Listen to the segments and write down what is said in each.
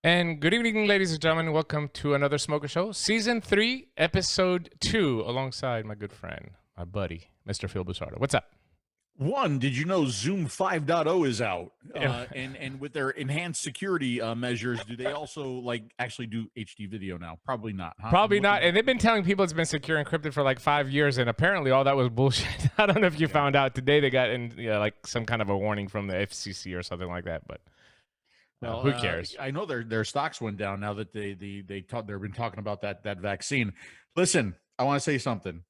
And good evening, ladies and gentlemen. Welcome to another Smoker Show, Season 3, Episode 2, alongside my good friend, my buddy, Mr. 𝗕𝗂𝗧𝗏 𝗕𝗓. What's up? One, did you know Zoom 5.0 is out? And with their enhanced security measures, do they also like actually do HD video now? Probably not. Huh? Probably not. And they've been telling people it's been secure encrypted for like 5 years, and apparently all that was bullshit. I don't know if you found out today. They got in like some kind of a warning from the FCC or something like that, but. Well, who cares? I know their stocks went down now that they've been talking about that vaccine. Listen, I want to say something.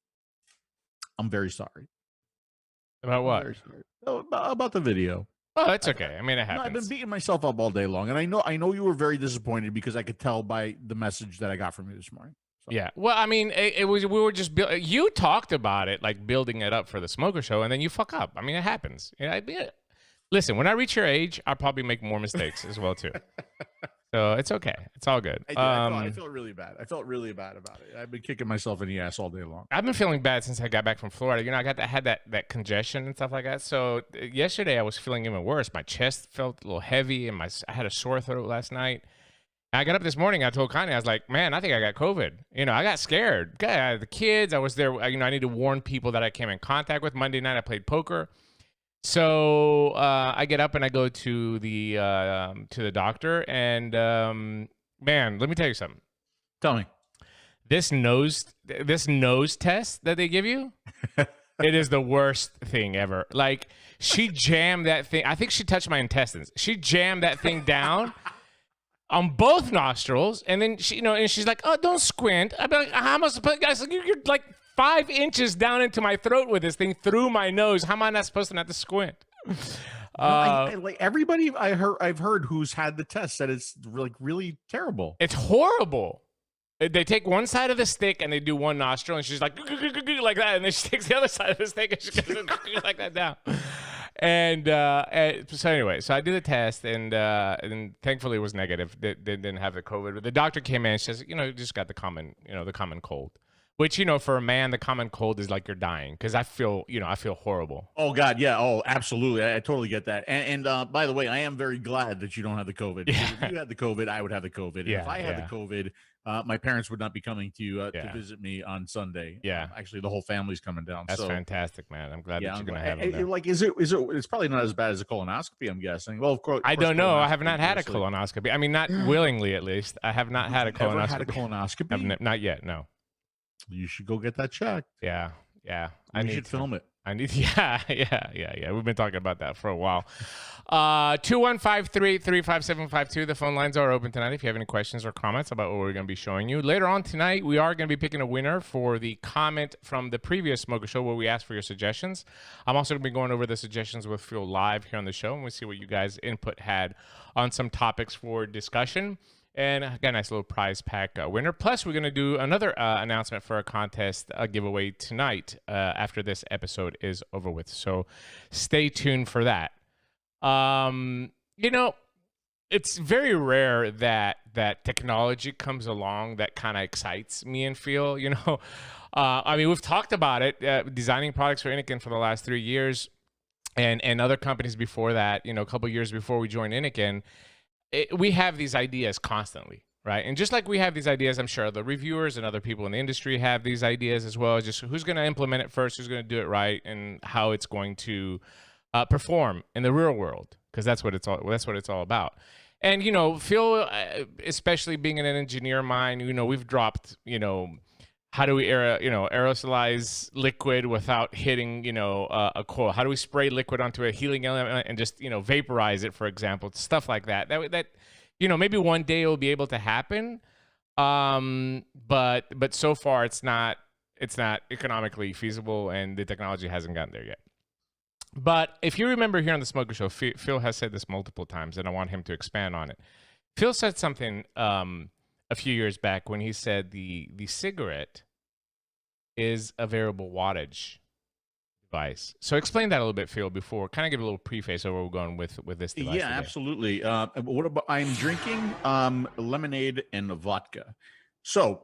I'm very sorry. About what? About the video. Oh, that's okay. I mean, it happens. I've been beating myself up all day long, and I know you were very disappointed because I could tell by the message that I got from you this morning. So. Yeah. Well, I mean, it was we were just you talked about it, like building it up for the Smoker Show, and then you fuck up. I mean, it happens. Listen, when I reach your age, I'll probably make more mistakes as well too. So it's okay. It's all good. I felt really bad. I felt really bad about it. I've been kicking myself in the ass all day long. I've been feeling bad since I got back from Florida. You know, I had that congestion and stuff like that. So yesterday I was feeling even worse. My chest felt a little heavy, and I had a sore throat last night. I got up this morning. I told Connie, I was like, man, I think I got COVID. You know, I got scared. I had the kids. I was there. You know, I need to warn people that I came in contact with. Monday night I played poker. So I get up and I go to the doctor, and man, let me tell you something. Tell me. This nose test that they give you, it is the worst thing ever. Like, she jammed that thing. I think she touched my intestines. She jammed that thing down. on both nostrils, and then she, and she's like, "Oh, don't squint." I'd be like, "How am I supposed?" Guys, like, you're like 5 inches down into my throat with this thing through my nose. How am I not supposed to not to squint? Like everybody I've heard who's had the test said it's really terrible. It's horrible. They take one side of the stick and they do one nostril, and she's like like that, and then she takes the other side of the stick and she goes like that down. And so anyway, so I did the test, and thankfully it was negative. They didn't have the COVID. But the doctor came in and says, you just got the common cold. Which, for a man, the common cold is like you're dying, because I feel horrible. Oh, God, yeah. Oh, absolutely. I totally get that. And by the way, I am very glad that you don't have the COVID. Yeah. If you had the COVID, I would have the COVID. And if I had the COVID, my parents would not be coming to visit me on Sunday. Yeah. Actually, the whole family's coming down. That's fantastic, man. I'm glad that you're going to have it. Like, it's probably not as bad as a colonoscopy, I'm guessing. Well, of course. I don't know. I have not had a colonoscopy. I mean, not willingly, at least. I have not had a colonoscopy. Never had a colonoscopy? Not yet, no. You should go get that checked. Yeah. You should film it. Yeah. We've been talking about that for a while. 215-335-752. The phone lines are open tonight if you have any questions or comments about what we're going to be showing you. Later on tonight, we are going to be picking a winner for the comment from the previous Smoker Show where we asked for your suggestions. I'm also going to be going over the suggestions with Phil live here on the show, and we'll see what you guys' input had on some topics for discussion. And again, nice little prize pack winner. Plus, we're going to do another announcement for a contest giveaway tonight after this episode is over with. So stay tuned for that. It's very rare that technology comes along that kind of excites me and Phil. I mean, we've talked about it, designing products for Inniken for the last 3 years and other companies before that, a couple years before we joined Inniken. We have these ideas constantly, right? And just like we have these ideas, I'm sure the reviewers and other people in the industry have these ideas as well. Just who's going to implement it first, who's going to do it right, and how it's going to perform in the real world, because that's what it's all about. And Phil, especially being an engineer mind, we've dropped, how do we aerosolize liquid without hitting, a coil? How do we spray liquid onto a healing element and just, vaporize it, for example? Stuff like that. That maybe one day it will be able to happen. But so far it's not economically feasible, and the technology hasn't gotten there yet. But if you remember here on the Smoker Show, Phil has said this multiple times, and I want him to expand on it. Phil said something a few years back when he said the cigarette is a variable wattage device. So explain that a little bit, Phil, before kind of give a little preface of where we're going with this device. Yeah, today. Absolutely. What about, I'm drinking lemonade and vodka. So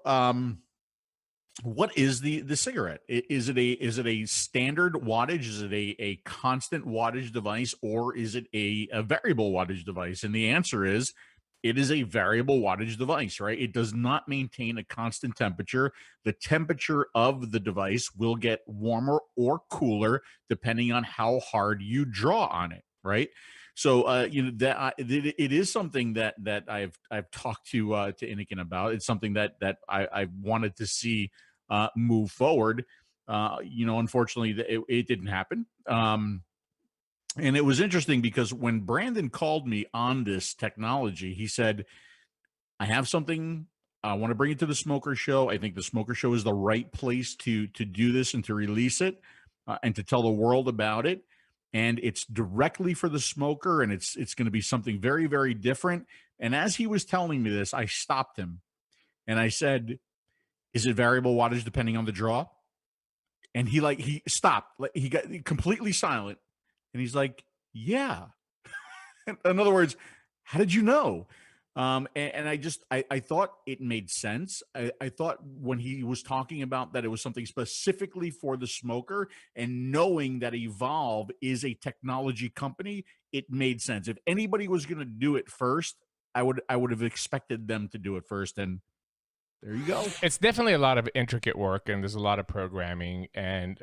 what is the cigarette? Is it a standard wattage? Is it a constant wattage device, or is it a variable wattage device? And the answer is, it is a variable wattage device, right? It does not maintain a constant temperature. The temperature of the device will get warmer or cooler depending on how hard you draw on it, right? So it is something that I've talked to Inniken about. It's something that I wanted to see move forward. Unfortunately, it didn't happen. And it was interesting because when Brandon called me on this technology, he said, I have something. I want to bring it to the Smoker Show. I think the Smoker Show is the right place to do this and to release it and to tell the world about it. And it's directly for the smoker, and it's going to be something very, very different. And as he was telling me this, I stopped him and I said, is it variable wattage depending on the draw? And he stopped. He got completely silent. And he's like, yeah. In other words, how did you know? And I thought it made sense. I thought when he was talking about that it was something specifically for the smoker, and knowing that Evolv is a technology company, it made sense. If anybody was going to do it first, I would have expected them to do it first. And there you go. It's definitely a lot of intricate work, and there's a lot of programming, and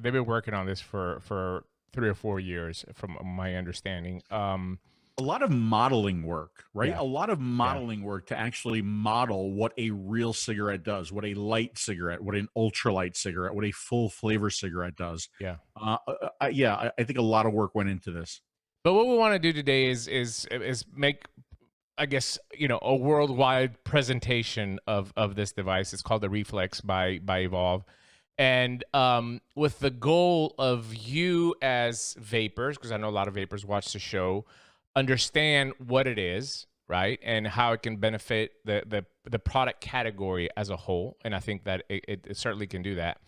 they've been working on this for 3 or 4 years, from my understanding. A lot of modeling work, right? Yeah. A lot of modeling work to actually model what a real cigarette does, what a light cigarette, what an ultralight cigarette, what a full flavor cigarette does. Yeah. I think a lot of work went into this. But what we want to do today is make I guess, a worldwide presentation of this device. It's called the Reflex by Evolv. And with the goal of you as vapors, because I know a lot of vapors watch the show, understand what it is, right? And how it can benefit the product category as a whole. And I think that it certainly can do that.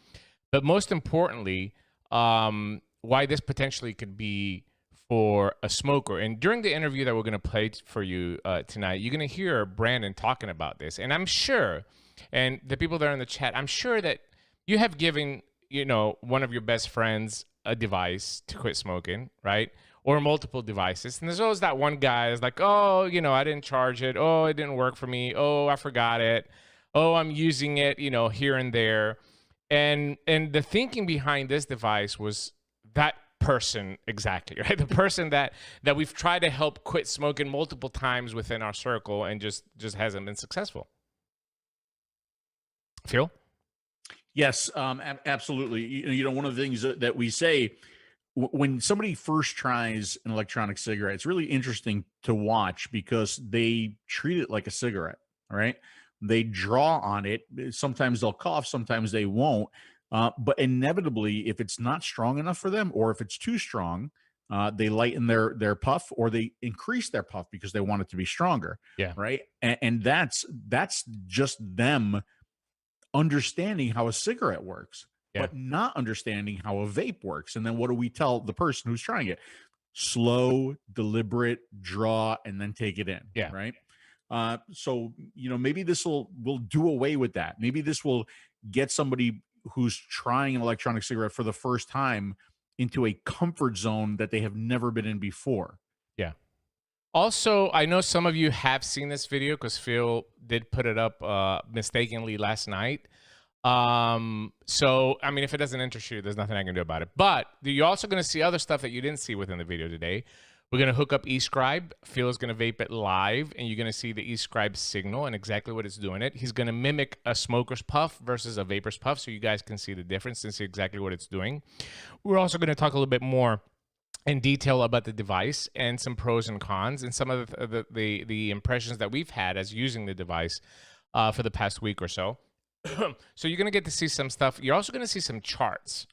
But most importantly, why this potentially could be for a smoker. And during the interview that we're going to play for you tonight, you're going to hear Brandon talking about this. And I'm sure, and the people that are in the chat, I'm sure that you have given, one of your best friends a device to quit smoking, right? Or multiple devices. And there's always that one guy that's like, oh, I didn't charge it. Oh, it didn't work for me. Oh, I forgot it. Oh, I'm using it, here and there. And the thinking behind this device was that person exactly, right? The person that we've tried to help quit smoking multiple times within our circle and just hasn't been successful. Phil? Yes, absolutely. One of the things that we say when somebody first tries an electronic cigarette, it's really interesting to watch because they treat it like a cigarette, right? They draw on it. Sometimes they'll cough, sometimes they won't. But inevitably, if it's not strong enough for them, or if it's too strong, they lighten their puff, or they increase their puff because they want it to be stronger. Yeah. Right. And that's just them understanding how a cigarette works, but not understanding how a vape works. And then what do we tell the person who's trying it? Slow, deliberate, draw, and then take it in. Yeah. Right. So, maybe this will do away with that. Maybe this will get somebody who's trying an electronic cigarette for the first time into a comfort zone that they have never been in before. Yeah. Also, I know some of you have seen this video because Phil did put it up mistakenly last night. So, I mean, if it doesn't interest you, there's nothing I can do about it. But you're also going to see other stuff that you didn't see within the video today. We're going to hook up Escribe. Phil is going to vape it live, and you're going to see the Escribe signal and exactly what it's doing it. He's going to mimic a smoker's puff versus a vapor's puff so you guys can see the difference and see exactly what it's doing. We're also going to talk a little bit more in detail about the device and some pros and cons and some of the impressions that we've had as using the device for the past week or so. So you're going to get to see some stuff. You're also going to see some charts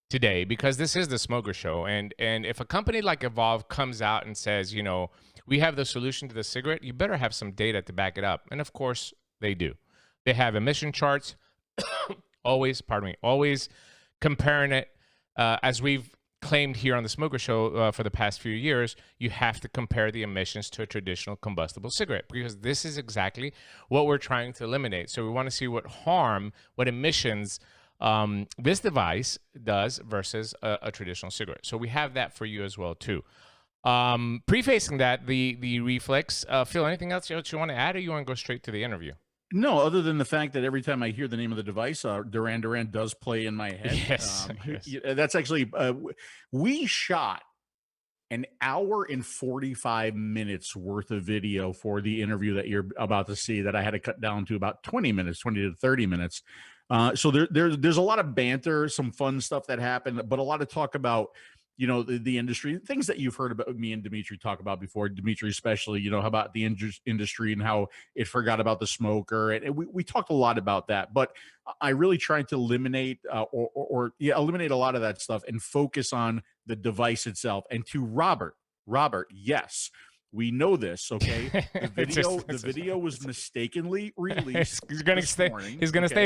today because this is the smoker show. And if a company like Evolv comes out and says, we have the solution to the cigarette, you better have some data to back it up. And of course they do. They have emission charts, always comparing it as we've claimed here on the smoker show for the past few years. You have to compare the emissions to a traditional combustible cigarette because this is exactly what we're trying to eliminate. So we want to see what emissions this device does versus a traditional cigarette. So we have that for you as well too. Prefacing that, the Reflex, Phil, anything else you want to add, or you want to go straight to the interview? No, other than the fact that every time I hear the name of the device, Duran Duran does play in my head. Yes, That's actually, we shot an hour and 45 minutes worth of video for the interview that you're about to see that I had to cut down to about 20 to 30 minutes. So there's a lot of banter, some fun stuff that happened, but a lot of talk about, the industry, things that you've heard about me and Dimitri talk about before. Dimitri, especially, how about the industry and how it forgot about the smoker. And we talked a lot about that, but I really tried to eliminate eliminate a lot of that stuff and focus on the device itself. And to Robert, yes, we know this, okay? The video was mistakenly released. He's gonna stay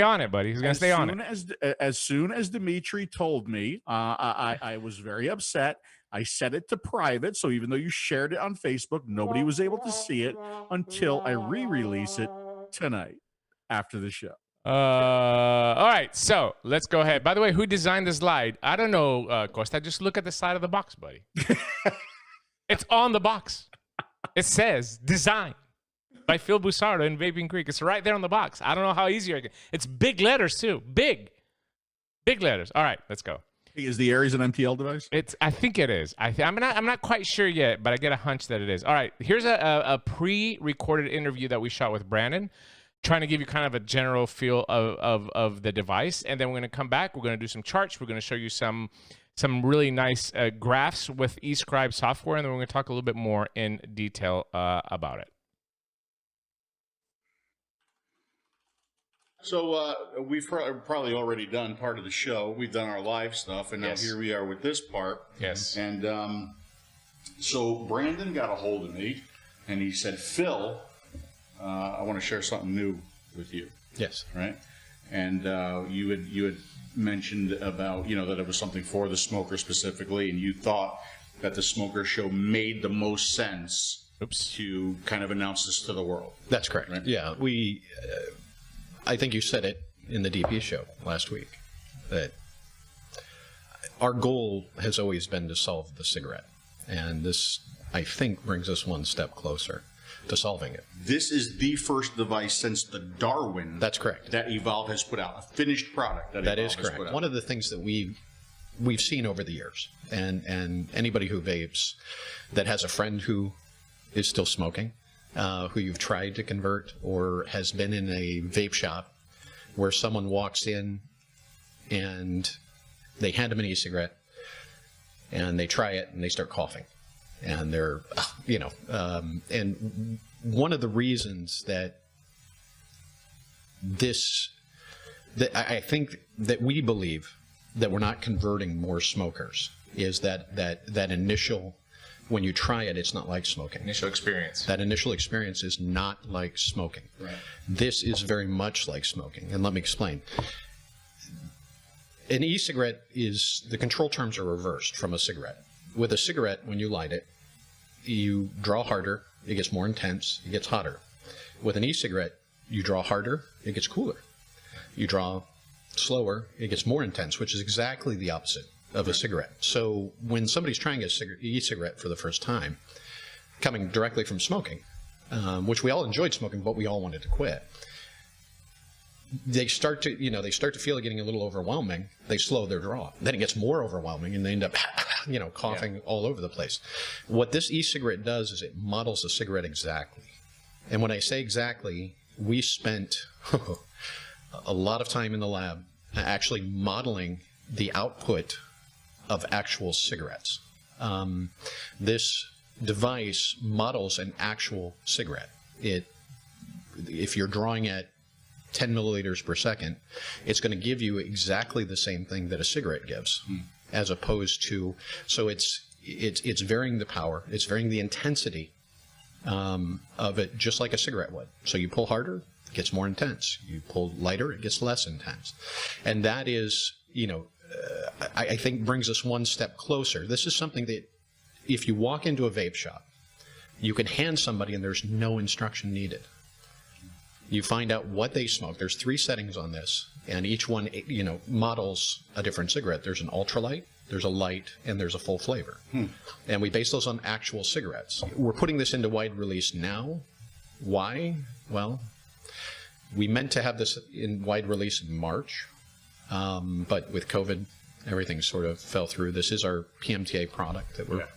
on it, buddy. He's gonna stay on it. As soon as Dimitri told me, I was very upset. I set it to private, so even though you shared it on Facebook, nobody was able to see it until I re-release it tonight after the show. All right, so let's go ahead. By the way, who designed the slide? I don't know, Costa. Just look at the side of the box, buddy. It's on the box. It says design by Phil Busardo in Vaping Creek. It's right there on the box. I don't know how easy I can. It's big letters too. Big letters. All right, let's go. Is the Aries an MTL device? I think it is. I'm not quite sure yet, but I get a hunch that it is. All right, here's a pre-recorded interview that we shot with Brandon, trying to give you kind of a general feel of the device, and then we're going to come back. We're going to do some charts. We're going to show you some really nice graphs with Escribe software, and then we're going to talk a little bit more in detail about it. So we've probably already done part of the show. We've done our live stuff, and now here we are with this part. Yes. And so Brandon got a hold of me, and he said, Phil, I want to share something new with you. Yes. Right? And you had mentioned about, that it was something for the smoker specifically, and you thought that the Smoker Show made the most sense to kind of announce this to the world. That's correct. Right? Yeah, I think you said it in the DP show last week, that our goal has always been to solve the cigarette. And this, I think, brings us one step closer to solving it. This is the first device since the Darwin. That's correct. That Evolv has put out, a finished product that is correct. One of the things that we've seen over the years, and anybody who vapes that has a friend who is still smoking, who you've tried to convert, or has been in a vape shop where someone walks in and they hand them an e-cigarette and they try it and they start coughing, and they're, and one of the reasons that I think that we believe that we're not converting more smokers is that initial, when you try it, it's not like smoking. Initial experience. That initial experience is not like smoking. Right. This is very much like smoking, and let me explain. An e-cigarette is, the control terms are reversed from a cigarette. With a cigarette, when you light it, you draw harder, it gets more intense, it gets hotter. With an e-cigarette, you draw harder, it gets cooler. You draw slower, it gets more intense, which is exactly the opposite of a cigarette. So when somebody's trying an e-cigarette for the first time, coming directly from smoking, which we all enjoyed smoking, but we all wanted to quit, they start to feel it getting a little overwhelming. They slow their draw. Then it gets more overwhelming, and they end up, coughing all over the place. What this e-cigarette does is it models a cigarette exactly. And when I say exactly, we spent a lot of time in the lab actually modeling the output of actual cigarettes. This device models an actual cigarette. If you're drawing at 10 milliliters per second, it's going to give you exactly the same thing that a cigarette gives, as opposed to, so it's varying the power, it's varying the intensity of it, just like a cigarette would. So you pull harder, it gets more intense. You pull lighter, it gets less intense. And that is, I think brings us one step closer. This is something that if you walk into a vape shop, you can hand somebody and there's no instruction needed. You find out what they smoke. There's 3 settings on this, and each one, models a different cigarette. There's an ultralight, there's a light, and there's a full flavor. And we base those on actual cigarettes. We're putting this into wide release now. Why? Well, we meant to have this in wide release in March, but with COVID, everything sort of fell through. This is our PMTA product that we're,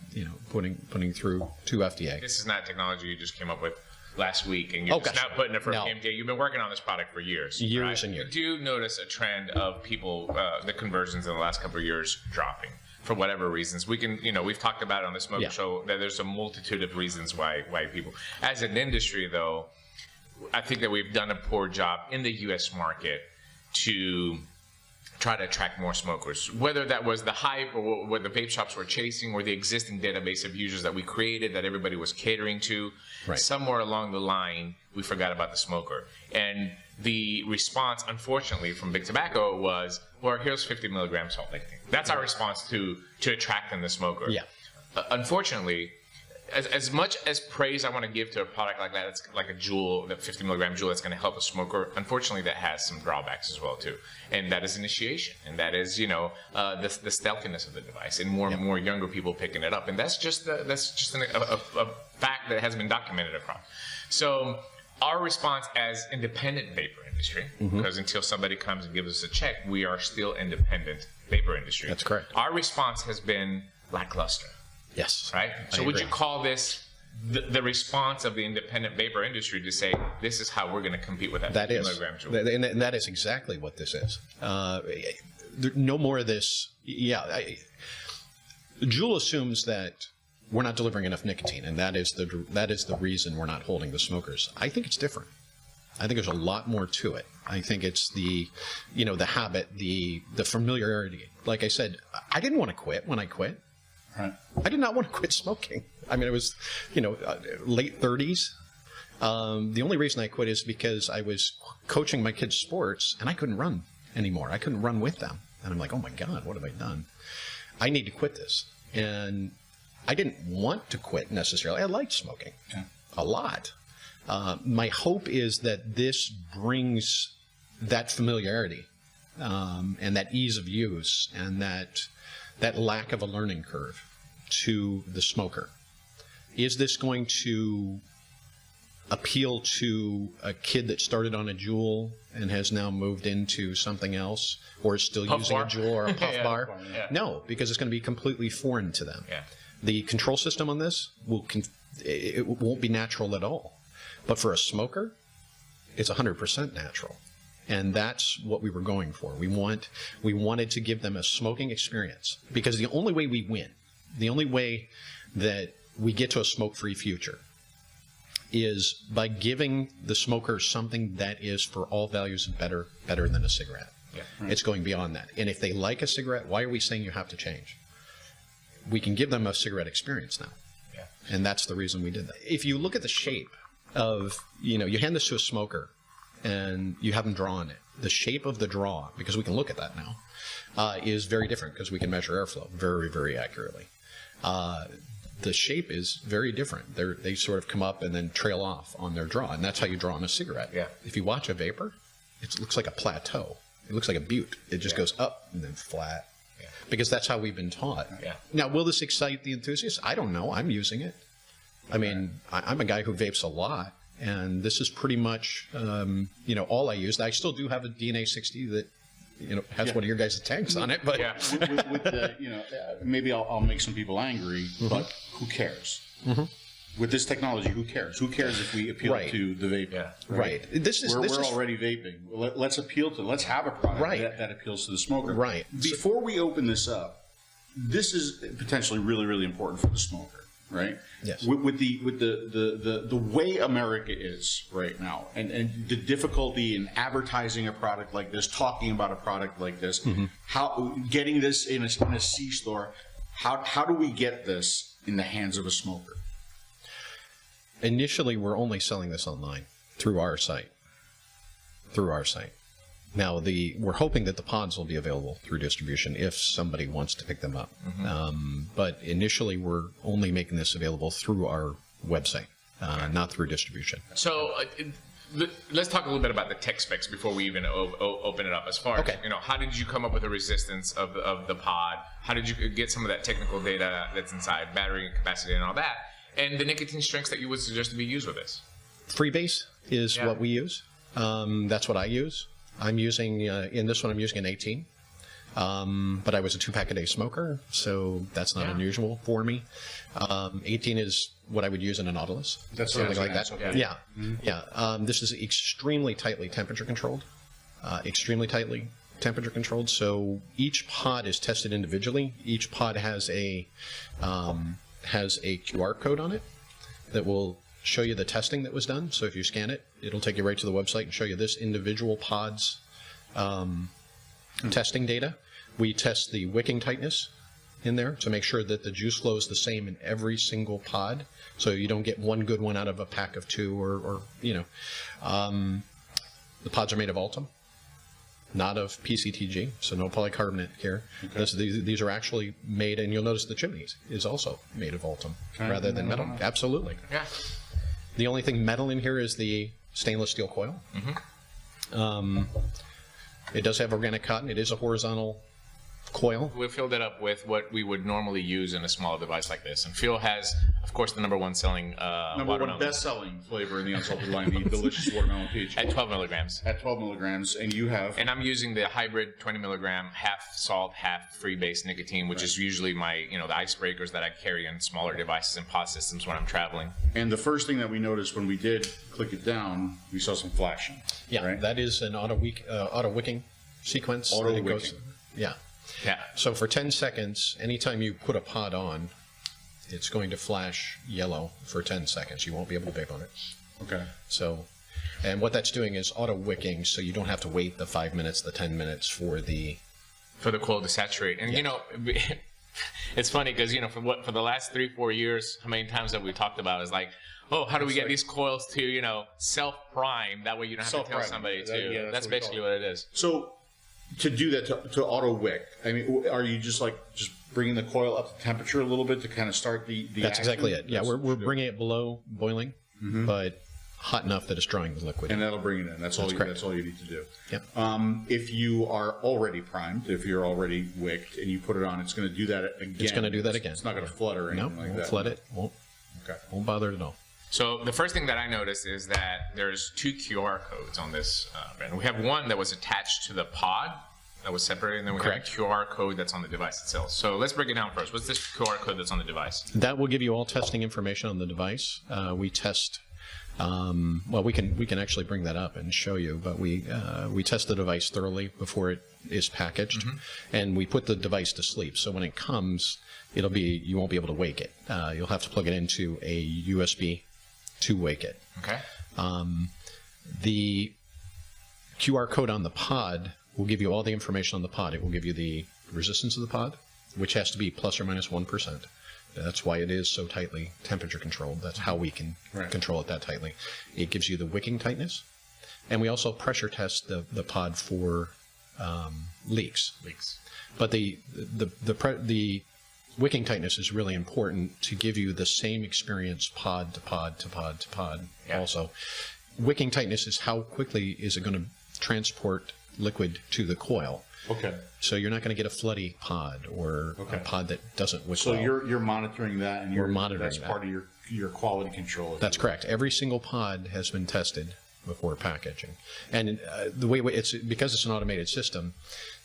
putting through to FDA. This is not technology you just came up with last week, and you're just now putting it for PMTA. You've been working on this product for years. Years and years. You do notice a trend of people, the conversions in the last couple of years dropping for whatever reasons. We can, we've talked about it on the Smoker Show that there's a multitude of reasons why people. As an industry, though, I think that we've done a poor job in the U.S. market to try to attract more smokers, whether that was the hype or what the vape shops were chasing, or the existing database of users that we created that everybody was catering to. Right. Somewhere along the line, we forgot about the smoker. And the response, unfortunately, from Big Tobacco was, well, here's 50 milligrams salt nicotine. That's our response to attracting the smoker. Yeah. Unfortunately, as much as praise I want to give to a product like that, it's like a jewel, that 50 milligram jewel that's going to help a smoker, unfortunately that has some drawbacks as well too. And that is initiation, and that is, the stealthiness of the device, and more and more younger people picking it up. And that's just a fact that has been documented across. So our response as independent vapor industry, because until somebody comes and gives us a check, we are still independent vapor industry. That's correct. Our response has been lackluster. Yes. Right? So would you call this the response of the independent vapor industry to say, this is how we're going to compete with that 50 milligram jewel? And that is exactly what this is. No more of this. Juul assumes that we're not delivering enough nicotine, and that is the reason we're not holding the smokers. I think it's different. I think there's a lot more to it. I think it's the habit, the familiarity. Like I said, I didn't want to quit when I quit. Right. I did not want to quit smoking. I mean, it was, late 30s. The only reason I quit is because I was coaching my kids' sports and I couldn't run anymore. I couldn't run with them. And I'm like, oh my God, what have I done? I need to quit this. And I didn't want to quit necessarily. I liked smoking a lot. My hope is that this brings that familiarity and that ease of use and that lack of a learning curve to the smoker. Is this going to appeal to a kid that started on a Juul and has now moved into something else, or is still using a Juul or a puff bar? Yeah. No, because it's going to be completely foreign to them. Yeah. The control system on this it won't be natural at all. But for a smoker, it's 100% natural. And that's what we were going for. We wanted to give them a smoking experience, because the only way we win, the only way that we get to a smoke-free future, is by giving the smoker something that is, for all values, better than a cigarette. Yeah. Right. It's going beyond that. And if they like a cigarette, why are we saying you have to change? We can give them a cigarette experience now. Yeah. And that's the reason we did that. If you look at the shape of, you hand this to a smoker and you have them draw on it, the shape of the draw, because we can look at that now, is very different, because we can measure airflow very, very accurately. The shape is very different. They sort of come up and then trail off on their draw, and that's how you draw on a cigarette. Yeah. If you watch a vapor, it looks like a plateau. It looks like a butte. It just goes up and then flat, because that's how we've been taught. Yeah. Now, will this excite the enthusiasts? I don't know. I'm using it. I mean, I'm a guy who vapes a lot, and this is pretty much, all I use. I still do have a DNA 60 that, has one of your guys' tanks on it, but with the, maybe I'll make some people angry, but who cares? With this technology, who cares? Who cares if we appeal to the vaping? Yeah. Right. We're already vaping. Let's have a product that appeals to the smoker. Right. Before we open this up, this is potentially really, really important for the smoker. Right. Yes. With the way America is right now, and the difficulty in advertising a product like this, talking about a product like this, how getting this in a C store, how do we get this in the hands of a smoker? Initially, we're only selling this online through our site. Now, we're hoping that the pods will be available through distribution if somebody wants to pick them up. But initially, we're only making this available through our website, not through distribution. So let's talk a little bit about the tech specs before we even open it up. As far as, how did you come up with the resistance of the pod? How did you get some of that technical data that's inside, battery capacity and all that? And the nicotine strengths that you would suggest to be used with this? Freebase is what we use. That's what I use. I'm using, in this one, I'm using an 18. But I was a 2-pack-a-day smoker, so that's not unusual for me. 18 is what I would use in a Nautilus. That's something like that. Okay. Yeah. This is extremely tightly temperature controlled. So each pod is tested individually. Each pod has a QR code on it that will show you the testing that was done. So if you scan it, it'll take you right to the website and show you this individual pod's testing data. We test the wicking tightness in there to make sure that the juice flow is the same in every single pod, so you don't get one good one out of a pack of 2 or the pods are made of Altum, not of PCTG, so no polycarbonate here. These are actually made, and you'll notice the chimneys is also made of Altum rather than metal. Absolutely. Yeah. The only thing metal in here is the stainless steel coil. It does have organic cotton. It is a horizontal coil. We filled it up with what we would normally use in a small device like this. And Phil has, of course, the #1 selling watermelon. best-selling flavor in the unsalted line, the delicious watermelon peach. At 12 milligrams. At 12 milligrams, and you have... And I'm using the hybrid 20 milligram, half salt, half free-base nicotine, which is usually my, the icebreakers that I carry in smaller devices and pod systems when I'm traveling. And the first thing that we noticed when we did click it down, we saw some flashing. Yeah, right? That is an auto wicking sequence. Auto wicking. Yeah. Yeah. So for 10 seconds, anytime you put a pod on, it's going to flash yellow for 10 seconds. You won't be able to vape on it. Okay. So, And what that's doing is auto wicking, so you don't have to wait the 5 minutes, the 10 minutes for the coil to saturate. And you know, it's funny because for the last 3-4 years, how many times have we talked about is like, oh, how do we get these coils to self-prime? That way you don't have to tell somebody to. That's basically what it is. So to do that, to auto wick, I mean, are you just bringing the coil up to temperature a little bit to kind of start the That's action? exactly it. Yeah, we're bringing it below boiling, but hot enough that it's drawing the liquid. And that'll bring it in. That's all you need to do. Yep. If you are already primed, if you're already wicked, and you put it on, it's going to do that again. It's going to do that again. It's not going to flood or anything like that. Won't flood it. Won't bother it at all. So the first thing that I noticed is that there's 2 QR codes on this brand. We have one that was attached to the pod that was separated, and then we have a QR code that's on the device itself. So let's break it down first. What's this QR code that's on the device? That will give you all testing information on the device. We test. Well, we can actually bring that up and show you, but we test the device thoroughly before it is packaged, and we put the device to sleep. So when it comes, you won't be able to wake it. You'll have to plug it into a USB to wake it. Okay. The QR code on the pod will give you all the information on the pod. It will give you the resistance of the pod, which has to be plus or minus 1%. That's why it is so tightly temperature controlled. That's how we can control it that tightly. It gives you the wicking tightness, and we also pressure test the pod for leaks. But the wicking tightness is really important to give you the same experience pod to pod to pod to pod. Yeah. Also, wicking tightness is how quickly is it going to transport liquid to the coil. Okay. So you're not going to get a floody pod or a pod that doesn't wick So well. you're monitoring that, and we're monitoring that's that. part of your quality control. That's correct. Every single pod has been tested before packaging, and the way it's because it's an automated system,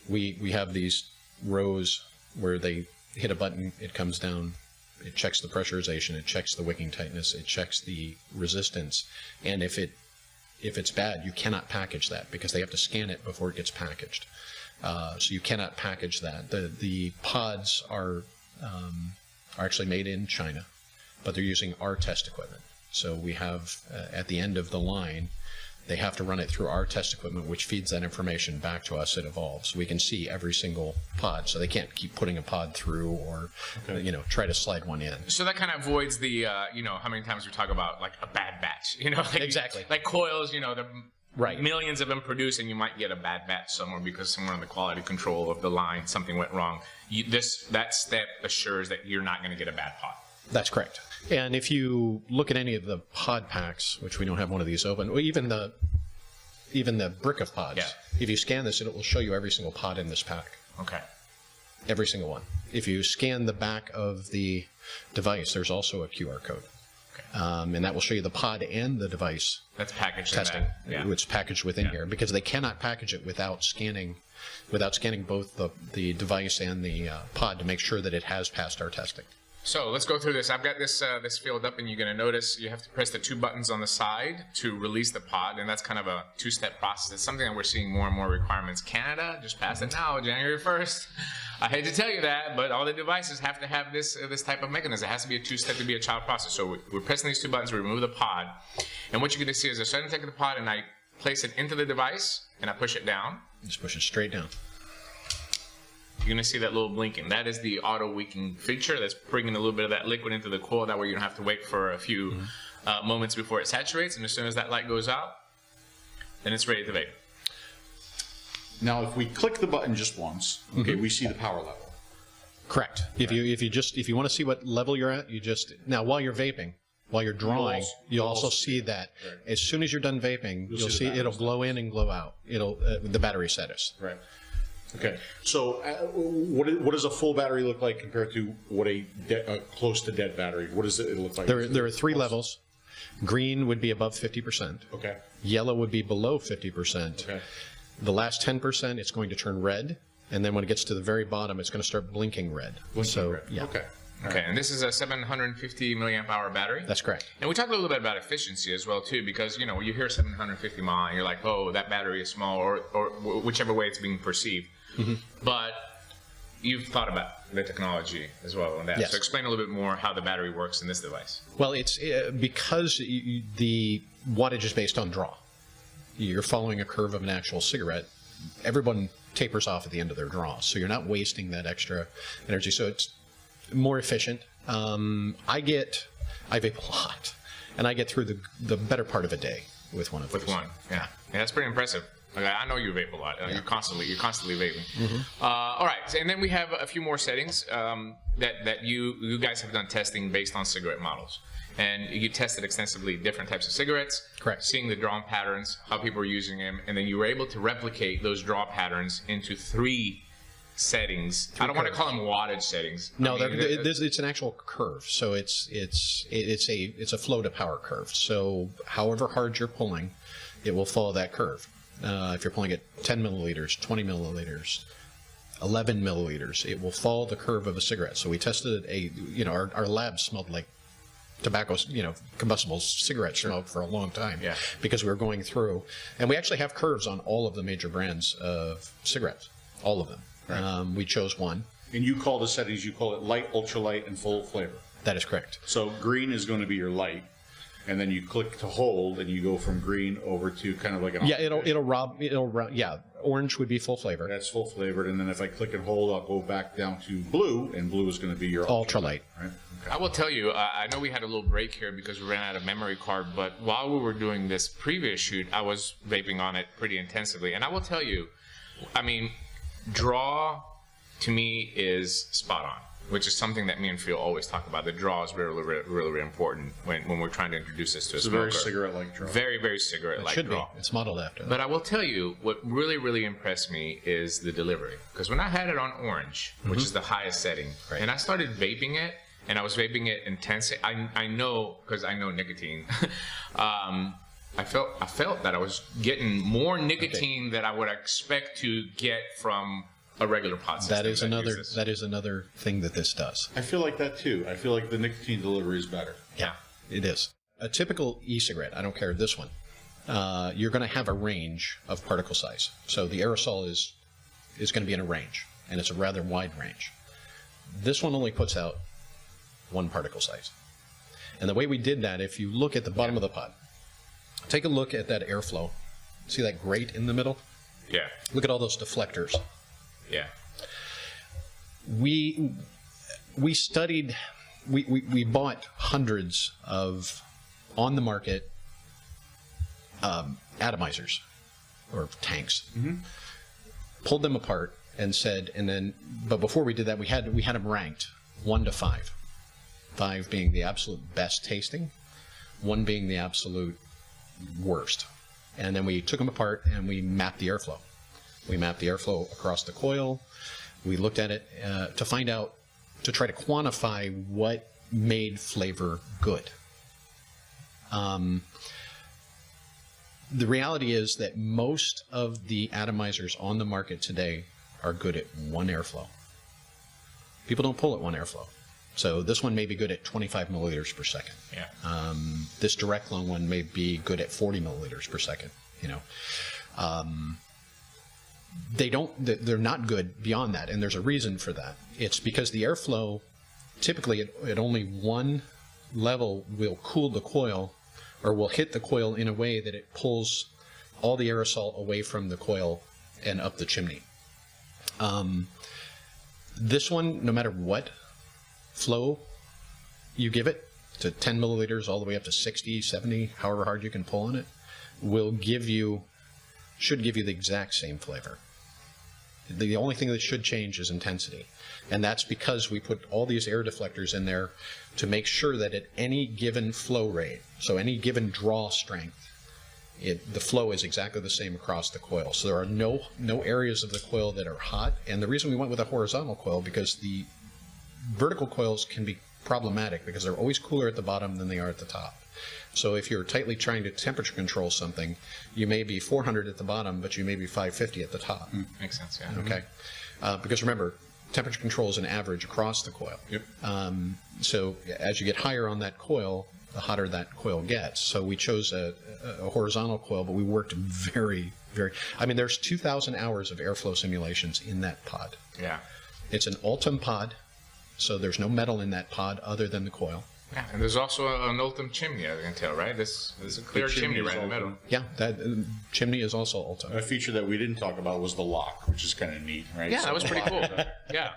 we have these rows where they hit a button, it comes down, it checks the pressurization, it checks the wicking tightness, it checks the resistance, and if it's bad, you cannot package that because they have to scan it before it gets packaged. So you cannot package that. The pods are actually made in China, but they're using our test equipment. So we have, at the end of the line, they have to run it through our test equipment, which feeds that information back to us at Evolv. So we can see every single pod. So they can't keep putting a pod through or, try to slide one in. So that kind of avoids the, how many times we talk about like a bad batch, Exactly. Like coils, they're right. Millions of them produced, and you might get a bad batch somewhere because somewhere in the quality control of the line, something went wrong. That step assures that you're not going to get a bad pod. That's correct. And if you look at any of the pod packs, which we don't have one of these open, or even the brick of pods, if you scan this, it will show you every single pod in this pack. Okay. Every single one. If you scan the back of the device, there's also a QR code. Okay. And that will show you the pod and the device. That's packaged testing. Yeah. It's packaged within here because they cannot package it without scanning both the device and the pod to make sure that it has passed our testing. So let's go through this. I've got this filled up, and you're going to notice you have to press the 2 buttons on the side to release the pod, and that's kind of a 2-step process. It's something that we're seeing more and more requirements. Canada, just pass it now, January 1st. I hate to tell you that, but all the devices have to have this type of mechanism. It has to be a 2-step to be a child process. So we're pressing these 2 buttons, we remove the pod, and what you're going to see is I start to take the pod, and I place it into the device, and I push it down. Just push it straight down. You're going to see that little blinking. That is the auto wicking feature that's bringing a little bit of that liquid into the coil. That way you don't have to wait for a few moments before it saturates. And as soon as that light goes out, then it's ready to vape. Now, if we click the button just once, we see the power level. Correct. If you want to see what level you're at, now while you're vaping, while you're drawing, you'll also see that. Right. As soon as you're done vaping, you'll see it'll glow in and glow out. It'll the battery status. Right. Okay, so what does a full battery look like compared to what a close to dead battery? What does it look like? There are 3 levels. Green would be above 50%. Okay. Yellow would be below 50%. Okay. The last 10%, it's going to turn red, and then when it gets to the very bottom, it's going to start blinking red. Red. Yeah. Okay. Okay, and this is a 750 milliamp hour battery. That's correct. And we talked a little bit about efficiency as well too, because you hear 750 mile, and you're like, oh, that battery is small, or whichever way it's being perceived. But you've thought about the technology as well on that. Yes. So explain a little bit more how the battery works in this device. Well, it's because the wattage is based on draw. you're following a curve of an actual cigarette. Everyone tapers off at the end of their draw, so you're not wasting that extra energy. So it's more efficient. I vape a lot, and I get through the better part of a day with one of these. Yeah, that's pretty impressive. Okay, I know you vape a lot. You're constantly vaping. All right, and then we have a few more settings that you guys have done testing based on cigarette models, and you tested extensively different types of cigarettes. Correct. Seeing the draw patterns, how people are using them, and then you were able to replicate those draw patterns into 3 settings. I don't want to call them wattage settings. No, it's an actual curve. So it's a flow to power curve. So however hard you're pulling, it will follow that curve. If you're pulling at 10 milliliters, 20 milliliters, 11 milliliters, it will follow the curve of a cigarette. So we tested our lab smelled like tobacco, combustible cigarette smoke for a long time, because we were going through, and we actually have curves on all of the major brands of cigarettes, all of them. Right. We chose one. And you call the settings, you call it light, ultralight, and full flavor. That is correct. So green is going to be your light, and then you click to hold, and you go from green over to kind of like an orange would be full flavor. That's full flavored, and then if I click and hold, I'll go back down to blue, and blue is going to be your ultralight. Right? Okay. I will tell you, I know we had a little break here because we ran out of memory card, but while we were doing this previous shoot, I was vaping on it pretty intensively, and I will tell you, I mean, draw to me is spot on, which is something that me and Phil always talk about. The draw is really important when we're trying to introduce this to a smoker. It's a very cigarette-like draw. Very cigarette-like draw. It's modeled after that. But I will tell you, what really impressed me is the delivery. Because when I had it on orange, which is the highest setting, and I started vaping it, and I was vaping it intensely, I know, because I know nicotine, I felt that I was getting more nicotine than I would expect to get from a regular pod system. That is another thing that this does. I feel like that too. I feel like the nicotine delivery is better. Yeah, it is. A typical e-cigarette, I don't care this one, you're going to have a range of particle size. So the aerosol is going to be in a range, and it's a rather wide range. This one only puts out 1 particle size. And the way we did that, if you look at the bottom of the pod, take a look at that airflow. See that grate in the middle? Yeah. Look at all those deflectors. Yeah. We studied, we bought hundreds of on the market atomizers or tanks, pulled them apart and said, but before we did that, we had them ranked 1 to 5. 5 being the absolute best tasting, 1 being the absolute worst. And then we took them apart and we mapped the airflow. We mapped the airflow across the coil. We looked at it to find out, to try to quantify what made flavor good. The reality is that most of the atomizers on the market today are good at 1 airflow. People don't pull at 1 airflow. So this one may be good at 25 milliliters per second. Yeah. This direct loan one may be good at 40 milliliters per second. They're not good beyond that, and there's a reason for that. It's because the airflow, typically at only 1 level, will cool the coil, or will hit the coil in a way that it pulls all the aerosol away from the coil and up the chimney. This one, no matter what flow you give it, to 10 milliliters all the way up to 60, 70, however hard you can pull on it, should give you the exact same flavor. The only thing that should change is intensity. And that's because we put all these air deflectors in there to make sure that at any given flow rate, so any given draw strength, the flow is exactly the same across the coil. So there are no areas of the coil that are hot. And the reason we went with a horizontal coil, because the vertical coils can be problematic because they're always cooler at the bottom than they are at the top. So if you're tightly trying to temperature control something, you may be 400 at the bottom, but you may be 550 at the top. Makes sense, yeah. Okay. Because remember, temperature control is an average across the coil. Yep. So as you get higher on that coil, the hotter that coil gets. So we chose a horizontal coil, but we worked very, there's 2,000 hours of airflow simulations in that pod. Yeah. It's an Ultim pod, so there's no metal in that pod other than the coil. Yeah, and there's also an Ultim chimney, I can tell, right? There's a clear chimney right in the middle. Yeah, that chimney is also Ultim. A feature that we didn't talk about was the lock, which is kind of neat, right? Yeah, that was pretty cool. Yeah,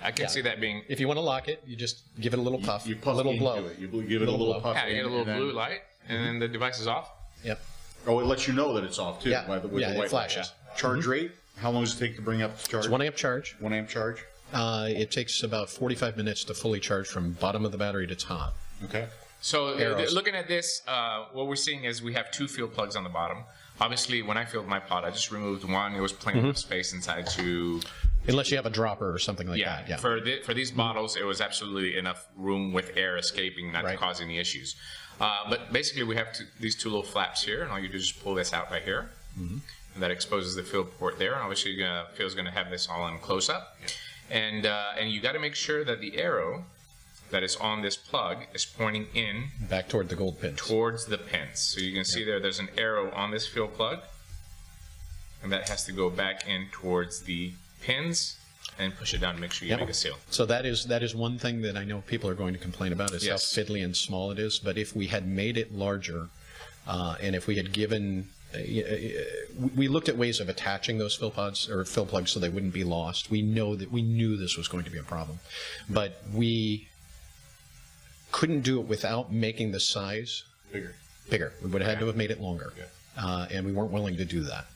I can see that being. If you want to lock it, you just give it a little puff, You puff a little into blow. it. You give it a little puff. Yeah, you get a little and blue light, and then the device is off. Yep. Oh, it lets you know that it's off too. Yeah, with the it white flashes. light. Charge rate? How long does it take to bring up the charge? It's 1 amp charge. 1 amp charge. It takes about 45 minutes to fully charge from bottom of the battery to top. Okay. So Arrows. looking at this, what we're seeing is we have 2 field plugs on the bottom. Obviously, when I filled my pod, I just removed one. It was plenty of space inside to. Unless you have a dropper or something like that. Yeah. For these bottles, it was absolutely enough room with air escaping, not to cause any issues. But basically, we have these 2 little flaps here, and all you do is just pull this out right here. And that exposes the field port there. And obviously, Phil's going to have this all in close up. And you got to make sure that the arrow that is on this plug is pointing in Back toward the gold pins. towards the pins. So you can see there's an arrow on this field plug, and that has to go back in towards the pins and push it down to make sure you make a seal. So that is one thing that I know people are going to complain about is how fiddly and small it is. But if we had made it larger, and if we had given, we looked at ways of attaching those fill pods or fill plugs so they wouldn't be lost. We knew this was going to be a problem, but we couldn't do it without making the size bigger. We would have had to have made it longer, and we weren't willing to do that.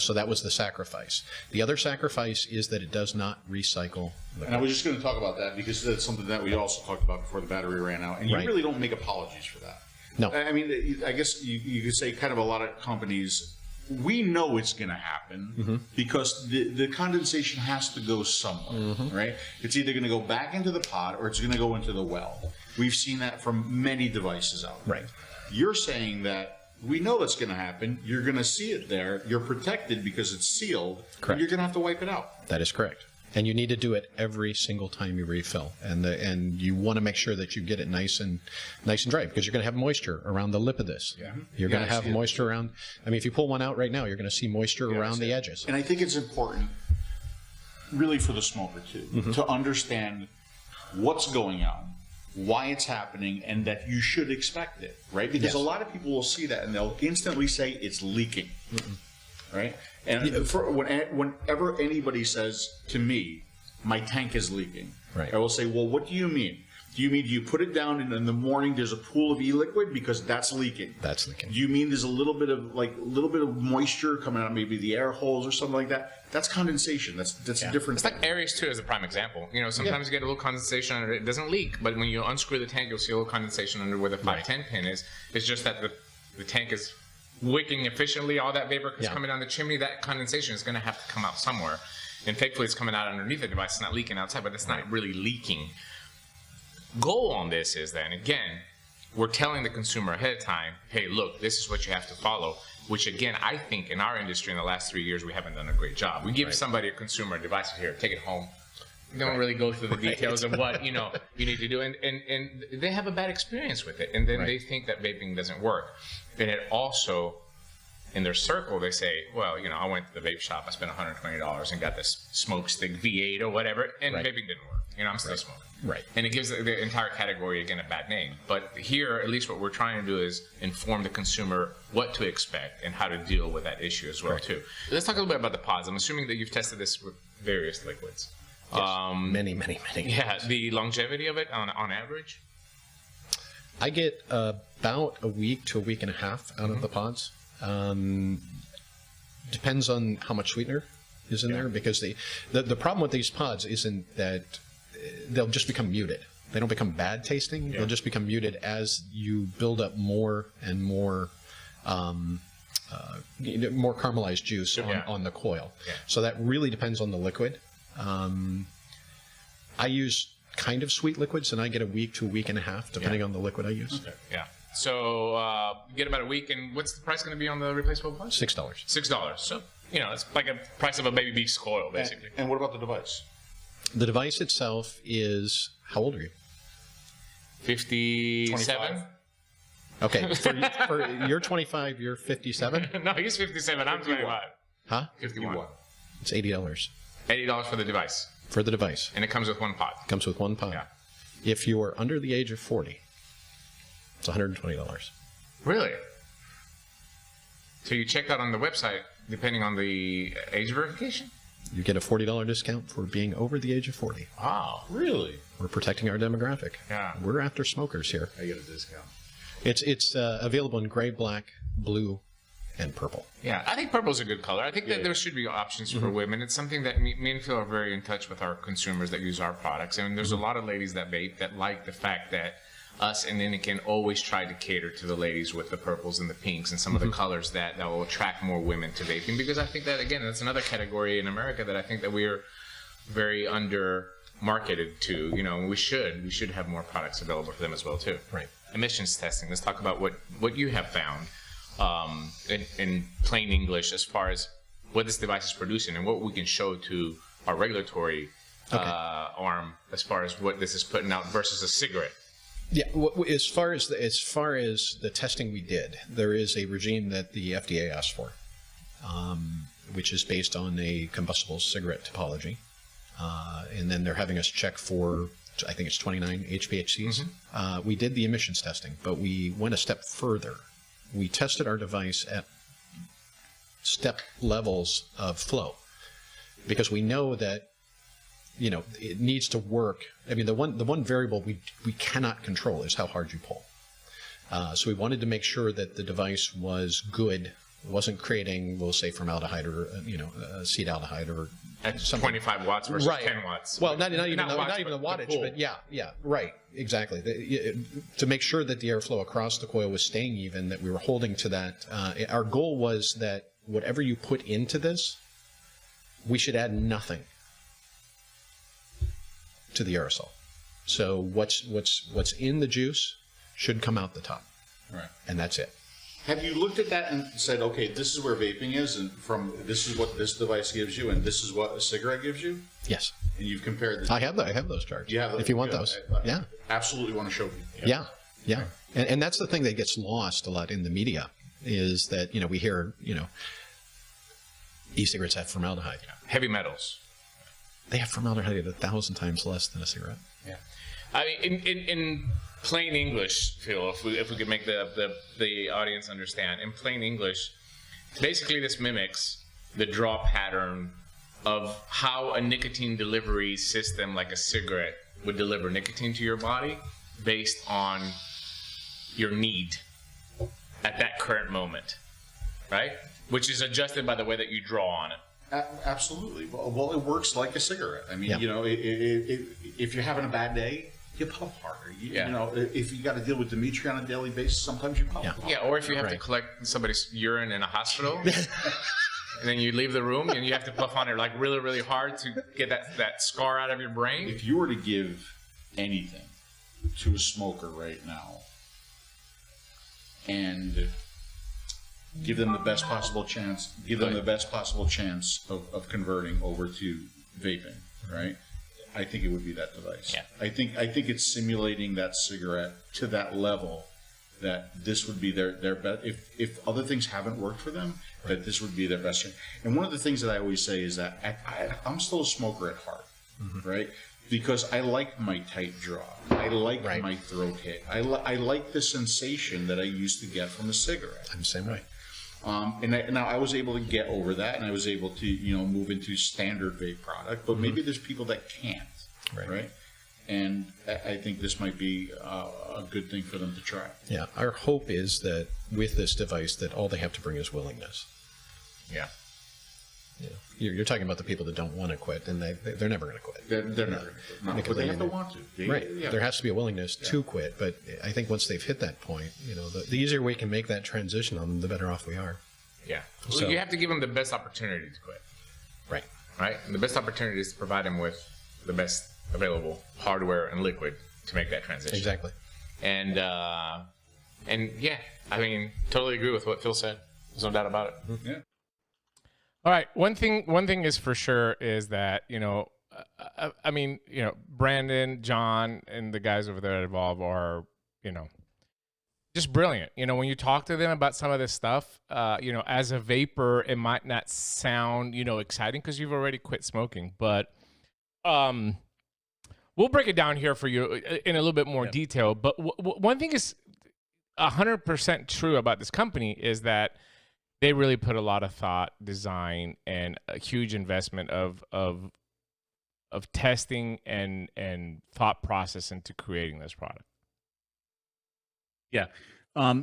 So that was the sacrifice. The other sacrifice is that it does not recycle liquid. And I was just going to talk about that because that's something that we also talked about before the battery ran out. And you really don't make apologies for that. No. I mean, I guess you could say kind of a lot of companies, we know it's going to happen because the condensation has to go somewhere, right? It's either going to go back into the pod or it's going to go into the well. We've seen that from many devices out there. Right. You're saying that we know that's going to happen. You're going to see it there. You're protected because it's sealed. Correct. You're going to have to wipe it out. That is correct. And you need to do it every single time you refill, and you want to make sure that you get it nice and dry because you're going to have moisture around the lip of this. Yeah. You're going to have moisture around. I mean, if you pull one out right now, you're going to see moisture around the edges. And I think it's important, really, for the smoker too, to understand what's going on, why it's happening, and that you should expect it, right? Because a lot of people will see that and they'll instantly say it's leaking, right? And whenever anybody says to me, my tank is leaking, I will say, well, what do you mean? Do you put it down and in the morning there's a pool of e-liquid because that's leaking? That's leaking. Do you mean there's a little bit of moisture coming out, maybe the air holes or something like that? That's condensation. That's a different thing. It's like Aries 2 is a prime example. You know, sometimes you get a little condensation under it. It doesn't leak, but when you unscrew the tank, you'll see a little condensation under where the 510 pin is. It's just that the tank is wicking efficiently. All that vapor is coming down the chimney. That condensation is going to have to come out somewhere. And thankfully, it's coming out underneath the device. It's not leaking outside, but it's not really leaking. Goal on this is then, again, we're telling the consumer ahead of time, hey, look, this is what you have to follow, which, again, I think in our industry in the last 3 years, we haven't done a great job. We give somebody a consumer device here, take it home. We don't really go through the details of what, you need to do. And they have a bad experience with it. And then they think that vaping doesn't work. And it also, in their circle, they say, well, I went to the vape shop, I spent $120 and got this smoke stick V8 or whatever, and vaping didn't work. I'm still smoking. Right. And it gives the entire category, again, a bad name. But here, at least what we're trying to do is inform the consumer what to expect and how to deal with that issue as well, too. Let's talk a little bit about the pods. I'm assuming that you've tested this with various liquids. Yes. Many. Yeah, the longevity of it on average? I get about a week to a week and a half out of the pods. Depends on how much sweetener is in there, because the problem with these pods isn't that they'll just become muted. They don't become bad tasting. They'll just become muted as you build up more and more more caramelized juice on the coil. So that really depends on the liquid. I use kind of sweet liquids, and I get a week to a week and a half, depending on the liquid I use. Okay. Yeah. So you get about a week, and what's the price going to be on the replaceable pod? $6. $6. So, it's like a price of a baby beef's coil, basically. And what about the device? The device itself is, how old are you? 57. Okay, for you're 25, you're 57? No, he's 57, I'm 25. Huh? 51. It's $80. $80 for the device. For the device. And it comes with one pod. Comes with one pod. Yeah. If you are under the age of 40, It's $120. Really? So you check out on the website, depending on the age verification? You get a $40 discount for being over the age of 40. Wow. Really? We're protecting our demographic. Yeah. We're after smokers here. I get a discount. It's available in gray, black, blue, and purple. Yeah, I think purple's a good color. I think that there should be options for women. It's something that me and Phil are very in touch with our consumers that use our products. And there's a lot of ladies that vape that like the fact that us and Inikin always try to cater to the ladies with the purples and the pinks and some of the colors that will attract more women to vaping. Because I think that, again, that's another category in America that I think that we're very under marketed to. You know, we should have more products available for them as well too. Right. Emissions testing. Let's talk about what you have found in plain English as far as what this device is producing and what we can show to our regulatory arm as far as what this is putting out versus a cigarette. Yeah, as far as the testing we did, there is a regime that the FDA asked for, which is based on a combustible cigarette topology, and then they're having us check for, I think it's 29 HPHCs. We did the emissions testing, but we went a step further. We tested our device at step levels of flow, because we know that, you know, it needs to work. I mean, the one variable we cannot control is how hard you pull. So we wanted to make sure that the device was good, wasn't creating, we'll say, formaldehyde or acetaldehyde or At something. 25 watts versus Right. 10 watts. Well, not even Not watts, the but the wattage, pull. but yeah, right, exactly. To make sure that the airflow across the coil was staying even, that we were holding to that. Our goal was that whatever you put into this, we should add nothing to the aerosol. So what's in the juice should come out the top, Right. and that's it. Have you looked at that and said, okay, this is where vaping is, and this is what this device gives you, and this is what a cigarette gives you, Yes, and you've compared the I have those charts. You have if you want yeah, those, I yeah. absolutely want to show people. Yeah. And that's the thing that gets lost a lot in the media, is that, we hear, e-cigarettes have formaldehyde. Heavy metals. They have formaldehyde 1,000 times less than a cigarette. Yeah. I mean, in plain English, Phil, if we could make the audience understand, in plain English, basically this mimics the draw pattern of how a nicotine delivery system like a cigarette would deliver nicotine to your body based on your need at that current moment, right? Which is adjusted by the way that you draw on it. Absolutely. Well, it works like a cigarette. I mean, Yeah. If you're having a bad day, you puff harder. If you got to deal with Dimitri on a daily basis, sometimes you puff harder. Yeah, or if you have to Right. collect somebody's urine in a hospital, and then you leave the room and you have to puff on it like really, really hard to get that scar out of your brain. If you were to give anything to a smoker right now and give them the best possible chance, of converting over to vaping, right? I think it would be that device. Yeah. I think it's simulating that cigarette to that level that this would be their best. If other things haven't worked for them, that this would be their best chance. And one of the things that I always say is that I'm still a smoker at heart, right? Because I like my tight draw. I like Right. my throat hit. I like the sensation that I used to get from a cigarette. I'm the same way. Now I was able to get over that, and I was able to move into standard vape product. But maybe there's people that can't, right? And I think this might be a good thing for them to try. Yeah. Our hope is that with this device, that all they have to bring is willingness. Yeah. You're talking about the people that don't want to quit, and they're never going to quit. They're never going to, but they have to want to. Right. Yeah. There has to be a willingness to quit, but I think once they've hit that point, the easier we can make that transition on them, the better off we are. Yeah. So- You have to give them the best opportunity to quit, Right. right? And the best opportunity is to provide them with the best available hardware and liquid to make that transition. Exactly. And yeah, I mean, totally agree with what Phil said. There's no doubt about it. Yeah. All right. One thing is for sure is that, I mean, Brandon, John, and the guys over there at Evolv are, just brilliant. When you talk to them about some of this stuff, as a vapor, it might not sound, exciting because you've already quit smoking, but we'll break it down here for you in a little bit more detail. But one thing is, 100% true about this company is that they really put a lot of thought, design, and a huge investment of testing and thought process into creating this product. Yeah. I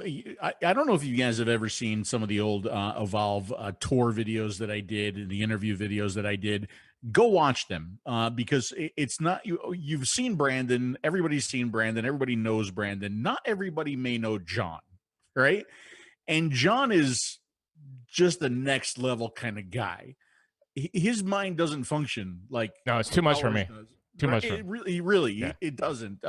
don't know if you guys have ever seen some of the old Evolv tour videos that I did, and the interview videos that I did. Go watch them because it's not you've seen Brandon. Everybody's seen Brandon. Everybody knows Brandon. Not everybody may know John, right? And John is just the next level kind of guy. His mind doesn't function like no, it's too much for me. Does. Too right? much. For it really, yeah. it doesn't.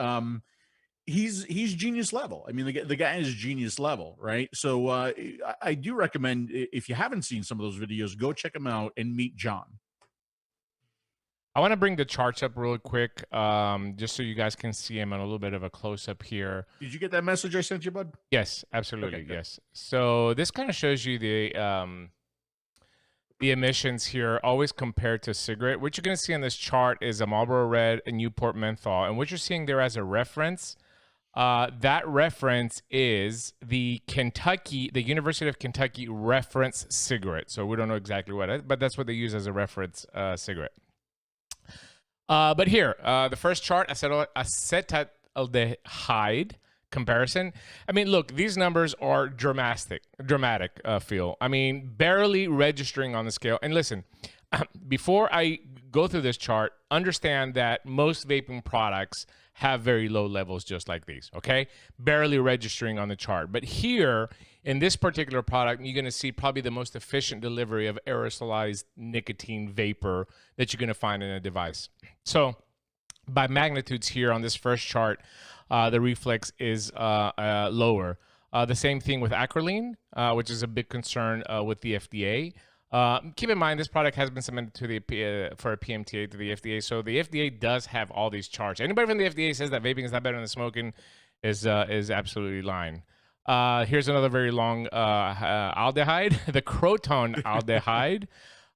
He's genius level. I mean, the guy is genius level, right? So I do recommend, if you haven't seen some of those videos, go check them out and meet John. I want to bring the charts up real quick, just so you guys can see him on a little bit of a close-up here. Did you get that message I sent you, bud? Yes, absolutely. Okay, yes. So this kind of shows you the emissions here, always compared to cigarette. What you're going to see on this chart is a Marlboro Red, a Newport Menthol, and what you're seeing there as a reference. That reference is the University of Kentucky reference cigarette. So we don't know exactly what it is, but that's what they use as a reference cigarette. But here, the first chart, acetaldehyde comparison. I mean, look, these numbers are dramatic feel. I mean, barely registering on the scale. And listen, before I go through this chart, understand that most vaping products have very low levels just like these, okay? Barely registering on the chart. But here, in this particular product, you're going to see probably the most efficient delivery of aerosolized nicotine vapor that you're going to find in a device. So by magnitudes here on this first chart, the Reflex is lower. The same thing with acrolein, which is a big concern with the FDA. Keep in mind, this product has been submitted to the for a PMTA to the FDA, so the FDA does have all these charts. Anybody from the FDA says that vaping is not better than smoking is absolutely lying. Here's another very long aldehyde, the croton aldehyde.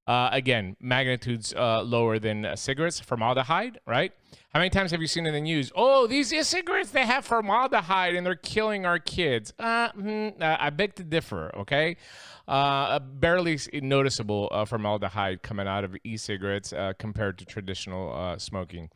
Again, magnitudes lower than cigarettes, formaldehyde, right? How many times have you seen in the news, oh, these e-cigarettes, they have formaldehyde and they're killing our kids? I beg to differ, okay? Barely noticeable formaldehyde coming out of e-cigarettes compared to traditional smoking.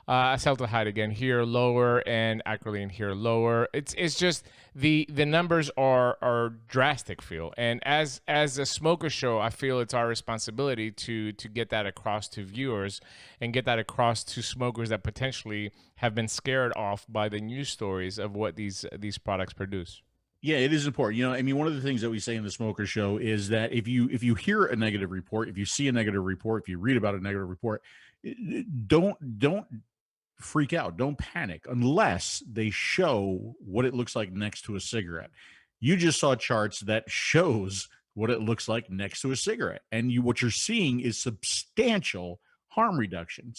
Acetaldehyde again here lower, and acrolein here lower. It's just the numbers are drastic, feel. And as a smoker show, I feel it's our responsibility to get that across to viewers and get that across to smokers that potentially have been scared off by the news stories of what these products produce. Yeah, it is important. You know, I mean, one of the things that we say in the Smoker Show is that if you hear a negative report, if you see a negative report, if you read about a negative report, don't freak out. Don't panic unless they show what it looks like next to a cigarette. You just saw charts that shows what it looks like next to a cigarette, and what you're seeing is substantial harm reduction.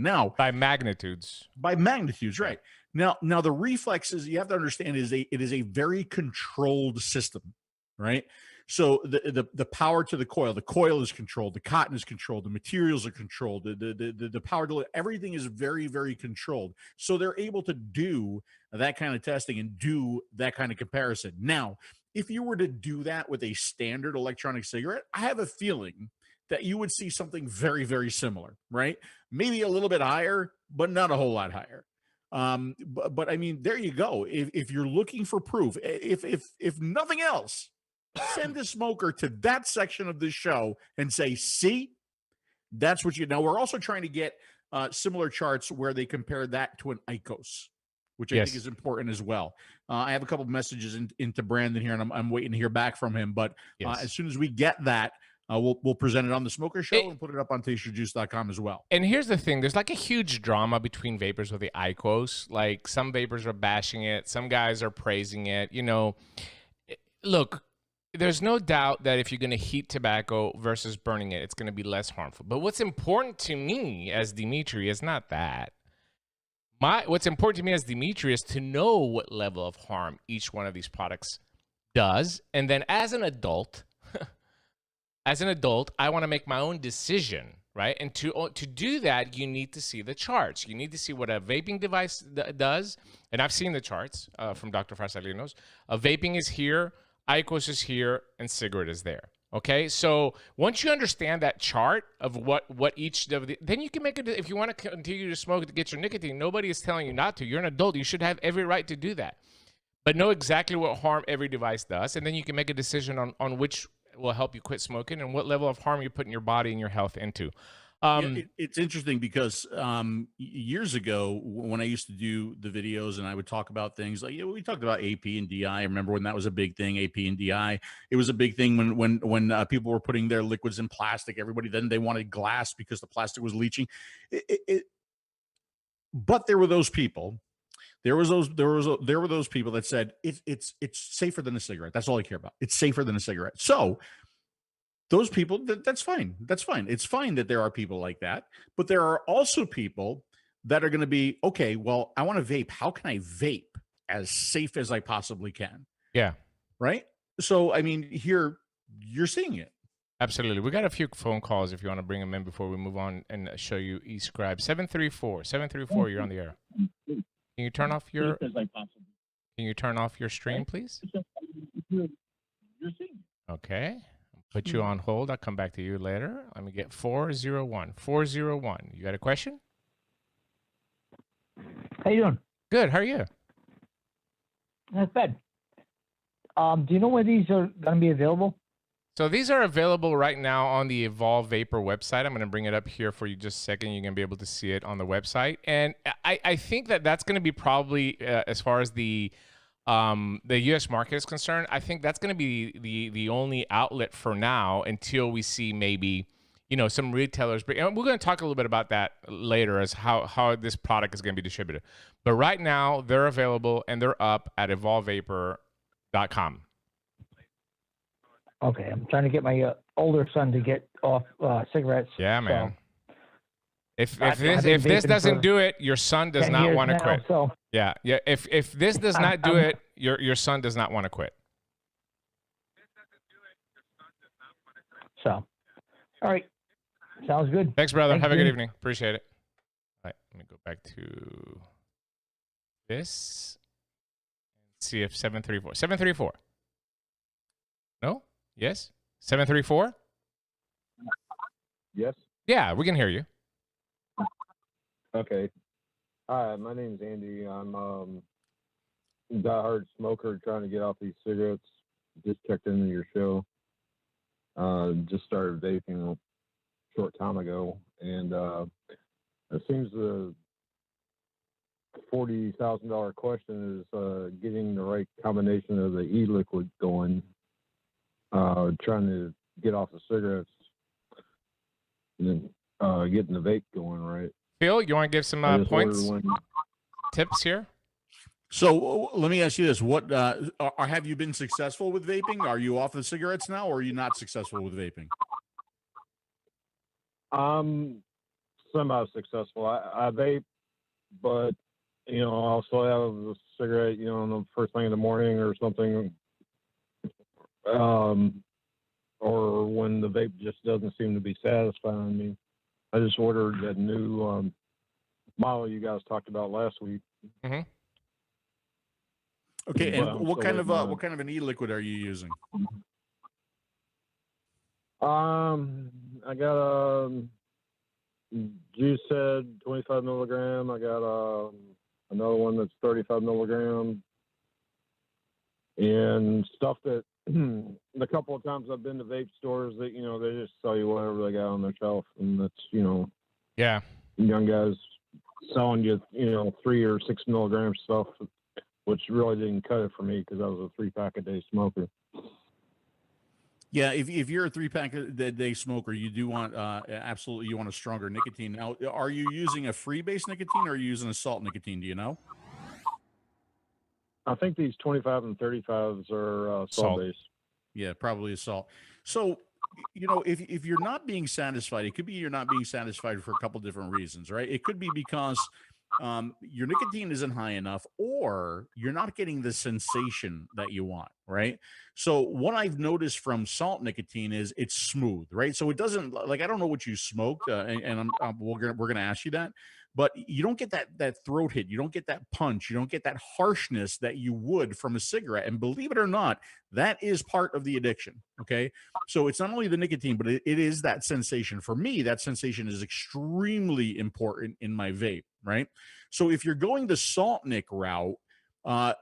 Now, by magnitudes, right? Now the Reflexes, you have to understand, it is a very controlled system, right? So the power to the coil is controlled, the cotton is controlled, the materials are controlled, the power to everything is very, very controlled. So they're able to do that kind of testing and do that kind of comparison. Now, if you were to do that with a standard electronic cigarette, I have a feeling that you would see something very, very similar, right? Maybe a little bit higher, but not a whole lot higher. But I mean, there you go. If you're looking for proof, if nothing else, send the smoker to that section of this show and say, see, that's what you know. We're also trying to get similar charts where they compare that to an IQOS, which I think is important as well. I have a couple of messages into Brandon here, and I'm waiting to hear back from him. But as soon as we get that, we'll present it on the Smoker Show and put it up on tasteyourjuice.com as well. And here's the thing. There's like a huge drama between vapors with the IQOS. Like, some vapors are bashing it. Some guys are praising it. You know, look, there's no doubt that if you're going to heat tobacco versus burning it, it's going to be less harmful. But what's important to me as Dimitri is not that. What's important to me as Dimitri is to know what level of harm each one of these products does. And then as an adult, I want to make my own decision, right? And to do that, you need to see the charts. You need to see what a vaping device does. And I've seen the charts from Dr. Farsalinos. Vaping is here, IQOS is here, and cigarette is there. Okay, so once you understand that chart of what each of the, then you can make it. If you want to continue to smoke to get your nicotine, nobody is telling you not to. You're an adult. You should have every right to do that. But know exactly what harm every device does, and then you can make a decision on which will help you quit smoking and what level of harm you're putting your body and your health into. It's interesting because years ago when I used to do the videos and I would talk about things like, we talked about AP and DI. I remember when that was a big thing, AP and DI. It was a big thing when people were putting their liquids in plastic. Everybody then they wanted glass because the plastic was leaching. But there were those people. There were those people that said it's safer than a cigarette. That's all I care about. It's safer than a cigarette. So those people, that's fine. That's fine. It's fine that there are people like that. But there are also people that are going to be, okay, well, I want to vape. How can I vape as safe as I possibly can? Yeah. Right? So, I mean, here you're seeing it. Absolutely. We got a few phone calls if you want to bring them in before we move on and show you Escribe. 734, you're on the air. Can you turn off your stream, please? Okay. Put you on hold. I'll come back to you later. Let me get 401. 401. You got a question? How you doing? Good. How are you? Not bad. Do you know where these are going to be available? So these are available right now on the Evolv Vapor website. I'm going to bring it up here for you just a second. You're going to be able to see it on the website. And I think that's going to be probably, as far as the U.S. market is concerned, I think that's going to be the only outlet for now until we see maybe, some retailers. And we're going to talk a little bit about that later as how this product is going to be distributed. But right now, they're available and they're up at evolvvapor.com. Okay, I'm trying to get my older son to get off cigarettes. Yeah, man. So. If this doesn't do it, your son does not want to quit. So. Yeah. If this does not do it, your son does not want to quit. So, all right, sounds good. Thanks, brother. Have a good evening. Appreciate it. All right, let me go back to this. See if 734. 734. No. Yes? 734? Yes. Yeah, we can hear you. Okay. Hi, my name's Andy. I'm a diehard smoker trying to get off these cigarettes. Just checked into your show. Just started vaping a short time ago, and it seems the $40,000 question is getting the right combination of the e-liquid going. Trying to get off the cigarettes and then getting the vape going right. Phil, you want to give some points, tips here? So let me ask you this: what have you been successful with vaping? Are you off the cigarettes now, or are you not successful with vaping? Semi-successful. I vape, but I also have a cigarette. In the first thing in the morning or something. Or when the vape just doesn't seem to be satisfying me. I just ordered that new model you guys talked about last week. Mm-hmm. Okay, and what kind of an e-liquid are you using? I got juice head 25 milligram. I got another one that's 35 milligram, and stuff that. The couple of times I've been to vape stores that they just sell you whatever they got on their shelf, and that's yeah, young guys selling you 3 or 6 milligram stuff, which really didn't cut it for me because I was a 3-pack a day smoker. Yeah, if you're a 3-pack a day smoker, you do want absolutely you want a stronger nicotine. Now, are you using a free-based nicotine or are you using a salt nicotine? Do you know? I think these 25 and 35s are salt-based. Yeah, probably a salt. So, if you're not being satisfied, it could be you're not being satisfied for a couple different reasons, right? It could be because your nicotine isn't high enough, or you're not getting the sensation that you want, right? So what I've noticed from salt nicotine is it's smooth, right? So it doesn't, like, I don't know what you smoked, and we're gonna ask you that, but you don't get that throat hit, you don't get that punch, you don't get that harshness that you would from a cigarette. And believe it or not, that is part of the addiction. Okay, so it's not only the nicotine, but it is that sensation. For me, that sensation is extremely important in my vape, right? So if you're going the salt nic route, I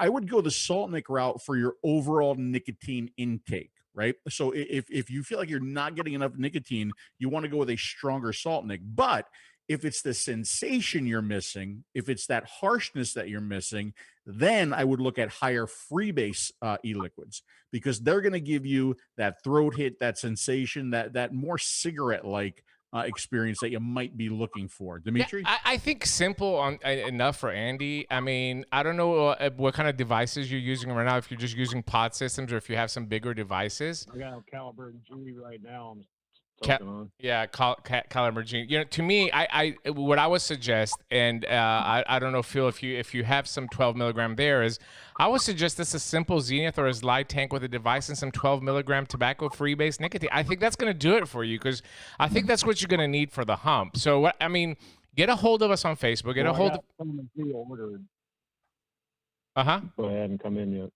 would go the salt nic route for your overall nicotine intake, right? So if you feel like you're not getting enough nicotine, you want to go with a stronger salt nic. But if it's the sensation you're missing, if it's that harshness that you're missing, then I would look at higher freebase e-liquids, because they're going to give you that throat hit, that sensation, that more cigarette-like experience that you might be looking for. Dimitri? Yeah, I think simple enough for Andy. I mean, I don't know what kind of devices you're using right now, if you're just using pod systems or if you have some bigger devices. I got a Caliber G right now. I'm talking on. Yeah, Caliber G. You know, to me, I what I would suggest, and I don't know, Phil, if you have some 12 milligram there, is I would suggest this a simple Zenith or a Light tank with a device and some 12 milligram tobacco freebase nicotine. I think that's going to do it for you, because I think that's what you're going to need for the hump. So what I mean, get a hold of us on Facebook. Get a hold of. But it hadn't come in yet.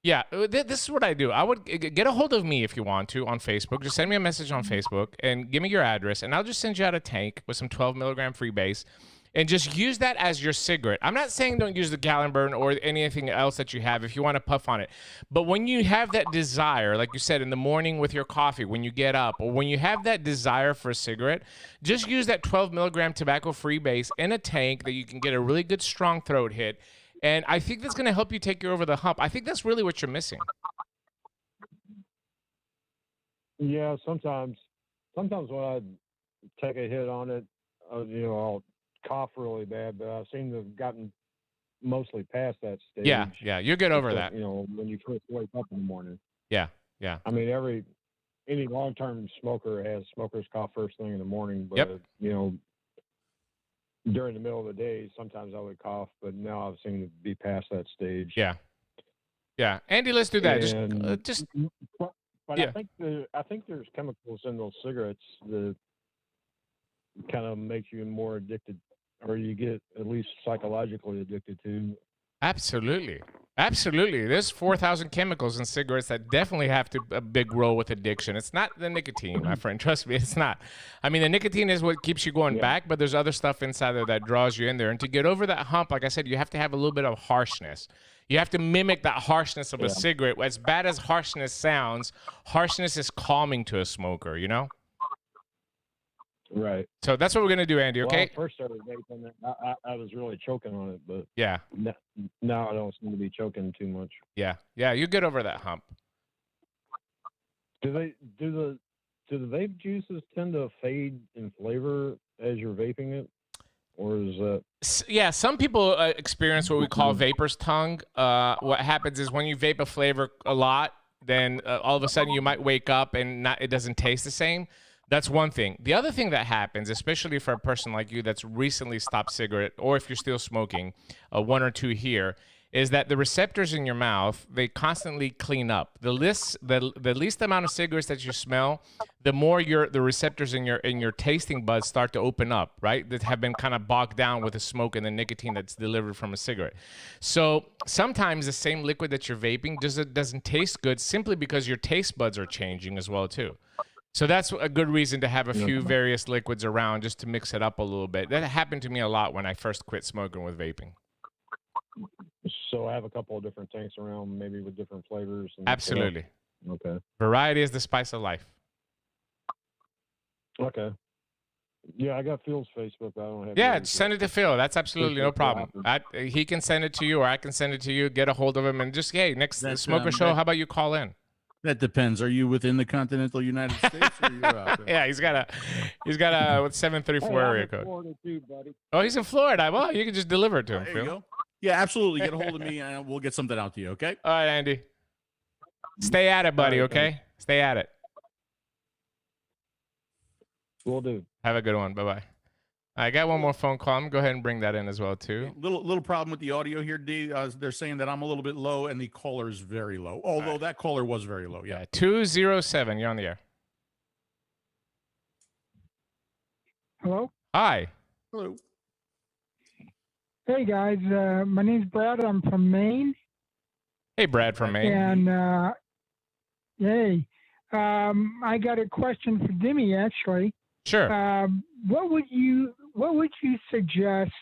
Yeah, this is what I do. I would get a hold of me if you want to on Facebook. Just send me a message on Facebook and give me your address, and I'll just send you out a tank with some 12 milligram freebase, and just use that as your cigarette. I'm not saying don't use the gallon burn or anything else that you have if you want to puff on it. But when you have that desire, like you said, in the morning with your coffee, when you get up, or when you have that desire for a cigarette, just use that 12 milligram tobacco freebase in a tank that you can get a really good strong throat hit. And I think that's going to help you take you over the hump. I think that's really what you're missing. Yeah, sometimes when I take a hit on it, I'll cough really bad, but I seem to have gotten mostly past that stage. Yeah, you get over that. When you first wake up in the morning. Yeah. I mean, any long-term smoker has smoker's cough first thing in the morning, but during the middle of the day, sometimes I would cough, but now I've seemed to be past that stage. Yeah. Andy, let's do that. And, but yeah. I think there's chemicals in those cigarettes that kind of make you more addicted, or you get at least psychologically addicted to. Absolutely. There's 4,000 chemicals in cigarettes that definitely have a big role with addiction. It's not the nicotine, my friend. Trust me, it's not. I mean, the nicotine is what keeps you going back, but there's other stuff inside there that draws you in there. And to get over that hump, like I said, you have to have a little bit of harshness. You have to mimic that harshness of a cigarette. As bad as harshness sounds, harshness is calming to a smoker, you know? Right. So that's what we're going to do, Andy, okay? When I first started vaping, I was really choking on it, but yeah, now I don't seem to be choking too much. Yeah, you get over that hump. Do the vape juices tend to fade in flavor as you're vaping it? Or is that... Yeah, some people experience what we call vapor's tongue. What happens is when you vape a flavor a lot, then all of a sudden you might wake up and it doesn't taste the same. That's one thing. The other thing that happens, especially for a person like you that's recently stopped cigarette, or if you're still smoking, one or two here, is that the receptors in your mouth, they constantly clean up. The least amount of cigarettes that you smell, the more the receptors in your tasting buds start to open up, right? That have been kind of bogged down with the smoke and the nicotine that's delivered from a cigarette. So sometimes the same liquid that you're vaping doesn't taste good simply because your taste buds are changing as well too. So that's a good reason to have a few various liquids around, just to mix it up a little bit. That happened to me a lot when I first quit smoking with vaping. So I have a couple of different tanks around, maybe with different flavors. Absolutely. Okay. Variety is the spice of life. Okay. Yeah, I got Phil's Facebook. I don't have. Yeah, send it to Phil. That's absolutely no problem. He can send it to you, or I can send it to you. Get a hold of him, and just next smoker show. How about you call in? That depends. Are you within the continental United States, or are you out there? Yeah, he's got a 734 area code. Florida too, buddy. Oh, he's in Florida. Well, you can just deliver it to him, There Phil. you go. Yeah, absolutely. Get a hold of me, and we'll get something out to you. Okay. All right, Andy. Stay at it, buddy. Okay. Stay at it. Will do. Have a good one. Bye bye. I got one more phone call. I'm gonna go ahead and bring that in as well too. Little problem with the audio here, D. They're saying that I'm a little bit low and the caller is very low. Although that caller was very low. Yeah. 207. You're on the air. Hello. Hi. Hello. Hey guys, my name's Brad. I'm from Maine. Hey, Brad from Maine. And hey, I got a question for Dimmy actually. Sure. What would you suggest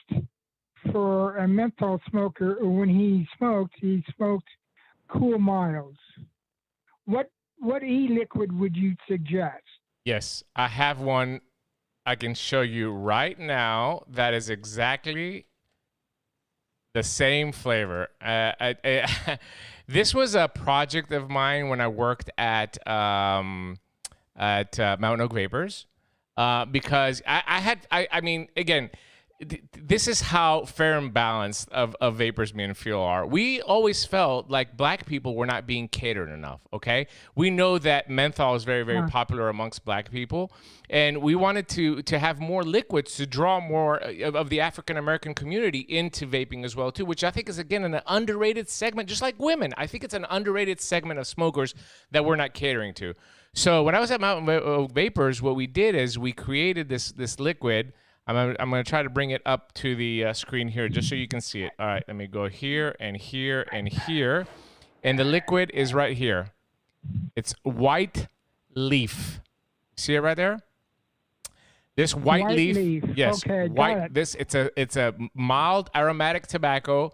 for a menthol smoker when he smoked 𝗂𝗃𝗀? What e-liquid would you suggest? Yes, I have one I can show you right now that is exactly the same flavor. This was a project of mine when I worked at Mountain Oak Vapors, because I mean, again, this is how fair and balanced of vapors me and Phil are. We always felt like black people were not being catered enough, okay? We know that menthol is very, very popular amongst black people, and we wanted to have more liquids to draw more of the African-American community into vaping as well, too, which I think is, again, an underrated segment, just like women. I think it's an underrated segment of smokers that we're not catering to. So when I was at Mountain Oak Vapors, what we did is we created this liquid. I'm going to try to bring it up to the screen here just so you can see it. All right, let me go here and here and here. And the liquid is right here. It's white leaf. See it right there? This white leaf. Yes, okay, white. It's a mild aromatic tobacco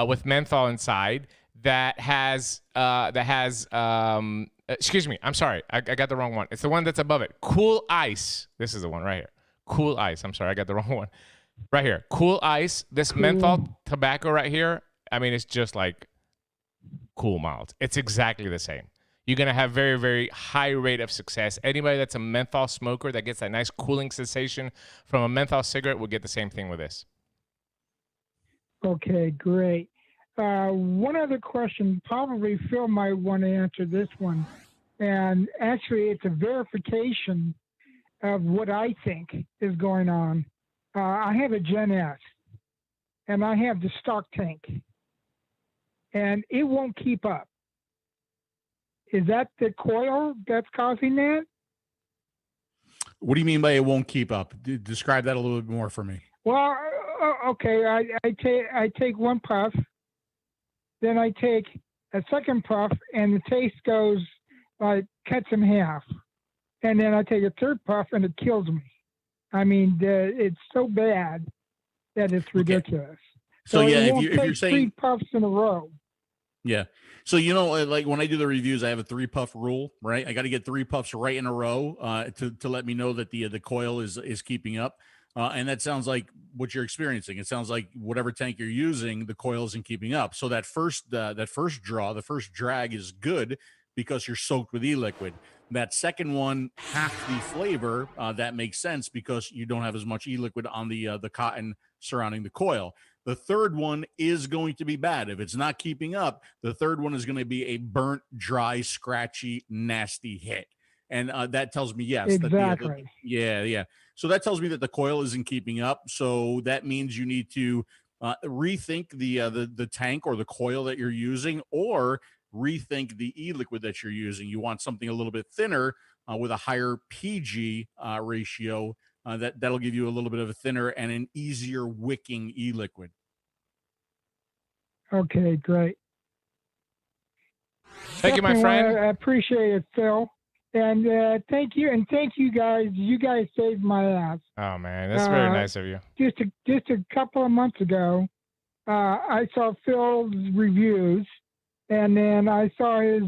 with menthol inside that has excuse me, I'm sorry. I got the wrong one. It's the one that's above it. Cool Ice. This is the one right here. Cool Ice. I'm sorry, I got the wrong one. Right here. Cool Ice. This menthol tobacco right here, I mean, it's just like cool mild. It's exactly the same. You're going to have very, very high rate of success. Anybody that's a menthol smoker that gets that nice cooling sensation from a menthol cigarette will get the same thing with this. Okay, great. One other question, probably Phil might want to answer this one. And actually, it's a verification of what I think is going on. I have a Gen S, and I have the stock tank, and it won't keep up. Is that the coil that's causing that? What do you mean by it won't keep up? Describe that a little bit more for me. Well, okay, I take one puff, then I take a second puff, and the taste goes like cuts in half. And then I take a third puff, and it kills me. I mean, it's so bad that it's ridiculous. Okay. So yeah, if you're saying 3 puffs in a row. Yeah. So, you know, like when I do the reviews, I have a 3-puff rule, right? I got to get 3 puffs right in a row to let me know that the coil is keeping up. And that sounds like what you're experiencing. It sounds like whatever tank you're using, the coil isn't keeping up. So that first draw, the first drag is good because you're soaked with e-liquid. That second one, half the flavor, that makes sense because you don't have as much e-liquid on the cotton surrounding the coil. The third one is going to be bad. If it's not keeping up, the third one is going to be a burnt, dry, scratchy, nasty hit. And that tells me, yes. Exactly. Yeah. So that tells me that the coil isn't keeping up. So that means you need to rethink the tank or the coil that you're using, or rethink the e-liquid that you're using. You want something a little bit thinner with a higher PG ratio. That'll give you a little bit of a thinner and an easier wicking e-liquid. Okay, great. Thank you, my friend. I appreciate it, Phil. And thank you guys. You guys saved my ass. Oh man, that's very nice of you. Just a couple of months ago, I saw Phil's reviews, and then I saw his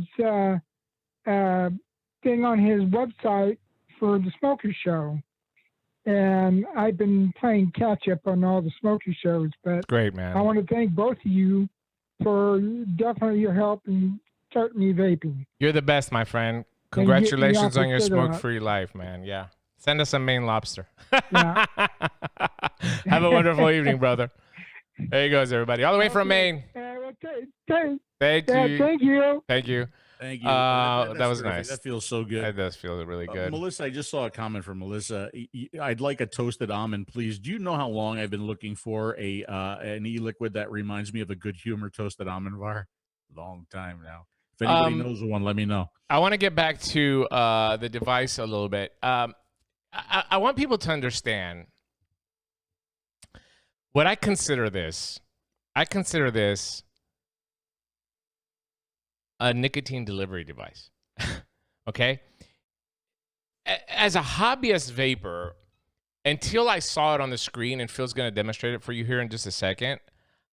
thing on his website for the Smoker Show. And I've been playing catch up on all the Smoker shows, but Great, man. I want to thank both of you for definitely your help in starting me vaping. You're the best, my friend. Congratulations on your smoke-free life, man. Yeah. Send us some Maine lobster. Yeah. Have a wonderful evening, brother. There he goes, everybody. All the way from Maine. Thank Thank you. you. Thank you. Thank you. That was terrific. nice. That feels so good. That does feel really good. Melissa, I just saw a comment from Melissa. I'd like a toasted almond, please. Do you know how long I've been looking for an e-liquid that reminds me of a good humor toasted almond bar? Long time now. If anybody knows one, let me know. I want to get back to the device a little bit. I want people to understand what I consider this. I consider this a nicotine delivery device. Okay? As a hobbyist vapor, until I saw it on the screen, and Phil's going to demonstrate it for you here in just a second,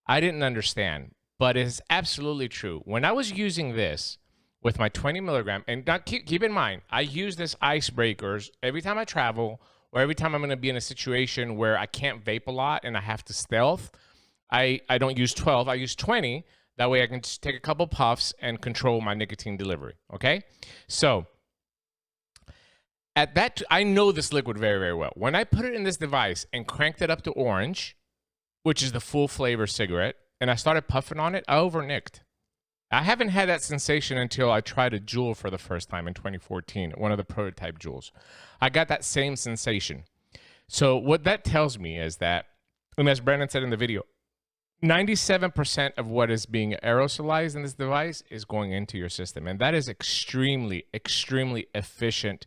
I didn't understand. But it's absolutely true. When I was using this with my 20 milligram, and now keep in mind, I use this icebreakers every time I travel or every time I'm going to be in a situation where I can't vape a lot and I have to stealth. I don't use 12, I use 20. That way I can just take a couple puffs and control my nicotine delivery, okay? So at that, I know this liquid very, very well. When I put it in this device and cranked it up to orange, which is the full flavor cigarette, and I started puffing on it, I over-nicked. I haven't had that sensation until I tried a Juul for the first time in 2014, one of the prototype Juuls. I got that same sensation. So what that tells me is that, and as Brandon said in the video, 97% of what is being aerosolized in this device is going into your system. And that is extremely, extremely efficient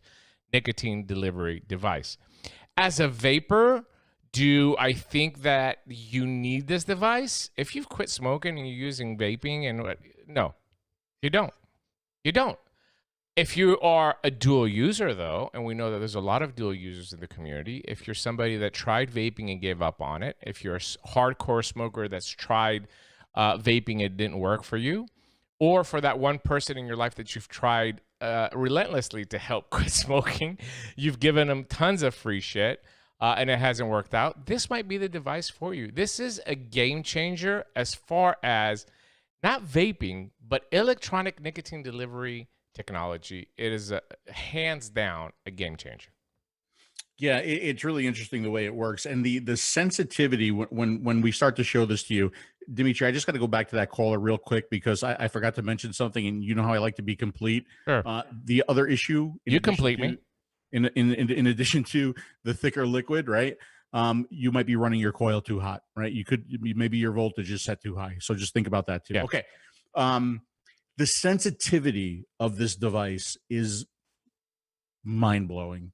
nicotine delivery device. As a vapor, do I think that you need this device? If you've quit smoking and you're using vaping and what, no, you don't. You don't. If you are a dual user, though, and we know that there's a lot of dual users in the community, if you're somebody that tried vaping and gave up on it, if you're a hardcore smoker that's tried vaping and it didn't work for you, or for that one person in your life that you've tried relentlessly to help quit smoking, you've given them tons of free shit, and it hasn't worked out, this might be the device for you. This is a game changer as far as not vaping, but electronic nicotine delivery technology. It is hands down a game changer. Yeah, it's really interesting the way it works, and the sensitivity when we start to show this to you, Dimitri. I just got to go back to that caller real quick because I forgot to mention something, and you know how I like to be complete. Sure. The other issue, You complete me. In addition to the thicker liquid, right? You might be running your coil too hot, right? Maybe your voltage is set too high, so just think about that too. Yeah. Okay. The sensitivity of this device is mind-blowing.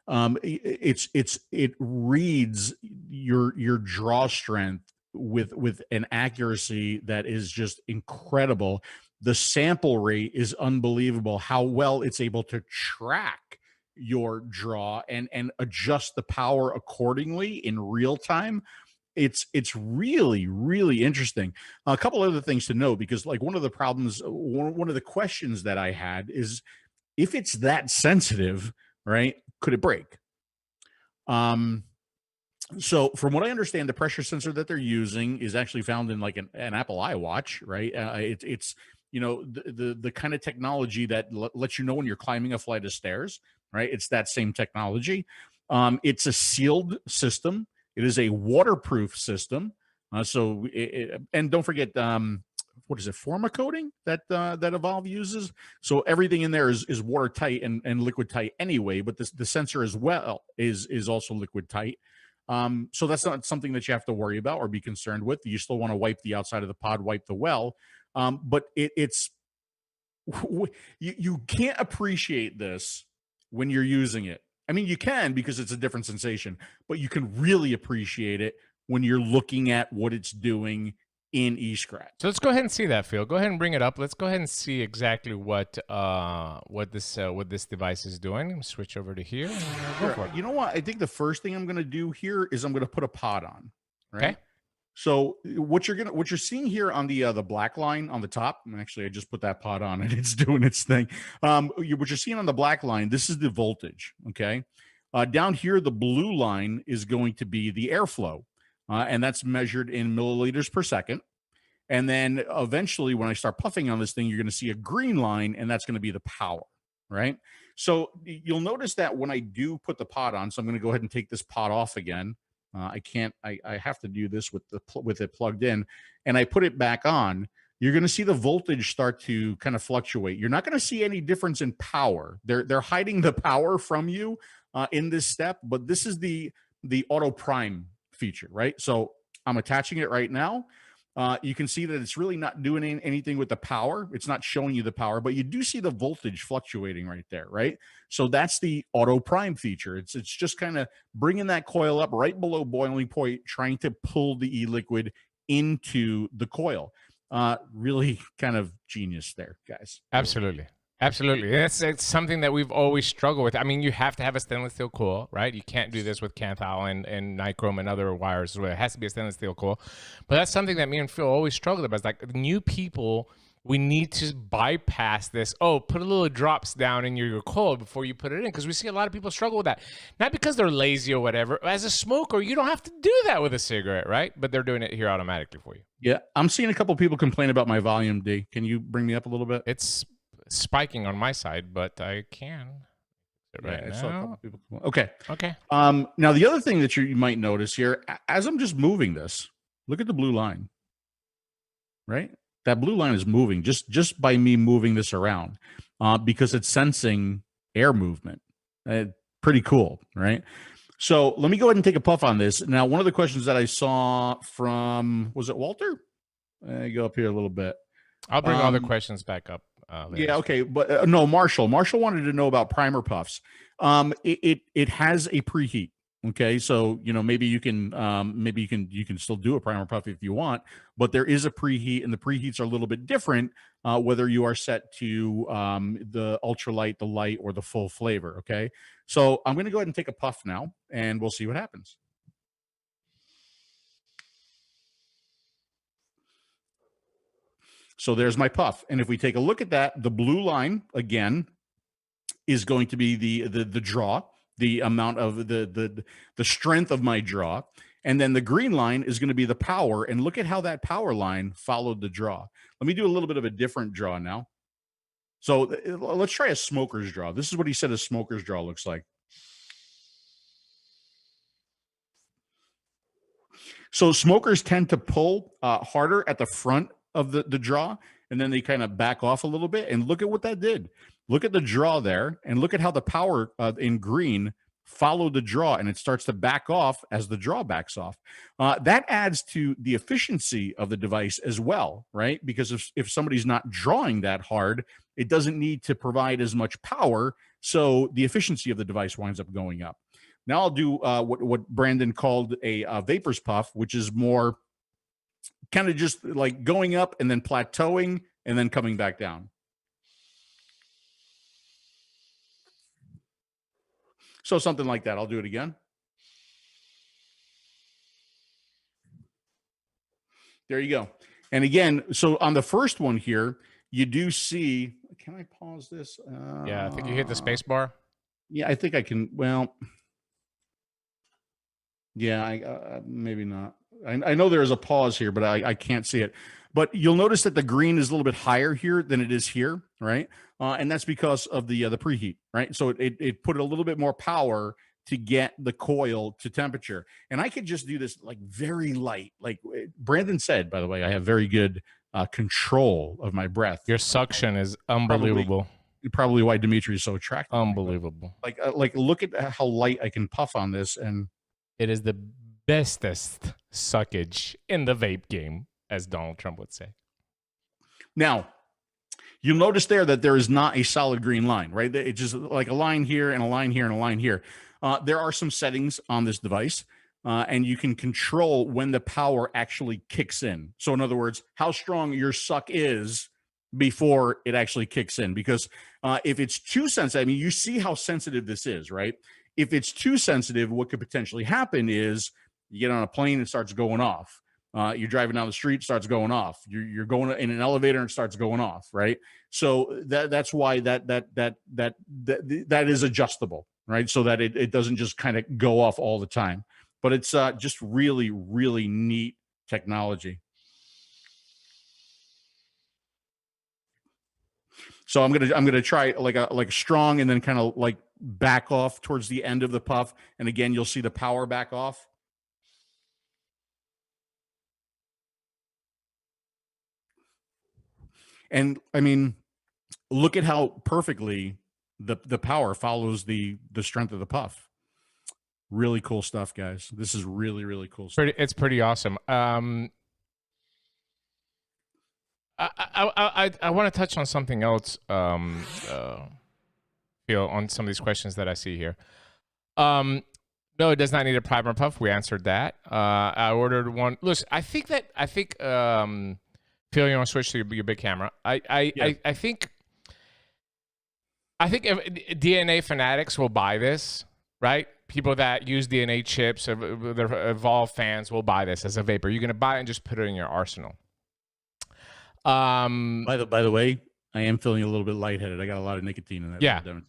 It reads your draw strength with an accuracy that is just incredible. The sample rate is unbelievable, how well it's able to track your draw and adjust the power accordingly in real time. It's really, really interesting. A couple other things to know, because like one of the questions that I had is, if it's that sensitive, right, could it break? So from what I understand, the pressure sensor that they're using is actually found in like an Apple iWatch, right? It's the kind of technology that lets you know when you're climbing a flight of stairs, right? It's that same technology. It's a sealed system. It is a waterproof system. And don't forget, what is it, forma coating that Evolv uses? So everything in there is watertight and liquid tight anyway, but the sensor as well is also liquid tight. So that's not something that you have to worry about or be concerned with. You still want to wipe the outside of the pod, wipe the well. But you can't appreciate this when you're using it. I mean, you can, because it's a different sensation, but you can really appreciate it when you're looking at what it's doing in eScratch. So let's go ahead and see that, Phil. Go ahead and bring it up. Let's go ahead and see exactly what this device is doing. I'm switch over to here. Go for it. You know what? I think the first thing I'm going to do here is I'm going to put a pod on. Right? Okay. So what you're seeing here on the black line on the top, and actually I just put that pod on and it's doing its thing. What you're seeing on the black line, this is the voltage. Okay. Down here, the blue line is going to be the airflow, and that's measured in milliliters per second. And then eventually, when I start puffing on this thing, you're going to see a green line, and that's going to be the power. Right. So you'll notice that when I do put the pod on, so I'm going to go ahead and take this pod off again. I have to do this with it plugged in, and I put it back on. you're going to see the voltage start to kind of fluctuate. You're not going to see any difference in power. They're hiding the power from you in this step, but this is the auto prime feature, right? So I'm attaching it right now. You can see that it's really not doing anything with the power. It's not showing you the power, but you do see the voltage fluctuating right there, right? So that's the auto prime feature. It's just kind of bringing that coil up right below boiling point, trying to pull the e-liquid into the coil. Really kind of genius there, guys. Absolutely. Absolutely. It's something that we've always struggled with. I mean, you have to have a stainless steel coil, right? You can't do this with Kanthal and nichrome and other wires. So it has to be a stainless steel coil. But that's something that me and Phil always struggled about. It's like new people, we need to bypass this. Oh, put a little drops down in your coil before you put it in, because we see a lot of people struggle with that. Not because they're lazy or whatever. As a smoker, you don't have to do that with a cigarette, right? But they're doing it here automatically for you. Yeah, I'm seeing a couple people complain about my volume, D. Can you bring me up a little bit? It's spiking on my side, but I can right I now. saw a couple people. Okay. Okay. Now the other thing that you might notice here, as I'm just moving this, look at the blue line. Right? That blue line is moving just by me moving this around, because it's sensing air movement. Pretty cool, right? So let me go ahead and take a puff on this. Now, one of the questions that I saw from, was it Walter? Go up here a little bit. I'll bring all the questions back up. Yeah, okay, but no, Marshall wanted to know about primer puffs. It has a preheat. Okay, so maybe you can still do a primer puff if you want, but there is a preheat, and the preheats are a little bit different whether you are set to the ultralight, the light, or the full flavor. Okay, so I'm going to go ahead and take a puff now, and we'll see what happens. So there's my puff. And if we take a look at that, the blue line, again, is going to be the draw, the amount of the strength of my draw. And then the green line is going to be the power. And look at how that power line followed the draw. Let me do a little bit of a different draw now. So let's try a smoker's draw. This is what he said a smoker's draw looks like. So smokers tend to pull harder at the front of the draw, and then they kind of back off a little bit. And look at what that did. Look at the draw there, and look at how the power in green followed the draw, and it starts to back off as the draw backs off. That adds to the efficiency of the device as well, right? Because if somebody's not drawing that hard, it doesn't need to provide as much power, so the efficiency of the device winds up going up. Now I'll do what Brandon called a vapor's puff, which is more kind of just like going up and then plateauing and then coming back down. So something like that. I'll do it again. There you go. And again, so on the first one here, you do see, can I pause this? Yeah, I think you hit the space bar. Yeah, I think I can. Well, yeah, maybe not. I know there is a pause here, but I can't see it. But you'll notice that the green is a little bit higher here than it is here, right? And that's because of the preheat, right? So it put a little bit more power to get the coil to temperature. And I could just do this like very light. Like Brandon said, by the way, I have very good control of my breath. Your suction is unbelievable. Probably why Dimitri is so attractive. Unbelievable. Like look at how light I can puff on this, and it is the bestest suckage in the vape game, as Donald Trump would say. Now, you'll notice there is not a solid green line, right? It's just like a line here and a line here and a line here. There are some settings on this device, and you can control when the power actually kicks in. So in other words, how strong your suck is before it actually kicks in. Because if it's too sensitive, I mean, you see how sensitive this is, right? If it's too sensitive, what could potentially happen is you get on a plane, it starts going off. You're driving down the street, starts going off. You're going in an elevator and it starts going off, right? So that's why that is adjustable, right? So that it doesn't just kind of go off all the time. But it's just really, really neat technology. So I'm gonna try like a strong and then kind of like back off towards the end of the puff, and again you'll see the power back off. And I mean, look at how perfectly the power follows the strength of the puff. Really cool stuff, guys. This is really, really cool stuff. It's pretty awesome. I want to touch on something else, Phil, on some of these questions that I see here. No, it does not need a primer puff. We answered that. I ordered one. Listen, I think, Phil, you want to switch to your big camera? I think if DNA fanatics will buy this, right? People that use DNA chips, the Evolv fans will buy this as a vapor. You're going to buy it and just put it in your arsenal. By the way, I am feeling a little bit lightheaded. I got a lot of nicotine in that.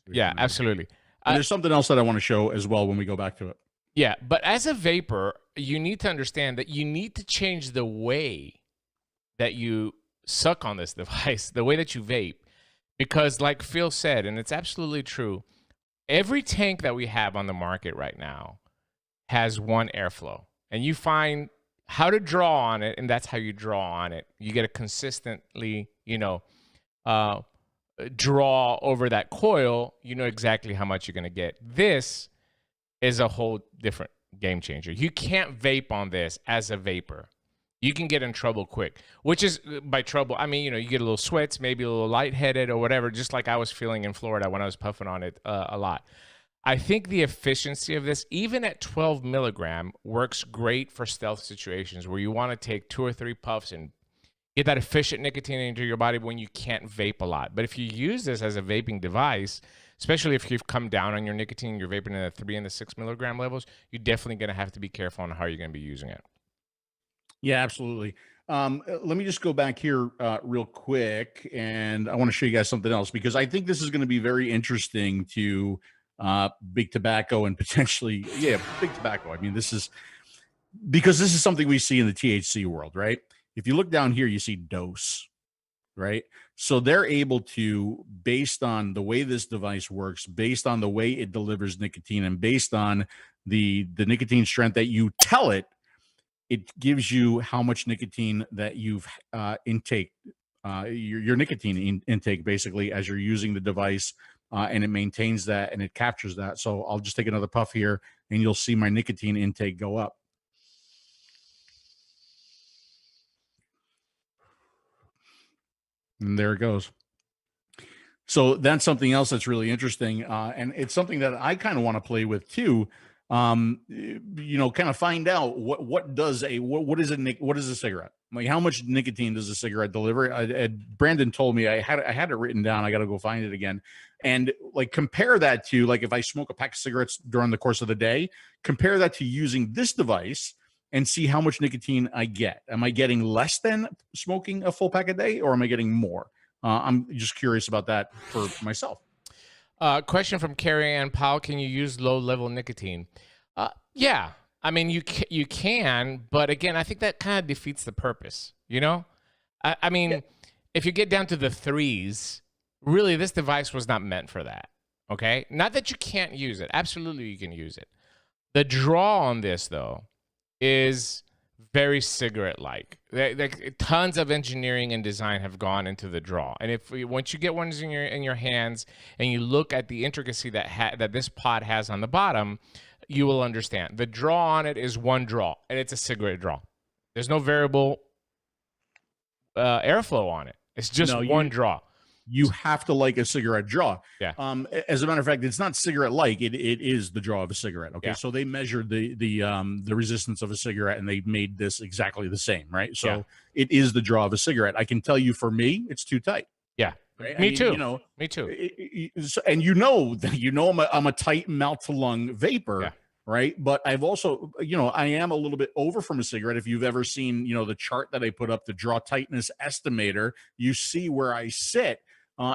Yeah, absolutely. And there's something else that I want to show as well when we go back to it. Yeah, but as a vapor, you need to understand that you need to change the way that you suck on this device, the way that you vape, because like Phil said, and it's absolutely true, every tank that we have on the market right now has one airflow, and you find how to draw on it, and that's how you draw on it. You get a consistently, draw over that coil. You know exactly how much you're going to get. This is a whole different game changer. You can't vape on this as a vapor. You can get in trouble quick, which is, by trouble, I mean, you get a little sweats, maybe a little lightheaded or whatever, just like I was feeling in Florida when I was puffing on it a lot. I think the efficiency of this, even at 12 milligram, works great for stealth situations where you want to take 2 or 3 puffs and get that efficient nicotine into your body when you can't vape a lot. But if you use this as a vaping device, especially if you've come down on your nicotine, you're vaping in the 3 and the 6 milligram levels, you're definitely going to have to be careful on how you're going to be using it. Yeah, absolutely. Let me just go back here real quick, and I want to show you guys something else, because I think this is going to be very interesting to big tobacco and potentially, big tobacco. I mean, this is because this is something we see in the THC world, right? If you look down here, you see dose, right? So they're able to, based on the way this device works, based on the way it delivers nicotine, and based on the nicotine strength that you tell it, it gives you how much nicotine that you've intake, your nicotine intake, basically, as you're using the device, and it maintains that and it captures that. So I'll just take another puff here, and you'll see my nicotine intake go up. And there it goes. So that's something else that's really interesting, and it's something that I kind of want to play with too. Kind of find out what is a cigarette? Like, how much nicotine does a cigarette deliver? Brandon told me, I had it written down. I got to go find it again, and like compare that to, like, if I smoke a pack of cigarettes during the course of the day, compare that to using this device and see how much nicotine I get. Am I getting less than smoking a full pack a day, or am I getting more? I'm just curious about that for myself. Question from Carrie Ann Powell: can you use low-level nicotine? Yeah, I mean, you can, but again, I think that kind of defeats the purpose. I mean, if you get down to the 3s, really, this device was not meant for that. Okay, not that you can't use it. Absolutely, you can use it. The draw on this, though, is very cigarette-like. Tons of engineering and design have gone into the draw, and once you get ones in your hands and you look at the intricacy that this pod has on the bottom, you will understand. The draw on it is one draw, and it's a cigarette draw. There's no variable airflow on it. It's just one draw. You have to like a cigarette draw. Yeah. As a matter of fact, it's not cigarette-like. It is the draw of a cigarette. Okay. Yeah. So they measured the resistance of a cigarette, and they made this exactly the same, right? So it is the draw of a cigarette. I can tell you, for me, it's too tight. Yeah. Right? Me too. Me too. I'm a tight mouth to lung vapor. Yeah. Right. But I've also, I am a little bit over from a cigarette. If you've ever seen, the chart that I put up, the draw tightness estimator, you see where I sit.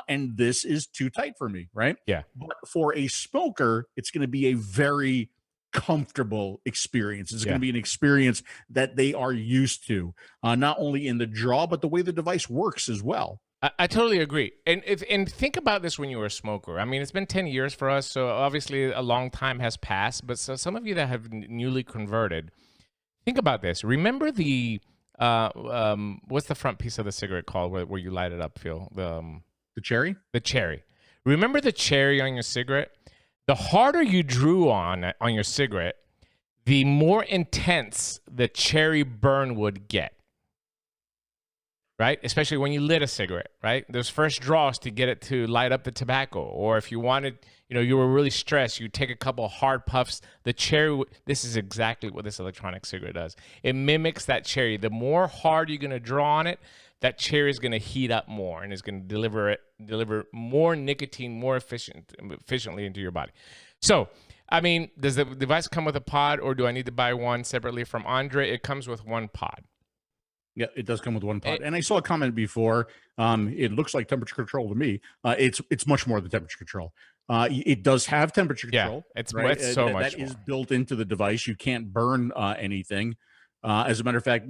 And this is too tight for me. Right. Yeah. But for a smoker, it's going to be a very comfortable experience. It's going to be an experience that they are used to, not only in the draw, but the way the device works as well. I totally agree. And think about this when you were a smoker. I mean, it's been 10 years for us, so obviously a long time has passed. But so some of you that have newly converted, think about this. Remember the what's the front piece of the cigarette called where you light it up, Phil? The cherry? The cherry. Remember the cherry on your cigarette? The harder you drew on your cigarette, the more intense the cherry burn would get. Right? Especially when you lit a cigarette, right? Those first draws to get it to light up the tobacco. Or if you wanted, you were really stressed, you take a couple of hard puffs. The cherry, this is exactly what this electronic cigarette does. It mimics that cherry. The more hard you're going to draw on it, that cherry is going to heat up more and is going to deliver more nicotine more efficiently into your body. So, I mean, does the device come with a pod, or do I need to buy one separately from Andre? It comes with one pod. Yeah, it does come with one pod. And I saw a comment before. It looks like temperature control to me. It's much more than temperature control. It does have temperature control. Yeah, it's right? so much that more. is built into the device. You can't burn anything. As a matter of fact,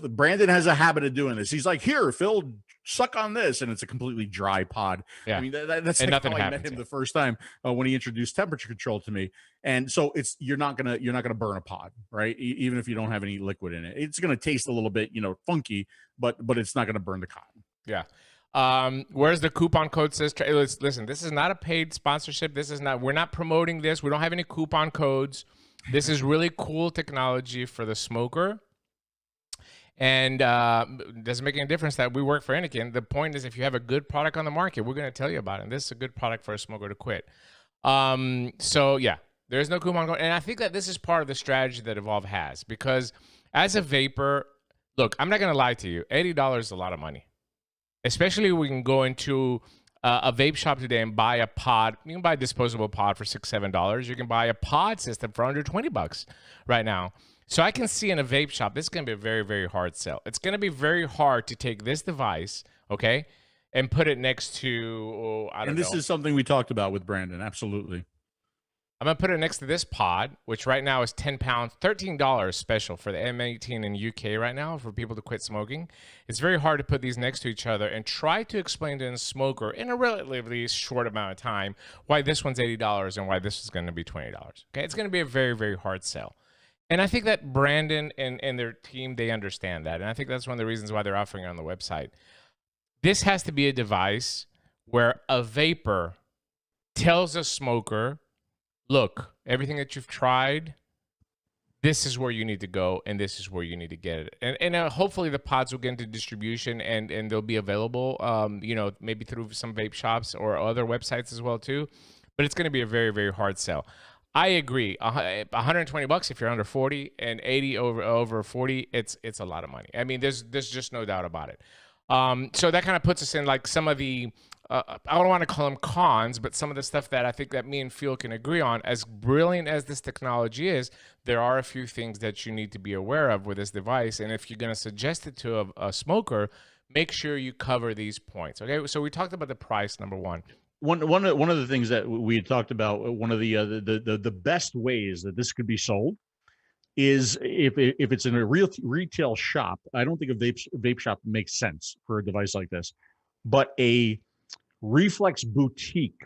Brandon has a habit of doing this. He's like, "Here, Phil, suck on this," and it's a completely dry pod. Yeah. I mean, that's And like nothing how I met happens, him yeah. the first time when he introduced temperature control to me. And so you're not gonna burn a pod, right? Even if you don't have any liquid in it, it's gonna taste a little bit, funky, but it's not gonna burn the cotton. Yeah. Where's the coupon code says? Listen, this is not a paid sponsorship. We're not promoting this. We don't have any coupon codes. This is really cool technology for the smoker. And it doesn't make any difference that we work for Anakin. The point is, if you have a good product on the market, we're going to tell you about it. And this is a good product for a smoker to quit. So yeah, there's no coupon code. And I think that this is part of the strategy that Evolv has, because as a vapor, look, I'm not going to lie to you. $80 is a lot of money, especially we can go into a vape shop today and buy a pod. You can buy a disposable pod for $6, $7. You can buy a pod system for under $20 right now. So I can see in a vape shop, this is going to be a very, very hard sell. It's going to be very hard to take this device, okay, and put it next to, I don't know. And this is something we talked about with Brandon. Absolutely. I'm going to put it next to this pod, which right now is 10 pounds, $13 special for the M18 in UK right now for people to quit smoking. It's very hard to put these next to each other and try to explain to a smoker in a relatively short amount of time why this one's $80 and why this is going to be $20. Okay, it's going to be a very, very hard sell. And I think that Brandon and their team, they understand that. And I think that's one of the reasons why they're offering it on the website. This has to be a device where a vapor tells a smoker, look, everything that you've tried, this is where you need to go, and this is where you need to get it. And hopefully the pods will get into distribution and they'll be available, maybe through some vape shops or other websites as well too. But it's going to be a very, very hard sell. I agree. $120 if you're under 40 and 80 over 40, it's a lot of money. I mean, there's just no doubt about it. So that kind of puts us in like some of the I don't want to call them cons, but some of the stuff that I think that me and Phil can agree on. As brilliant as this technology is, there are a few things that you need to be aware of with this device. And if you're going to suggest it to a smoker, make sure you cover these points. Okay, so we talked about the price, number one. One of the things that we had talked about, one of the best ways that this could be sold is if it's in a real retail shop. I don't think a vape shop makes sense for a device like this, but a Reflex boutique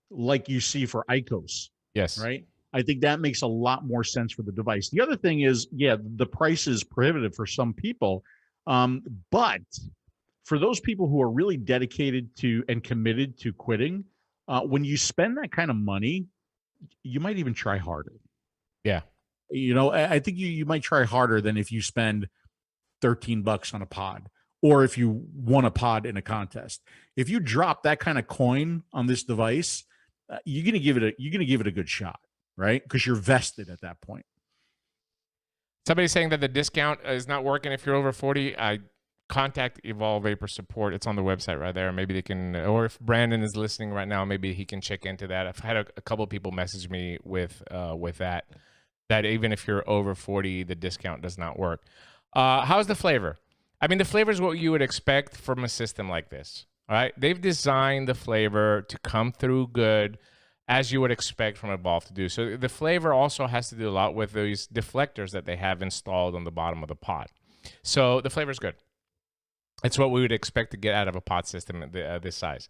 like you see for IQOS. Yes. Right. I think that makes a lot more sense for the device. The other thing is, yeah, the price is prohibitive for some people, but for those people who are really dedicated to and committed to quitting, when you spend that kind of money, you might even try harder. Yeah. I think you might try harder than if you spend $13 on a pod, or if you won a pod in a contest. If you drop that kind of coin on this device, you're gonna give it a good shot, right? Because you're vested at that point. Somebody's saying that the discount is not working if you're over 40. I contact Evolv Vapor support. It's on the website right there. Maybe they can, or if Brandon is listening right now, maybe he can check into that. I've had a couple of people message me with that even if you're over 40, the discount does not work. How's the flavor? I mean, the flavor is what you would expect from a system like this. All right, they've designed the flavor to come through good, as you would expect from Evolv to do. So the flavor also has to do a lot with these deflectors that they have installed on the bottom of the pod. So the flavor is good. It's what we would expect to get out of a pod system this size.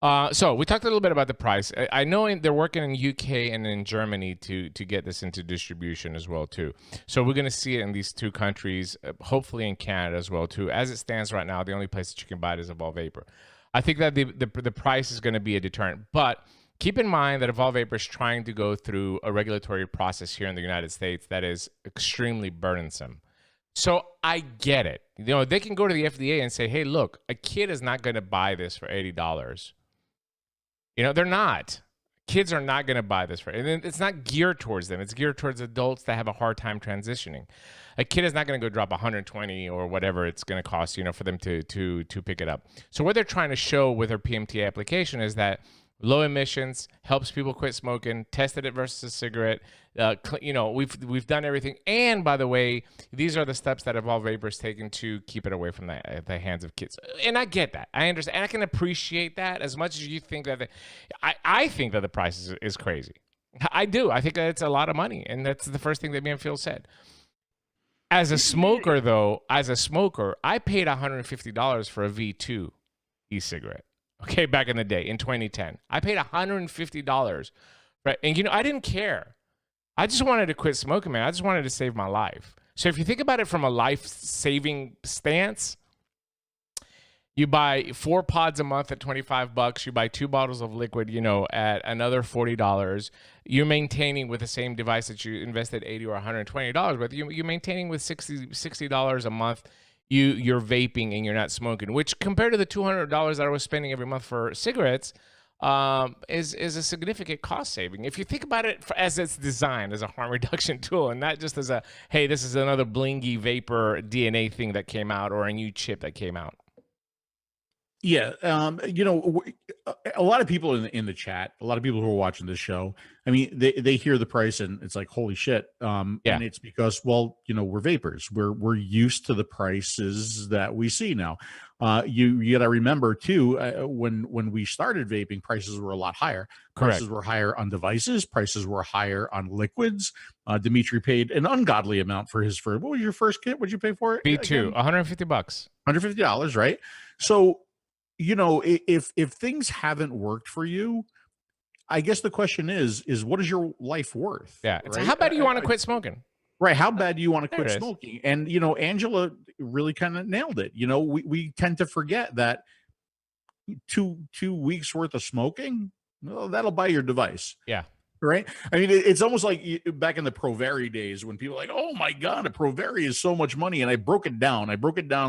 So we talked a little bit about the price. I know they're working in UK and in Germany to get this into distribution as well too. So we're going to see it in these two countries, hopefully in Canada as well too. As it stands right now, the only place that you can buy it is Evolv Vapor. I think that the price is going to be a deterrent, but keep in mind that Evolv Vapor is trying to go through a regulatory process here in the United States that is extremely burdensome. So I get it. You know, they can go to the FDA and say, hey, look, a kid is not going to buy this for $80. You know, they're not. Kids are not going to buy this for it. It's not geared towards them. It's geared towards adults that have a hard time transitioning. A kid is not going to go drop 120 or whatever it's going to cost, you know, for them to pick it up. So what they're trying to show with their PMTA application is that low emissions, helps people quit smoking, tested it versus a cigarette. You know, we've done everything. And by the way, these are the steps that Evolv Vapor has taken to keep it away from the hands of kids. And I get that. I understand. And I can appreciate that as much as you think that. I think that the price is crazy. I do. I think that it's a lot of money. And that's the first thing that me and Phil said. As a smoker, though, I paid $150 for a V2 e-cigarette. Okay, back in the day, in 2010. I paid $150, right? And, you know, I didn't care. I just wanted to quit smoking, man. I just wanted to save my life. So if you think about it from a life-saving stance, you buy 4 pods a month at $25. You buy 2 bottles of liquid, you know, at another $40. You're maintaining with the same device that you invested $80 or $120 with. You're maintaining with $60 a month. You're vaping and you're not smoking, which compared to the $200 that I was spending every month for cigarettes, is a significant cost saving. If you think about it as it's designed as a harm reduction tool and not just as a, hey, this is another blingy vapor DNA thing that came out or a new chip that came out. Yeah, you know, a lot of people in the chat, a lot of people who are watching this show, I mean, they hear the price and it's like, holy shit. And it's because, well, you know, we're vapors. We're used to the prices that we see now. You got to remember too, when we started vaping, prices were a lot higher. Correct. Prices were higher on devices. Prices were higher on liquids. Dimitri paid an ungodly amount for what was your first kit? What'd you pay for it? V2, $150. $150, right? So, you know, if things haven't worked for you, I guess the question is what is your life worth? Yeah. Right? How bad do you want to quit smoking? Right. How bad do you want to quit There it is. smoking? And, you know, Angela really kind of nailed it. You know, we tend to forget that two weeks worth of smoking, well, that'll buy your device. Yeah. Right. I mean, it's almost like back in the 𝗏𝗏 days when people are like, oh my God, a 𝗏𝗏 is so much money. And I broke it down.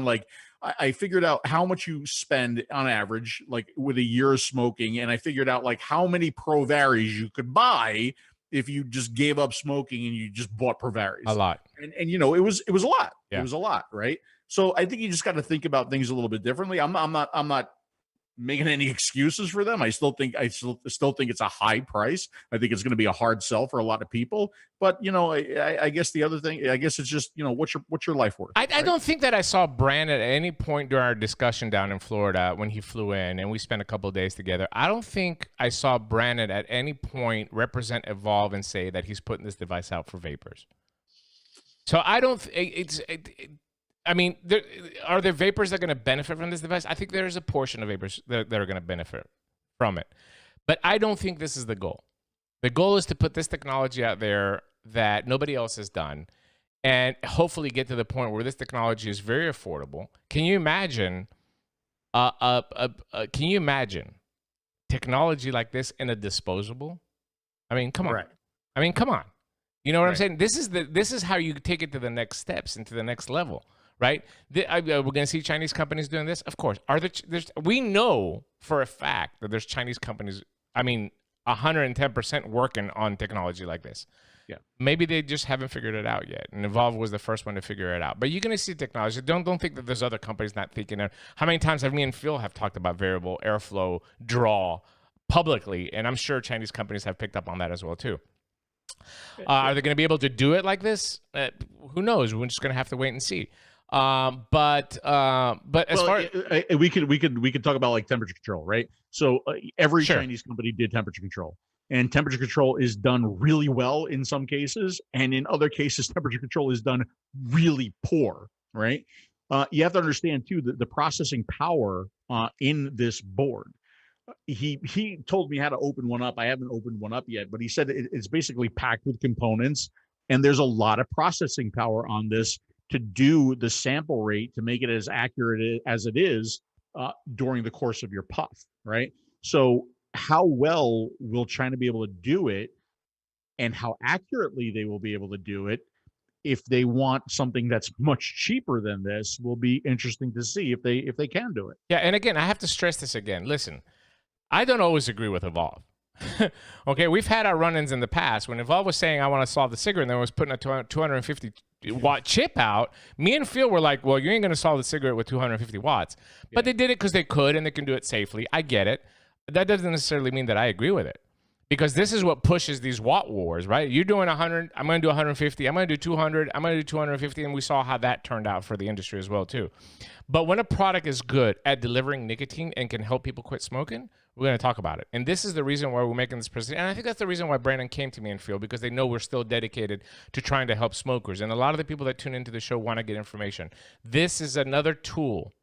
Like I figured out how much you spend on average, like with a year of smoking. And I figured out like how many 𝗏𝗏s you could buy if you just gave up smoking and you just bought 𝗏𝗏s. A lot. And you know, it was a lot. Yeah. It was a lot. Right. So I think you just got to think about things a little bit differently. I'm not making any excuses for them. I still think it's a high price. I think it's going to be a hard sell for a lot of people. But you know, I guess the other thing, I guess it's just, you know, what's your life worth? I don't think that I saw Brandon at any point during our discussion down in Florida when he flew in and we spent a couple of days together. I don't think I saw Brandon at any point represent Evolv and say that he's putting this device out for vapors. So I don't. I mean, are there vapors that are going to benefit from this device? I think there is a portion of vapors that are going to benefit from it. But I don't think this is the goal. The goal is to put this technology out there that nobody else has done and hopefully get to the point where this technology is very affordable. Can you imagine technology like this in a disposable? I mean, come on. Right. I mean, come on. You know what I'm saying? This is how you take it to the next steps and to the next level. Right? We're going to see Chinese companies doing this? Of course. We know for a fact that there's Chinese companies, I mean, 110% working on technology like this. Yeah. Maybe they just haven't figured it out yet. And Evolv was the first one to figure it out. But you're going to see technology. Don't think that there's other companies not thinking it. How many times have me and Phil have talked about variable airflow draw publicly? And I'm sure Chinese companies have picked up on that as well, too. Are they going to be able to do it like this? Who knows? We're just going to have to wait and see. But as far we could talk about like temperature control, right? So every Sure. Chinese company did temperature control, and temperature control is done really well in some cases, and in other cases, temperature control is done really poor, right? You have to understand too that the processing power in this board. he told me how to open one up. I haven't opened one up yet, but he said it's basically packed with components, and there's a lot of processing power on this to do the sample rate to make it as accurate as it is during the course of your puff, right? So how well will China be able to do it, and how accurately they will be able to do it, if they want something that's much cheaper than this, will be interesting to see if they can do it. Yeah, and again, I have to stress this again. Listen, I don't always agree with Evolv. Okay, we've had our run-ins in the past when Evolv was saying I want to solve the cigarette, and then was putting a 250-watt chip out. Me and Phil were like, well, you ain't going to solve the cigarette with 250 watts. But they did it because they could, and they can do it safely. I get it. That doesn't necessarily mean that I agree with it. Because this is what pushes these watt wars, right? You're doing 100, I'm going to do 150, I'm going to do 200, I'm going to do 250, and we saw how that turned out for the industry as well, too. But when a product is good at delivering nicotine and can help people quit smoking, we're going to talk about it. And this is the reason why we're making this presentation. And I think that's the reason why Brandon came to me and Phil, because they know we're still dedicated to trying to help smokers. And a lot of the people that tune into the show want to get information. This is another tool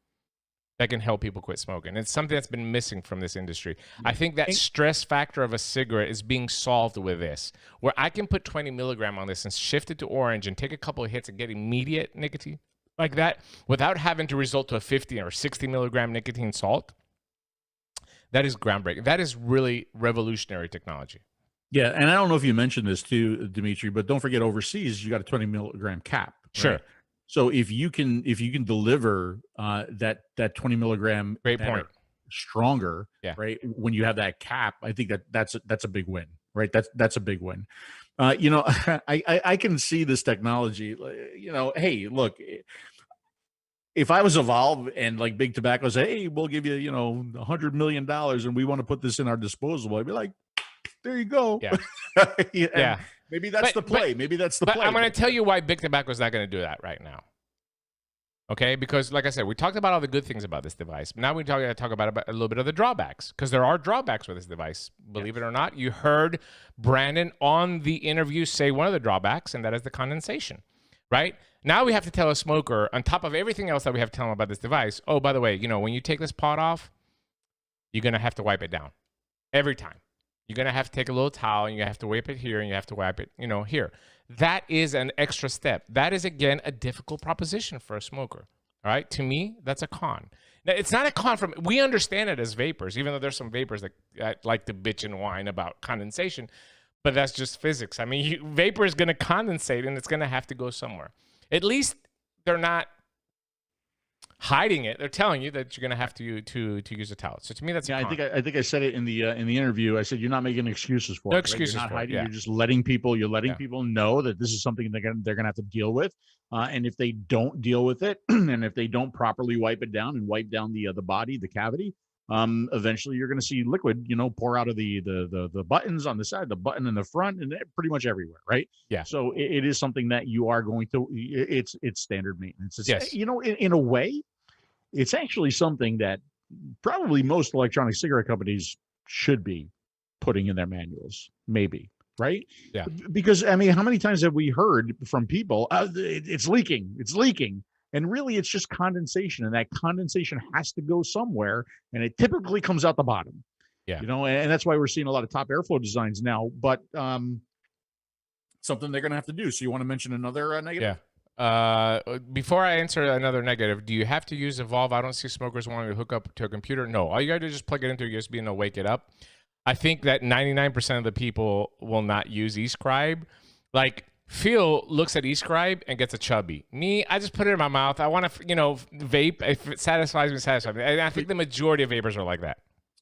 that can help people quit smoking. It's something that's been missing from this industry. I think that stress factor of a cigarette is being solved with this, where I can put 20 milligram on this and shift it to orange and take a couple of hits and get immediate nicotine like that without having to resort to a 50 or 60 milligram nicotine salt. That is groundbreaking. That is really revolutionary technology. Yeah, and I don't know if you mentioned this too, Dimitri, but don't forget overseas, you got a 20 milligram cap. Right? Sure. So if you can deliver that 20 milligram Great point. stronger, Yeah. right? When you have that cap, I think that's a big win, right? That's a big win. I can see this technology. Hey, look, if I was Evolv and like Big Tobacco say, hey, we'll give you $100 million and we want to put this in our disposable, I'd be like, there you go. Yeah. Yeah. Maybe that's the play. Maybe that's the play. I'm going to tell you why Big Tobacco is not going to do that right now. Okay, because like I said, we talked about all the good things about this device. Now we talk about a little bit of the drawbacks, because there are drawbacks with this device. Believe it or not, you heard Brandon on the interview say one of the drawbacks, and that is the condensation. Right now, we have to tell a smoker, on top of everything else that we have to tell them about this device. Oh, by the way, when you take this pod off, you're going to have to wipe it down every time. You're going to have to take a little towel, and you have to wipe it here, and you have to wipe it, here. That is an extra step. That is, again, a difficult proposition for a smoker. All right? To me, that's a con. Now, it's not a con we understand it as vapors, even though there's some vapors that like to bitch and whine about condensation, but that's just physics. I mean, vapor is going to condensate, and it's going to have to go somewhere. At least they're not hiding it. They're telling you that you're going to have to use a towel. So to me, that's a con. I think I said it in the interview. I said you're not making excuses for it. No excuses You're not for it. hiding. Yeah. You're just letting people. You're letting people know that this is something they're going to have to deal with. And if they don't deal with it, and if they don't properly wipe it down and wipe down the body, the cavity, eventually you're going to see liquid, pour out of the buttons on the side, the button in the front, and pretty much everywhere, right? Yeah. So it is something that you are going to. It's standard maintenance. It's, yes. In a way, it's actually something that probably most electronic cigarette companies should be putting in their manuals, maybe, right? Yeah. Because, I mean, how many times have we heard from people, it's leaking, and really it's just condensation, and that condensation has to go somewhere, and it typically comes out the bottom. Yeah. And that's why we're seeing a lot of top airflow designs now, but something they're going to have to do. So you want to mention another negative? Yeah. Before I answer another negative, do you have to use Evolv? I don't see smokers wanting to hook up to a computer. No, all you got to do is just plug it into a USB and it'll wake it up. I think that 99% of the people will not use Escribe. Like, Phil looks at Escribe and gets a chubby. Me, I just put it in my mouth. I want to, vape. If it satisfies me, satisfies me. And I think the majority of vapors are like that.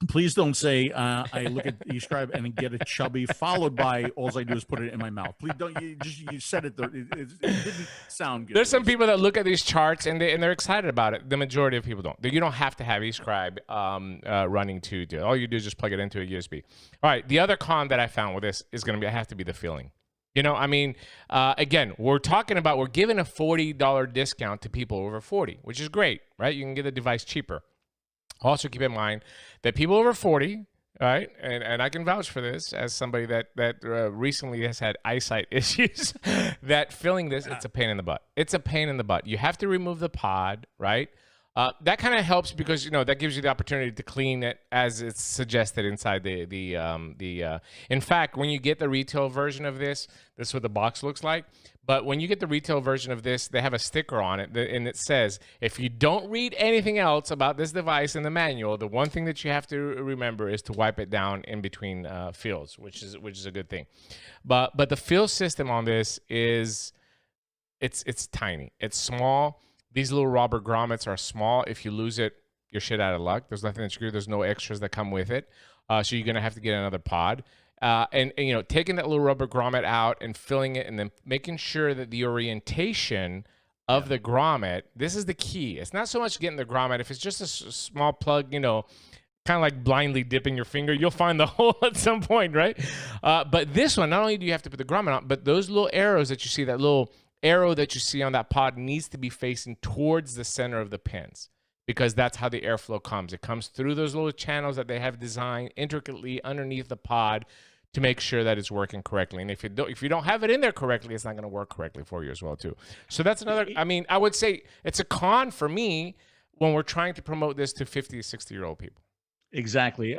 Please don't say I look at Escribe and get a chubby, followed by all I do is put it in my mouth. Please don't. You said it. It didn't sound good. There's some people that look at these charts and they're excited about it. The majority of people don't. You don't have to have Escribe running to do. All you do is just plug it into a USB. All right. The other con that I found with this is going to have to be the filling. Again, we're giving a $40 discount to people over 40, which is great, right? You can get the device cheaper. Also, keep in mind that people over 40, right, and I can vouch for this as somebody that recently has had eyesight issues, that filling this, it's a pain in the butt. It's a pain in the butt. You have to remove the pod, right? That kind of helps because that gives you the opportunity to clean it as it's suggested inside the. In fact, when you get the retail version of this is what the box looks like. But when you get the retail version of this, they have a sticker on it, and it says, if you don't read anything else about this device in the manual, the one thing that you have to remember is to wipe it down in between fills, which is a good thing. But the fill system on this is it's tiny, it's small. These little rubber grommets are small. If you lose it, you're shit out of luck. There's nothing to screw. There's no extras that come with it. So you're going to have to get another pod. And taking that little rubber grommet out and filling it and then making sure that the orientation of the grommet, this is the key. It's not so much getting the grommet. If it's just a small plug, kind of like blindly dipping your finger, you'll find the hole at some point, right? But this one, not only do you have to put the grommet on, but those little arrows that you see, that little arrow that you see on that pod needs to be facing towards the center of the pins, because that's how the airflow comes. It comes through those little channels that they have designed intricately underneath the pod to make sure that it's working correctly. And if you don't have it in there correctly, it's not going to work correctly for you as well too. So that's another, I would say it's a con for me when we're trying to promote this to 50 to 60-year-old people. Exactly.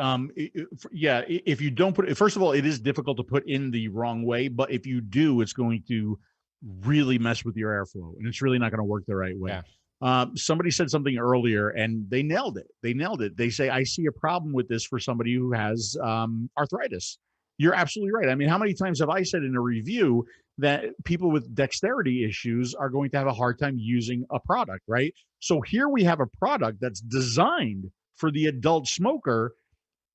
Yeah. If you don't put it, first of all, it is difficult to put in the wrong way, but if you do, it's going to really mess with your airflow, and it's really not going to work the right way. Yeah. Somebody said something earlier and they nailed it. They say, I see a problem with this for somebody who has arthritis. You're absolutely right. I mean, how many times have I said in a review that people with dexterity issues are going to have a hard time using a product, right? So here we have a product that's designed for the adult smoker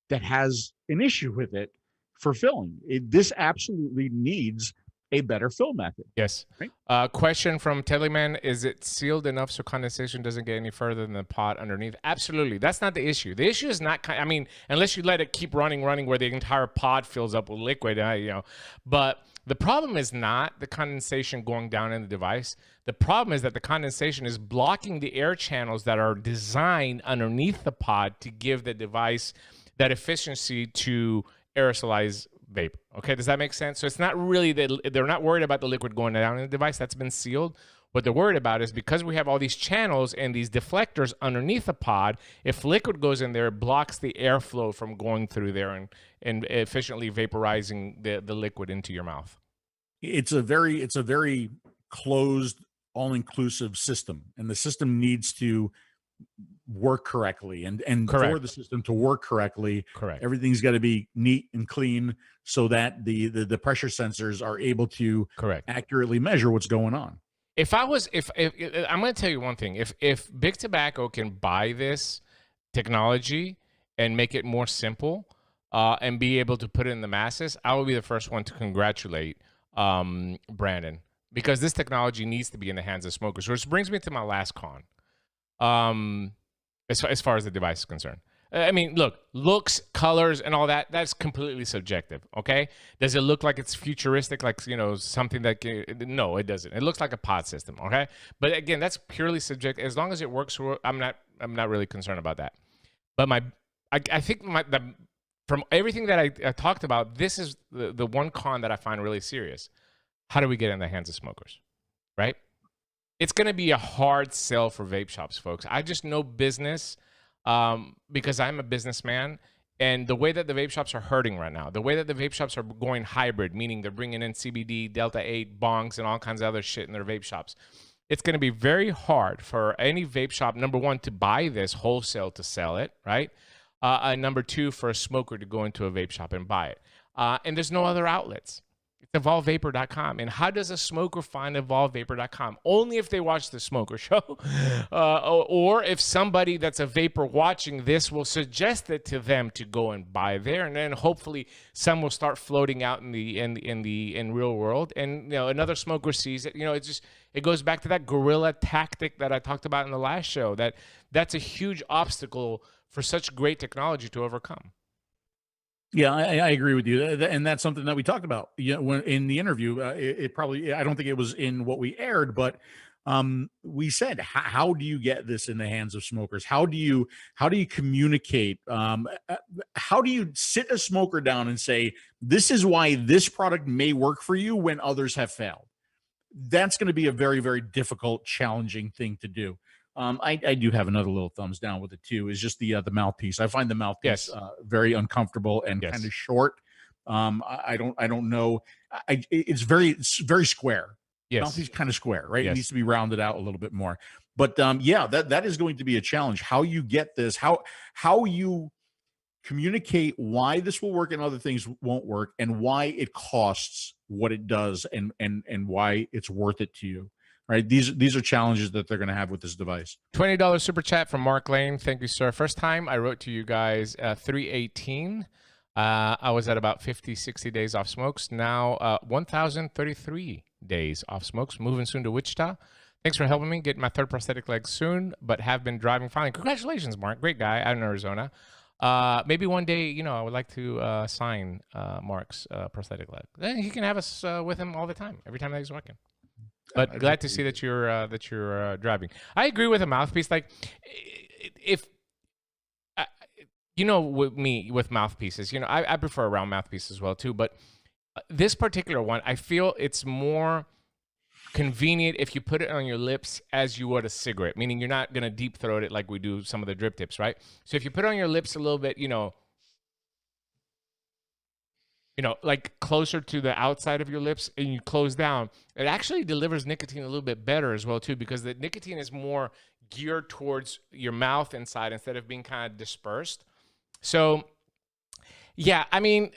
that has an issue with it for filling. This absolutely needs a better fill method. Yes. Right? Question from Teleman: is it sealed enough so condensation doesn't get any further than the pot underneath? Absolutely. That's not the issue. The issue is not, unless you let it keep running where the entire pod fills up with liquid, But the problem is not the condensation going down in the device. The problem is that the condensation is blocking the air channels that are designed underneath the pod to give the device that efficiency to aerosolize vapor. Okay, does that make sense? So it's not really they're not worried about the liquid going down in the device that's been sealed. What they're worried about is because we have all these channels and these deflectors underneath the pod, if liquid goes in there, it blocks the airflow from going through there and efficiently vaporizing the liquid into your mouth. It's a very closed, all-inclusive system, and the system needs to work correctly, and for the system to work correctly, everything's got to be neat and clean so that the pressure sensors are able to accurately measure what's going on. If I'm going to tell you one thing, if Big Tobacco can buy this technology and make it more simple and be able to put it in the masses, I will be the first one to congratulate Brandon, because this technology needs to be in the hands of smokers, which brings me to my last con. As far as the device is concerned, I mean, look, looks, colors, and all that's completely subjective. Okay, does it look like it's futuristic, like something that? No, it doesn't. It looks like a pod system. Okay, but again, that's purely subjective. As long as it works, I'm not really concerned about that. But I think from everything that I talked about, this is the one con that I find really serious. How do we get in the hands of smokers, right? It's going to be a hard sell for vape shops, folks. I just know business because I'm a businessman, and the way that the vape shops are hurting right now, the way that the vape shops are going hybrid, meaning they're bringing in CBD, Delta 8, bongs, and all kinds of other shit in their vape shops. It's going to be very hard for any vape shop, number one, to buy this wholesale to sell it, right? And number two, for a smoker to go into a vape shop and buy it. And there's no other outlets. It's EvolvVapor.com. And how does a smoker find EvolvVapor.com? Only if they watch the Smoker Show, or if somebody that's a vapor watching this will suggest it to them to go and buy there, and then hopefully some will start floating out in real world, and another smoker sees it. It goes back to that guerrilla tactic that I talked about in the last show. That's a huge obstacle for such great technology to overcome. Yeah, I agree with you, and that's something that we talked about. When in the interview, it probably, I don't think it was in what we aired, but we said, how do you get this in the hands of smokers? How do you communicate? How do you sit a smoker down and say, this is why this product may work for you when others have failed? That's going to be a very, very difficult, challenging thing to do. I do have another little thumbs down with it too. Is just the mouthpiece. I find the mouthpiece very uncomfortable and kind of short. I don't know. It's very square. Yes. Mouthpiece kind of square, right? Yes. It needs to be rounded out a little bit more. But yeah, that is going to be a challenge. How you get this? How you communicate why this will work and other things won't work, and why it costs what it does, and why it's worth it to you. Right? These are challenges that they're going to have with this device. $20 super chat from Mark Lane. Thank you, sir. First time I wrote to you guys 318. I was at about 50, 60 days off smokes. Now 1,033 days off smokes. Moving soon to Wichita. Thanks for helping me get my third prosthetic leg soon, but have been driving finally. Congratulations, Mark. Great guy out in Arizona. Maybe one day, I would like to sign Mark's prosthetic leg. He can have us with him all the time, every time that he's working. But glad to see that you're driving. I agree with a mouthpiece. Like, if with me with mouthpieces, I prefer a round mouthpiece as well too. But this particular one, I feel it's more convenient if you put it on your lips as you would a cigarette, meaning you're not gonna deep throat it like we do some of the drip tips, right? So if you put it on your lips a little bit, like closer to the outside of your lips, and you close down, it actually delivers nicotine a little bit better as well too, because the nicotine is more geared towards your mouth inside instead of being kind of dispersed. So yeah, I mean,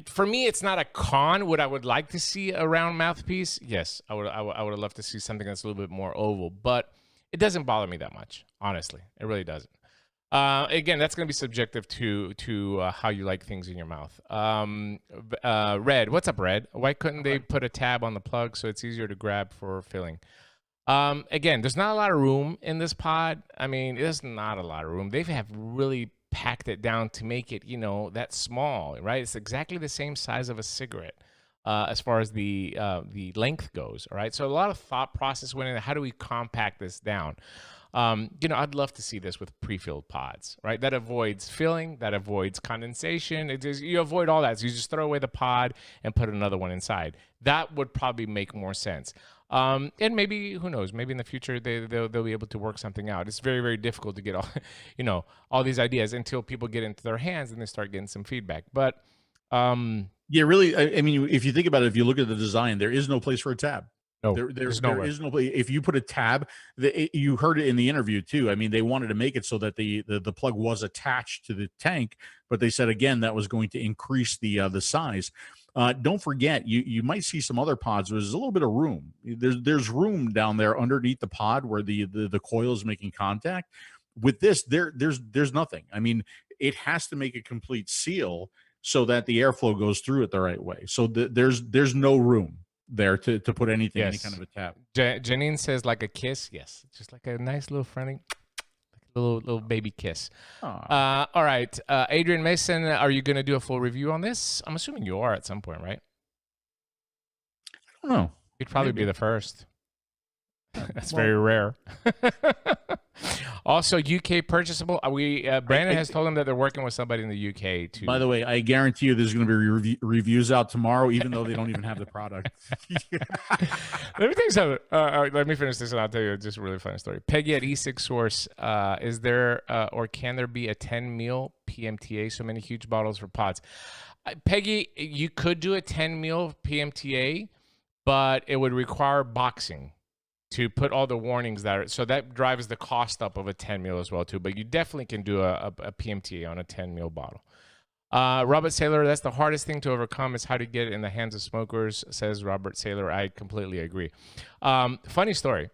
for me, it's not a con. Would I would like to see a round mouthpiece? Yes, I would have loved to see something that's a little bit more oval, but it doesn't bother me that much, honestly. It really doesn't. Again, that's going to be subjective to how you like things in your mouth. Red, what's up, Red? Why couldn't they put a tab on the plug so it's easier to grab for filling? Again, there's not a lot of room in this pod. I mean, there's not a lot of room. They have really packed it down to make it, that small, right? It's exactly the same size of a cigarette as far as the length goes, all right? So a lot of thought process went into how do we compact this down? I'd love to see this with pre-filled pods, right? That avoids filling, that avoids condensation. You avoid all that. So you just throw away the pod and put another one inside. That would probably make more sense. And maybe, who knows, maybe in the future they'll be able to work something out. It's very, very difficult to get all these ideas until people get into their hands and they start getting some feedback. But yeah, really, I mean, if you think about it, if you look at the design, there is no place for a tab. No, there is no place. If you put a tab, you heard it in the interview too. I mean, they wanted to make it so that the plug was attached to the tank, but they said again that was going to increase the size. Don't forget, you might see some other pods where there's a little bit of room. There's room down there underneath the pod where the coil is making contact. With this, there's nothing. I mean, it has to make a complete seal so that the airflow goes through it the right way. So there's no room there to put anything, any kind of a tab. Janine says like a kiss. Yes, just like a nice little friendly, little baby kiss. All right, Adrian Mason, are you going to do a full review on this? I'm assuming you are at some point, right? I don't know. You'd probably be the first. That's very rare. Also, UK purchasable. Brandon has told them that they're working with somebody in the UK too. By the way, I guarantee you there's going to be reviews out tomorrow, even though they don't even have the product. Let me tell you something. Let me finish this and I'll tell you just a really funny story. Peggy at E6 Source, is there or can there be a 10 mil PMTA? So many huge bottles for pods. Peggy, you could do a 10 mil PMTA, but it would require boxing to put all the warnings so that drives the cost up of a 10 mil as well too. But you definitely can do a PMTA on a 10 mil bottle. Robert Saylor, that's the hardest thing to overcome is how to get it in the hands of smokers, says Robert Saylor. I completely agree. Funny story.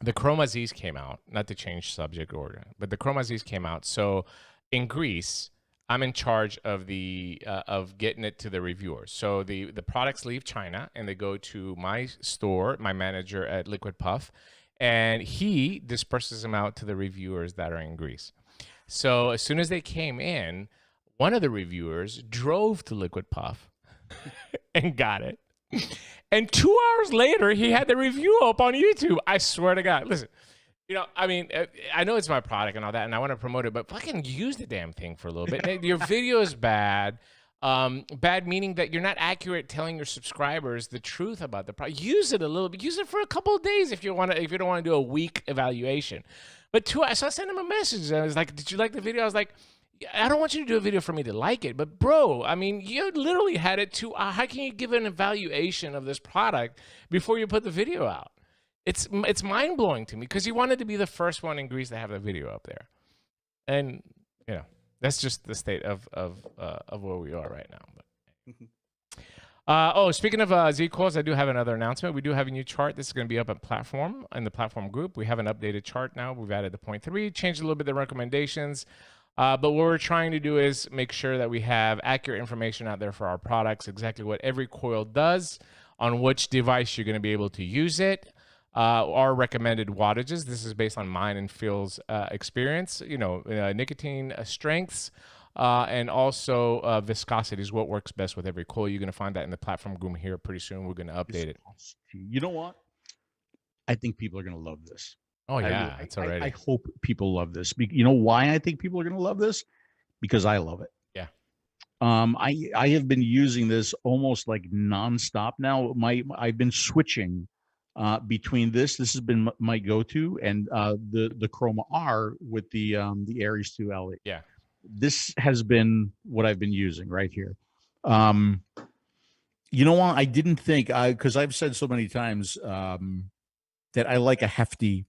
The Chroma-Zs came out, not to change subject order, but the Chroma-Zs came out. So in Greece, I'm in charge of of getting it to the reviewers. So the products leave China and they go to my store, my manager at Liquid Puff, and he disperses them out to the reviewers that are in Greece. So as soon as they came in, one of the reviewers drove to Liquid Puff and got it. And 2 hours later, he had the review up on YouTube. I swear to God. Listen. I mean, I know it's my product and all that, and I want to promote it, but fucking use the damn thing for a little bit. Your video is bad. Bad meaning that you're not accurate telling your subscribers the truth about the product. Use it a little bit. Use it for a couple of days if you want to. If you don't want to do a week evaluation. But so I sent him a message. I was like, "Did you like the video?" I was like, "I don't want you to do a video for me to like it, but bro, I mean, you literally had it to. How can you give an evaluation of this product before you put the video out?" It's mind blowing to me because he wanted to be the first one in Greece to have the video up there, and you know. That's just the state of where we are right now. Speaking of Z calls, I do have another announcement. We do have a new chart. This is going to be up at platform in the platform group. We have an updated chart now. We've added the 0.3, changed a little bit the recommendations. But what we're trying to do is make sure that we have accurate information out there for our products, exactly what every coil does, on which device you're going to be able to use it. Our recommended wattages. This is based on mine and Phil's experience. You know, nicotine strengths and also viscosity is what works best with every coil. You're going to find that in the platform group here pretty soon. We're going to update it. You know what? I think people are going to love this. Oh yeah, it's already. I hope people love this. You know why I think people are going to love this? Because I love it. Yeah. I have been using this almost like nonstop now. I've been switching. Between this has been my go-to, and the Chroma R with the Aries 2 Elliot. Yeah, this has been what I've been using right here. You know what? I didn't think because I've said so many times that I like a hefty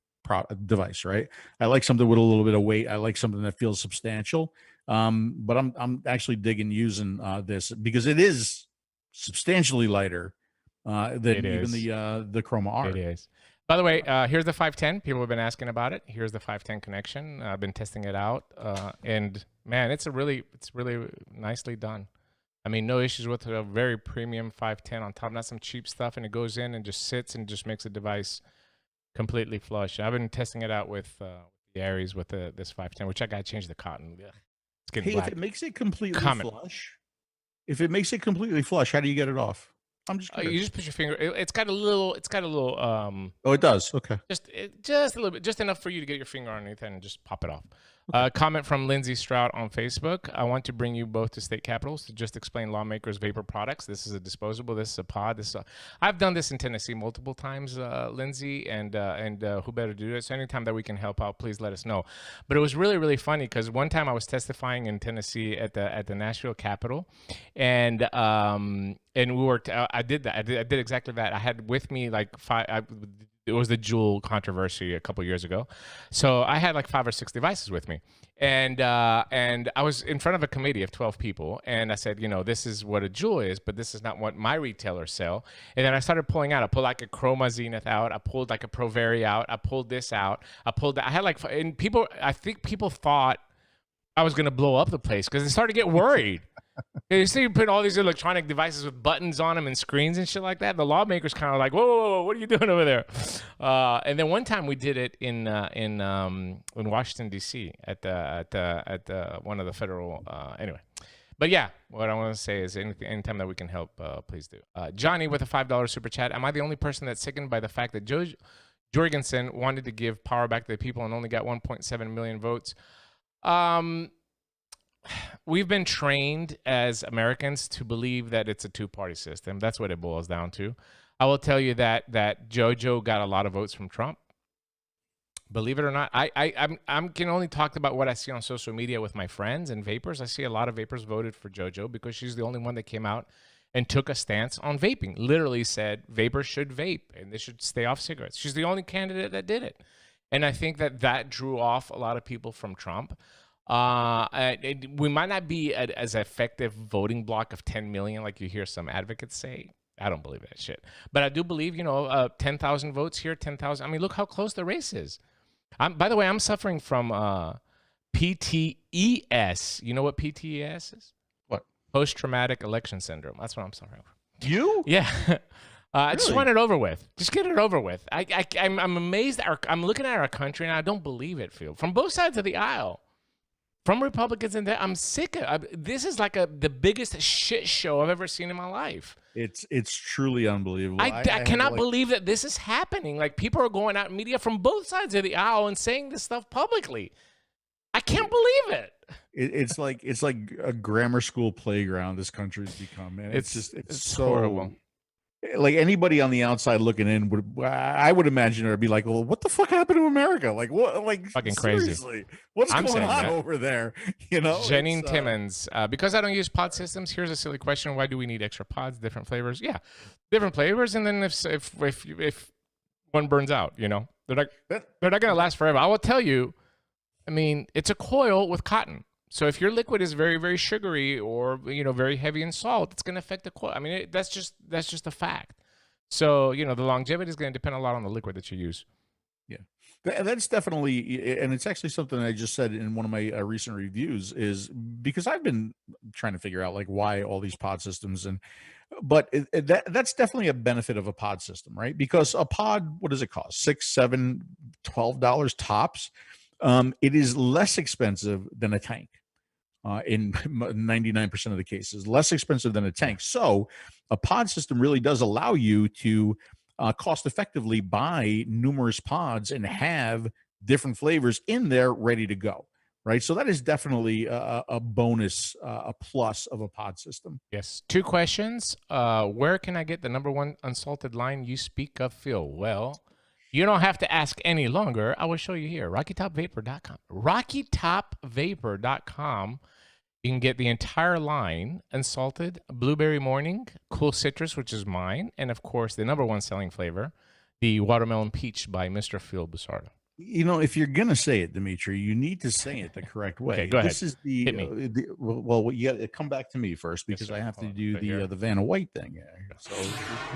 device, right? I like something with a little bit of weight. I like something that feels substantial. But I'm actually digging using this because it is substantially lighter. Than even the Chroma R. It is. By the way, here's the 510. People have been asking about it. Here's the 510 connection. I've been testing it out, and man, it's really nicely done. I mean, no issues with a very premium 510 on top, not some cheap stuff, and it goes in and just sits and just makes the device completely flush. I've been testing it out with the Aries with this 510, which I got to change the cotton. Ugh, it's getting black. If it makes it completely flush, how do you get it off? I'm just you just put your finger. It's got a little. Oh, it does. Okay. Just a little bit, just enough for you to get your finger underneath it and just pop it off. Comment from Lindsay Strout on Facebook. I want to bring you both to state capitals to just explain lawmakers' vapor products. This is a disposable. This is a pod. I've done this in Tennessee multiple times, Lindsay, and who better to do it? So anytime that we can help out, please let us know. But it was really funny because one time I was testifying in Tennessee at the Nashville Capitol, and we were. I did that. I did exactly that. I had with me like it was the Juul controversy a couple years ago, so I had like 5 or 6 devices with me, and I was in front of a committee of 12 people, and I said, you know, this is what a Juul is, but this is not what my retailers sell. And then I started pulling out. I pulled like a Chroma Zenith out. I pulled like a ProVeri out. I pulled this out. I pulled that. I had like, and people. I think people thought I was gonna blow up the place because they started to get worried. You see, you put all these electronic devices with buttons on them and screens and shit like that. The lawmakers kind of like, whoa, what are you doing over there? And then one time we did it in Washington D.C. at one of the federal. Anyway, but yeah, what I want to say is anytime that we can help, please do. Johnny with a $5 super chat. Am I the only person that's sickened by the fact that Joe Jorgensen wanted to give power back to the people and only got 1.7 million votes? We've been trained as Americans to believe that it's a two-party system. That's what it boils down to. I will tell you that JoJo got a lot of votes from Trump. Believe it or not, I can only talk about what I see on social media with my friends and vapors. I see a lot of vapors voted for JoJo because she's the only one that came out and took a stance on vaping. Literally said vapors should vape and they should stay off cigarettes. She's the only candidate that did it. And I think that drew off a lot of people from Trump. We might not be as effective voting block of 10 million like you hear some advocates say. I don't believe that shit. But I do believe, 10,000 votes here, 10,000. I mean, look how close the race is. By the way, I'm suffering from PTES. You know what PTES is? What? Post-traumatic election syndrome. That's what I'm suffering from. You? Yeah. I Really? just want it over with. Just get it over with. I'm amazed. I'm looking at our country, and I don't believe it, Phil. From both sides of the aisle. From Republicans and I'm sick of this. Is like the biggest shit show I've ever seen in my life. It's truly unbelievable. I cannot believe that this is happening. Like people are going out in media from both sides of the aisle and saying this stuff publicly. I can't believe it. It's like a grammar school playground this country's become, man. It's so horrible. Like anybody on the outside looking in I would imagine it'd be like, well, what the fuck happened to America? Like what? Like Fucking seriously, crazy. what's I'm going saying on that. over there? You know, Janine Timmons, because I don't use pod systems, here's a silly question: why do we need extra pods, different flavors? Yeah, different flavors, and then if one burns out, you know, they're not gonna last forever. I will tell you, I mean, it's a coil with cotton. So if your liquid is very, very sugary or, you know, very heavy in salt, it's going to affect the coil. I mean, that's just a fact. So, you know, the longevity is going to depend a lot on the liquid that you use. Yeah, that's definitely, and it's actually something I just said in one of my recent reviews, is because I've been trying to figure out like why all these pod systems, but that's definitely a benefit of a pod system, right? Because a pod, what does it cost? $6, $7, $12 tops. It is less expensive than a tank. In 99% of the cases, less expensive than a tank. So a pod system really does allow you to cost effectively buy numerous pods and have different flavors in there ready to go, right? So that is definitely a bonus, a plus of a pod system. Yes. 2 questions. Where can I get the #1 unsalted line you speak of, Phil? Well, you don't have to ask any longer. I will show you here. RockyTopVapor.com. RockyTopVapor.com. You can get the entire line: unsalted, blueberry morning, cool citrus, which is mine, and of course the #1 selling flavor, the watermelon peach by Mr. Phil Busardo. You know, if you're gonna say it, Dimitri, you need to say it the correct way. Okay, go ahead. This is well, you got to come back to me first because I have to do the Vanna White thing. Yeah. So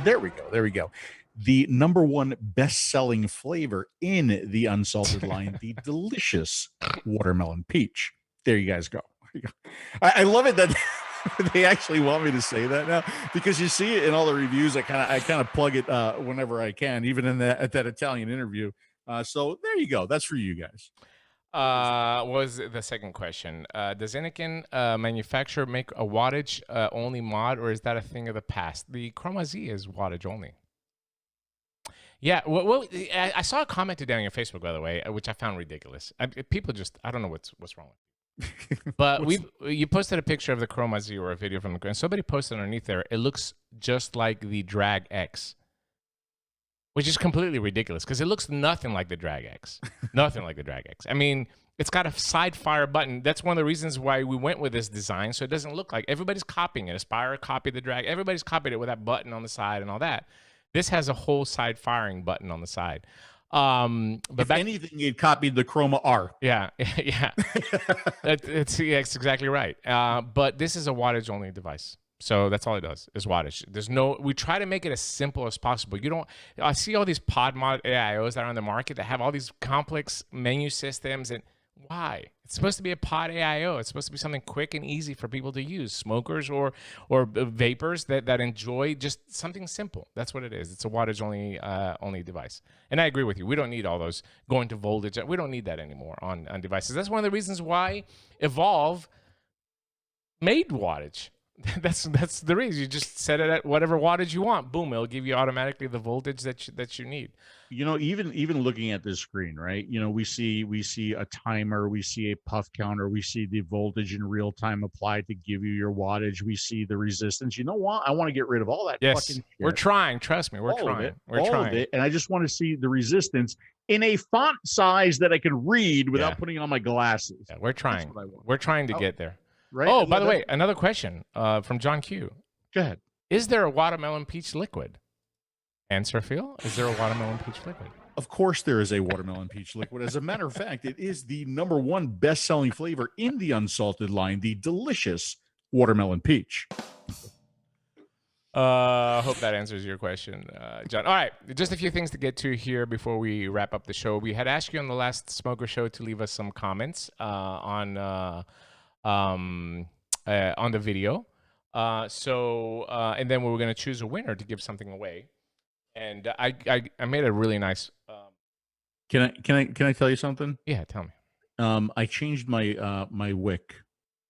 there we go. The #1 best-selling flavor in the unsalted line, the delicious watermelon peach. There you guys go. I love it that they actually want me to say that now, because you see it in all the reviews. I kind of plug it whenever I can, even at that Italian interview. So there you go. That's for you guys. What was the second question? Does Anakin manufacturer make a wattage only mod, or is that a thing of the past? The 𝗏𝗄𝗃 is wattage only. Yeah, well, I saw a comment today on your Facebook, by the way, which I found ridiculous. People just, I don't know what's wrong with it. But you posted a picture of the 𝗏𝗄𝗃 or a video from the, and somebody posted underneath there, it looks just like the Drag X, which is completely ridiculous because it looks nothing like the Drag X. Nothing like the Drag X. I mean, it's got a side fire button. That's one of the reasons why we went with this design, so it doesn't look like everybody's copying it. Aspire copied the Drag. Everybody's copied it with that button on the side and all that. This has a whole side firing button on the side. But if anything, you'd copied the 𝗏𝗃. Yeah, yeah. That's exactly right. But this is a wattage only device. So that's all it does is wattage. We try to make it as simple as possible. I see all these pod mod AIOs that are on the market that have all these complex menu systems, and why? It's supposed to be a pod AIO. It's supposed to be something quick and easy for people to use, smokers or vapors that enjoy just something simple. That's what it is. It's a wattage only device. And I agree with you. We don't need all those going to voltage. We don't need that anymore on devices. That's one of the reasons why Evolv made wattage. That's the reason. You just set it at whatever wattage you want. Boom, it'll give you automatically the voltage that you need. You know, even looking at this screen, right? You know, we see a timer, we see a puff counter, we see the voltage in real time applied to give you your wattage. We see the resistance. You know what? I want to get rid of all that. Yes, fucking shit. We're trying. Trust me, we're trying. We're trying. And I just want to see the resistance in a font size that I can read without putting on my glasses. Yeah, we're trying. We're trying to get there. Right. Oh, by the way, another question from John Q. Go ahead. Is there a watermelon peach liquid? Answer, Phil. Is there a watermelon peach liquid? Of course there is a watermelon peach liquid. As a matter of fact, it is the #1 best-selling flavor in the unsalted line, the delicious watermelon peach. Hope that answers your question, John. All right, just a few things to get to here before we wrap up the show. We had asked you on the last Smoker Show to leave us some comments on the video. And then we were going to choose a winner to give something away. And I made a really nice. Can I tell you something? Yeah, tell me. I changed my my wick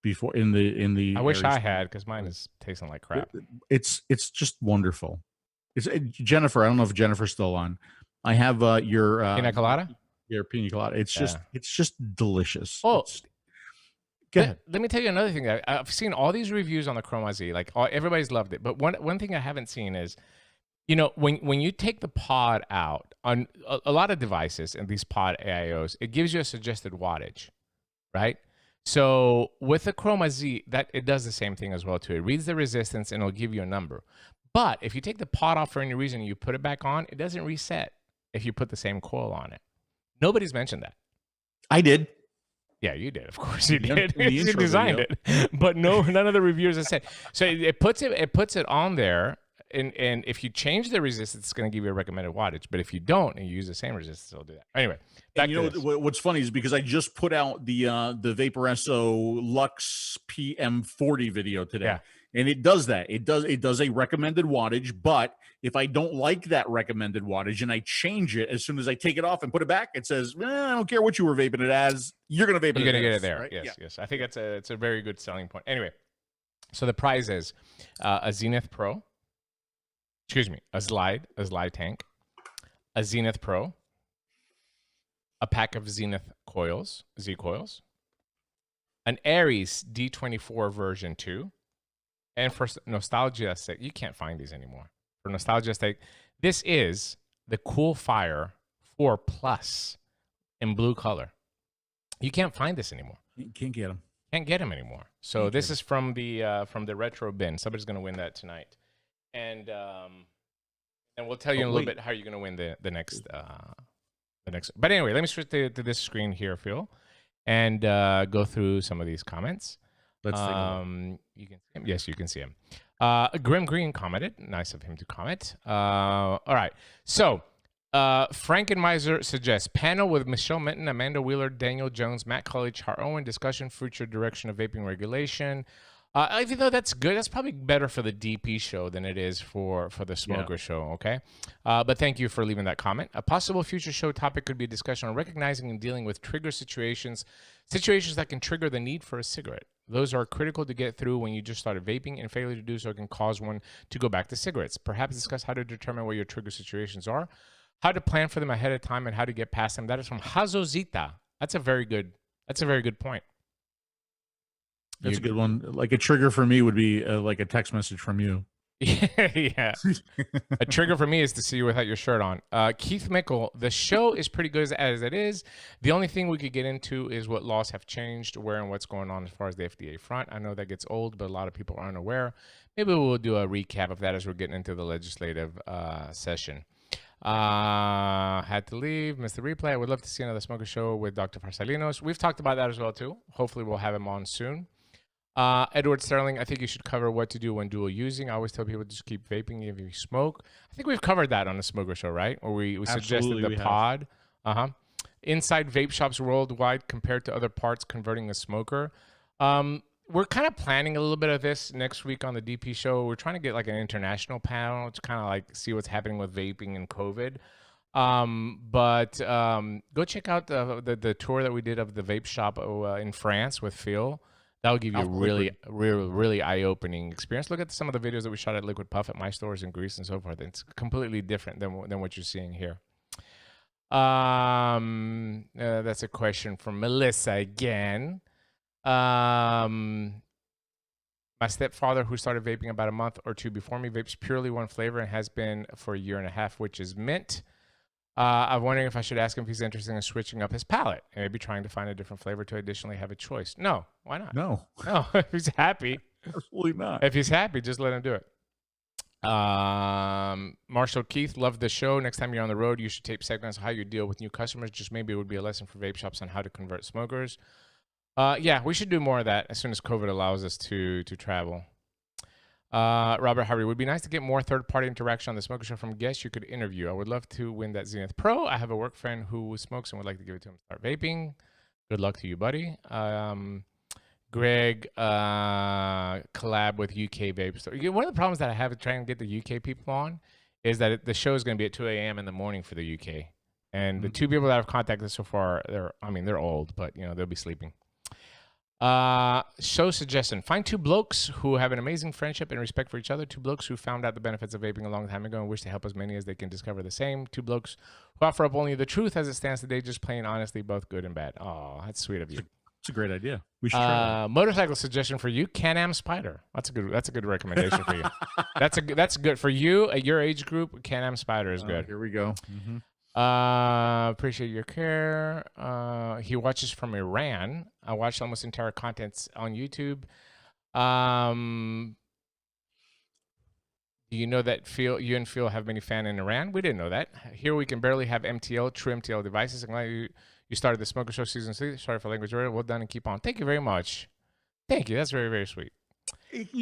before in the. I wish I had, because mine is tasting like crap. It's just wonderful. It's Jennifer. I don't know if Jennifer's still on. I have your pina colada. Your pina colada. It's just delicious. Oh. Go ahead. Let me tell you another thing. I've seen all these reviews on the 𝗁𝗄𝗃, like everybody's loved it. But one thing I haven't seen is, you know, when you take the pod out on a lot of devices and these pod AIOs, it gives you a suggested wattage, right? So with the 𝗁𝗄𝗃, that it does the same thing as well too. It reads the resistance and it'll give you a number. But if you take the pod off for any reason and you put it back on, it doesn't reset if you put the same coil on it. Nobody's mentioned that. I did. Yeah, you did. Of course you In did. the You intro designed video. it. But none of the reviewers have said. So it puts it on there, and if you change the resistance, it's going to give you a recommended wattage. But if you don't and you use the same resistance, it'll do that. Anyway, back And you know to this. what's funny is because I just put out the Vaporesso Lux PM40 video today. Yeah. And it does that. It does a recommended wattage, but if I don't like that recommended wattage and I change it as soon as I take it off and put it back, it says, I don't care what you were vaping it as, you're gonna vape it. You're going to get as, it there. right? Yes, yes. I think it's a very good selling point. Anyway, so the prize is a Zenith Pro. Excuse me, a Slide tank, a Zenith Pro, a pack of Zenith coils, Z coils, an Aries D24 version 2, and for nostalgia's sake, you can't find these anymore. For nostalgia's sake, this is the Coolfire 4 Plus in blue color. You can't find this anymore. You can't get them. Can't get them anymore. So this is from the retro bin. Somebody's gonna win that tonight, and we'll tell you in a little bit how you're gonna win the next. But anyway, let me switch to this screen here, Phil, and go through some of these comments. Let's take a look. You can see him. Yes, you can see him. Grim Green commented. Nice of him to comment. All right. So, Frankenmeiser suggests panel with Michelle Minton, Amanda Wheeler, Daniel Jones, Matt Cully, Char Owen, discussion future direction of vaping regulation. Even though that's good, that's probably better for the DP show than it is for the smoker show, okay? But thank you for leaving that comment. A possible future show topic could be a discussion on recognizing and dealing with trigger situations that can trigger the need for a cigarette. Those are critical to get through when you just started vaping, and failure to do so can cause one to go back to cigarettes. Perhaps discuss how to determine what your trigger situations are, how to plan for them ahead of time, and how to get past them. That is from Hazozita. That's a very good point. That's a good one. Like a trigger for me would be like a text message from you. Yeah. A trigger for me is to see you without your shirt on. Keith Mickle, the show is pretty good as it is. The only thing we could get into is what laws have changed, where and what's going on as far as the FDA front. I know that gets old, but a lot of people are unaware. Maybe we'll do a recap of that as we're getting into the legislative session. Had to leave. Missed the replay. I would love to see another smoker show with Dr. Farsalinos. We've talked about that as well, too. Hopefully we'll have him on soon. Edward Sterling, I think you should cover what to do when dual using. I always tell people to just keep vaping if you smoke. I think we've covered that on the smoker show, right? Or we suggested the pod. Inside vape shops worldwide compared to other parts converting a smoker. We're kind of planning a little bit of this next week on the DP show. We're trying to get like an international panel to kind of like see what's happening with vaping and COVID. Go check out the tour that we did of the vape shop in France with Phil. That'll give you a really eye-opening experience. Look at some of the videos that we shot at Liquid Puff at my stores in Greece and so forth. It's completely different than what you're seeing here. That's a question from Melissa again. My stepfather, who started vaping about a month or two before me, vapes purely one flavor and has been for a year and a half, which is mint. I'm wondering if I should ask him if he's interested in switching up his palate and maybe trying to find a different flavor to additionally have a choice. No, why not? No, if he's happy. absolutely not. If he's happy, just let him do it. Marshall Keith, love the show. Next time you're on the road, you should tape segments of how you deal with new customers. Just maybe it would be a lesson for vape shops on how to convert smokers. Yeah, we should do more of that as soon as COVID allows us to travel. Robert Harvey, would be nice to get more third-party interaction on the smoker show from guests you could interview. I would love to win that Zenith Pro. I have a work friend who smokes and would like to give it to him to start vaping. Good luck to you, buddy. Greg, collab with UK Vape Store. One of the problems that I have with trying to get the UK people on is that the show is going to be at 2 a.m. in the morning for the UK. And the two people that I've contacted so far, they're old, but they'll be sleeping. Show suggestion: find two blokes who have an amazing friendship and respect for each other. Two blokes who found out the benefits of vaping a long time ago and wish to help as many as they can discover the same. Two blokes who offer up only the truth as it stands today, just plain honestly, both good and bad. Oh, that's sweet of you. It's a great idea. We should try Motorcycle suggestion for you: Can-Am Spider. That's a good recommendation for you. That's good for you at your age group. Can-Am Spider is good. Here we go. Appreciate your care. He watches from Iran. I watched almost entire contents on YouTube. Do you know that you and Phil have many fans in Iran? We didn't know that. Here we can barely have true MTL devices. I'm glad you started the Smoker Show season 3. Sorry for language error. Well done and keep on. Thank you very much. Thank you. That's very, very sweet.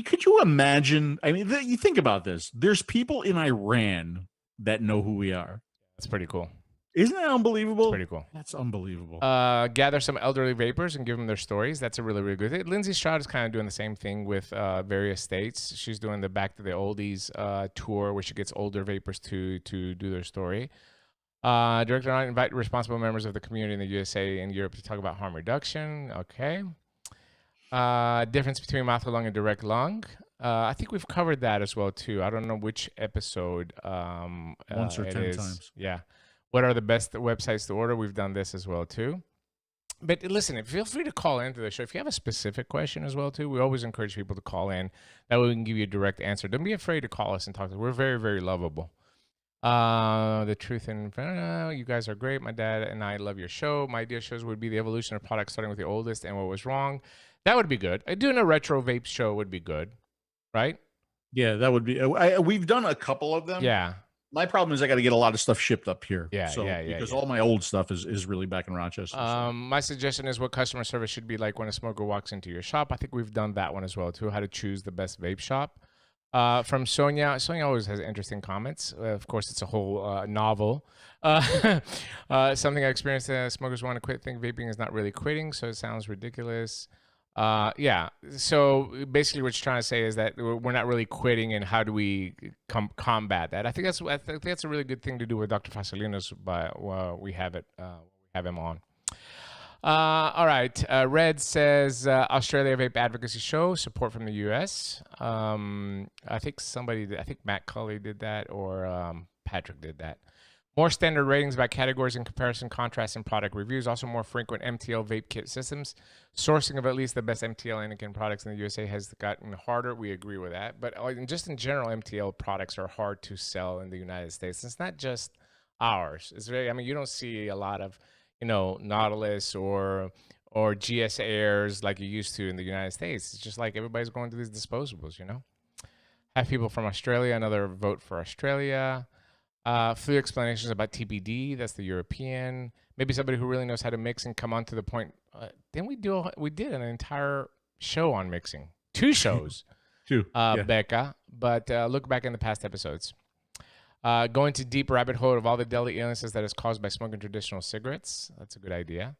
Could you imagine? I mean, you think about this. There's people in Iran that know who we are. That's pretty cool. Isn't that unbelievable? Pretty cool. That's unbelievable. Gather some elderly vapors and give them their stories. That's a really, really good thing. Lindsay Stroud is kind of doing the same thing with various states. She's doing the Back to the Oldies tour where she gets older vapors to do their story. Director on invite responsible members of the community in the USA and Europe to talk about harm reduction. Okay. Difference between mouth to lung and direct lung. I think we've covered that as well too. I don't know which episode. Once or 10 times. Yeah. What are the best websites to order? We've done this as well too. But listen, feel free to call into the show. If you have a specific question as well too, we always encourage people to call in. That way we can give you a direct answer. Don't be afraid to call us and talk to us. We're very, very lovable. The truth and you guys are great. My dad and I love your show. My idea shows would be the evolution of products starting with the oldest and what was wrong. That would be good. Doing a retro vape show would be good, right? Yeah, that would be. We've done a couple of them. Yeah. My problem is I got to get a lot of stuff shipped up here. Yeah, because all my old stuff is really back in Rochester. My suggestion is what customer service should be like when a smoker walks into your shop. I think we've done that one as well too. How to choose the best vape shop. From Sonia. Sonia always has interesting comments. Of course, it's a whole novel. Something I experienced. Smokers want to quit. Think vaping is not really quitting, so it sounds ridiculous. Yeah. So basically, what you're trying to say is that we're not really quitting, and how do we combat that? I think that's a really good thing to do with Dr. Fasolinos, but we have him on. All right. Red says Australia Vape Advocacy Show, support from the U.S. I think Matt Cully did that, or Patrick did that. More standard ratings by categories in comparison, contrast, and product reviews. Also more frequent MTL vape kit systems. Sourcing of at least the best MTL Anakin products in the USA has gotten harder. We agree with that. But just in general, MTL products are hard to sell in the United States. It's not just ours. You don't see a lot of, Nautilus or GS Airs like you used to in the United States. It's just like everybody's going to these disposables, Have people from Australia, another vote for Australia. Few explanations about TPD, that's the European. Maybe somebody who really knows how to mix and come on to the point. We did an entire show on mixing. 2 shows. 2. Becca. But look back in the past episodes. Going to deep rabbit hole of all the deadly illnesses that is caused by smoking traditional cigarettes. That's a good idea.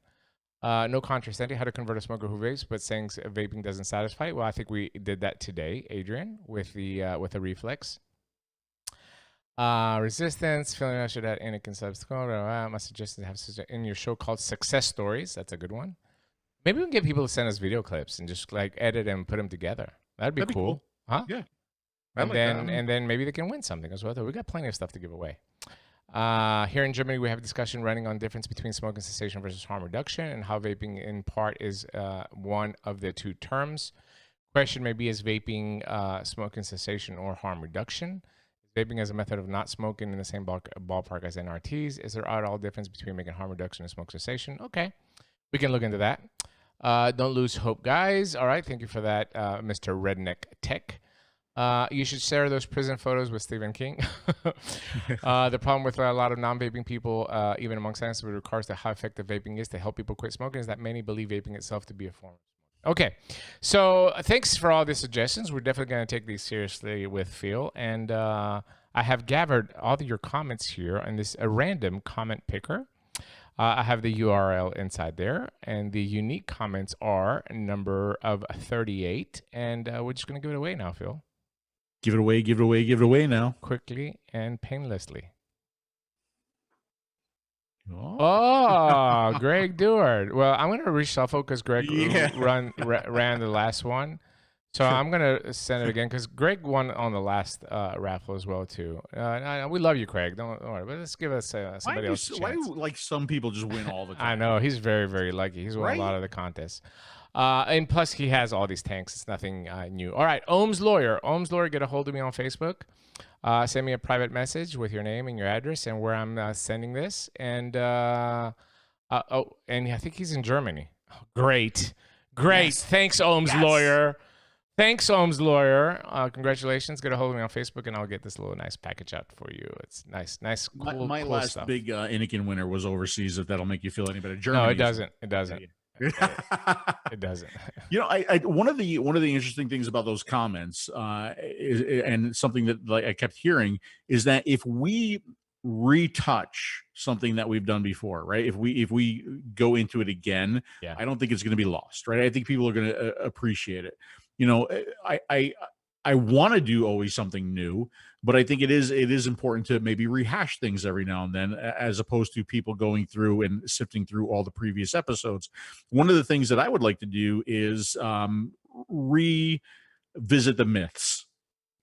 No contrasting how to convert a smoker who vapes, but saying vaping doesn't satisfy. Well, I think we did that today, Adrian, with the Reflex. Resistance, feeling I should add Anakin subscribe. My suggestion is to have in your show called Success Stories. That's a good one. Maybe we can get people to send us video clips and just like edit and put them together. That'd be cool. Huh? Yeah. And then maybe they can win something as well. We got plenty of stuff to give away. Here in Germany, we have a discussion running on difference between smoking cessation versus harm reduction and how vaping in part is one of the 2 terms. Question may be, is vaping smoking cessation or harm reduction? Vaping as a method of not smoking in the same ballpark as NRTs. Is there at all difference between making harm reduction and smoke cessation? Okay, we can look into that. Don't lose hope, guys. All right, thank you for that, Mr. Redneck Tech. You should share those prison photos with Stephen King. The problem with a lot of non-vaping people, even among scientists, with regards to how effective vaping is to help people quit smoking, is that many believe vaping itself to be a form of smoking. Okay, so thanks for all the suggestions. We're definitely going to take these seriously with Phil. And I have gathered all of your comments here in this random comment picker. I have the URL inside there. And the unique comments are number of 38. And we're just going to give it away now, Phil. Give it away now. Quickly and painlessly. Oh, Greg Deward. Well, I'm going to reshuffle because Greg ran the last one. So I'm gonna send it again because Greg won on the last raffle as well too. We love you, Craig. Don't worry. But let's give us somebody else a chance. Why do like some people just win all the time? I know he's very, very lucky. He's won a lot of the contests. And plus, he has all these tanks. It's nothing new. All right, Ohm's Lawyer. Ohm's Lawyer, get a hold of me on Facebook. Send me a private message with your name and your address and where I'm sending this. And and I think he's in Germany. Oh, great. Yes. Thanks, Ohm's Lawyer. Thanks, Ohm's Lawyer. Congratulations. Get a hold of me on Facebook, and I'll get this little nice package out for you. It's nice, cool, my cool last stuff. big Inikin winner was overseas. If that'll make you feel any better, Germany. No, it doesn't. It doesn't. It doesn't. You know, I one of the interesting things about those comments, and something that I kept hearing is that if we retouch something that we've done before, right? If we go into it again, I don't think it's going to be lost, right? I think people are going to appreciate it. You know, I want to do always something new, but I think it is important to maybe rehash things every now and then, as opposed to people going through and sifting through all the previous episodes. One of the things that I would like to do is revisit the myths.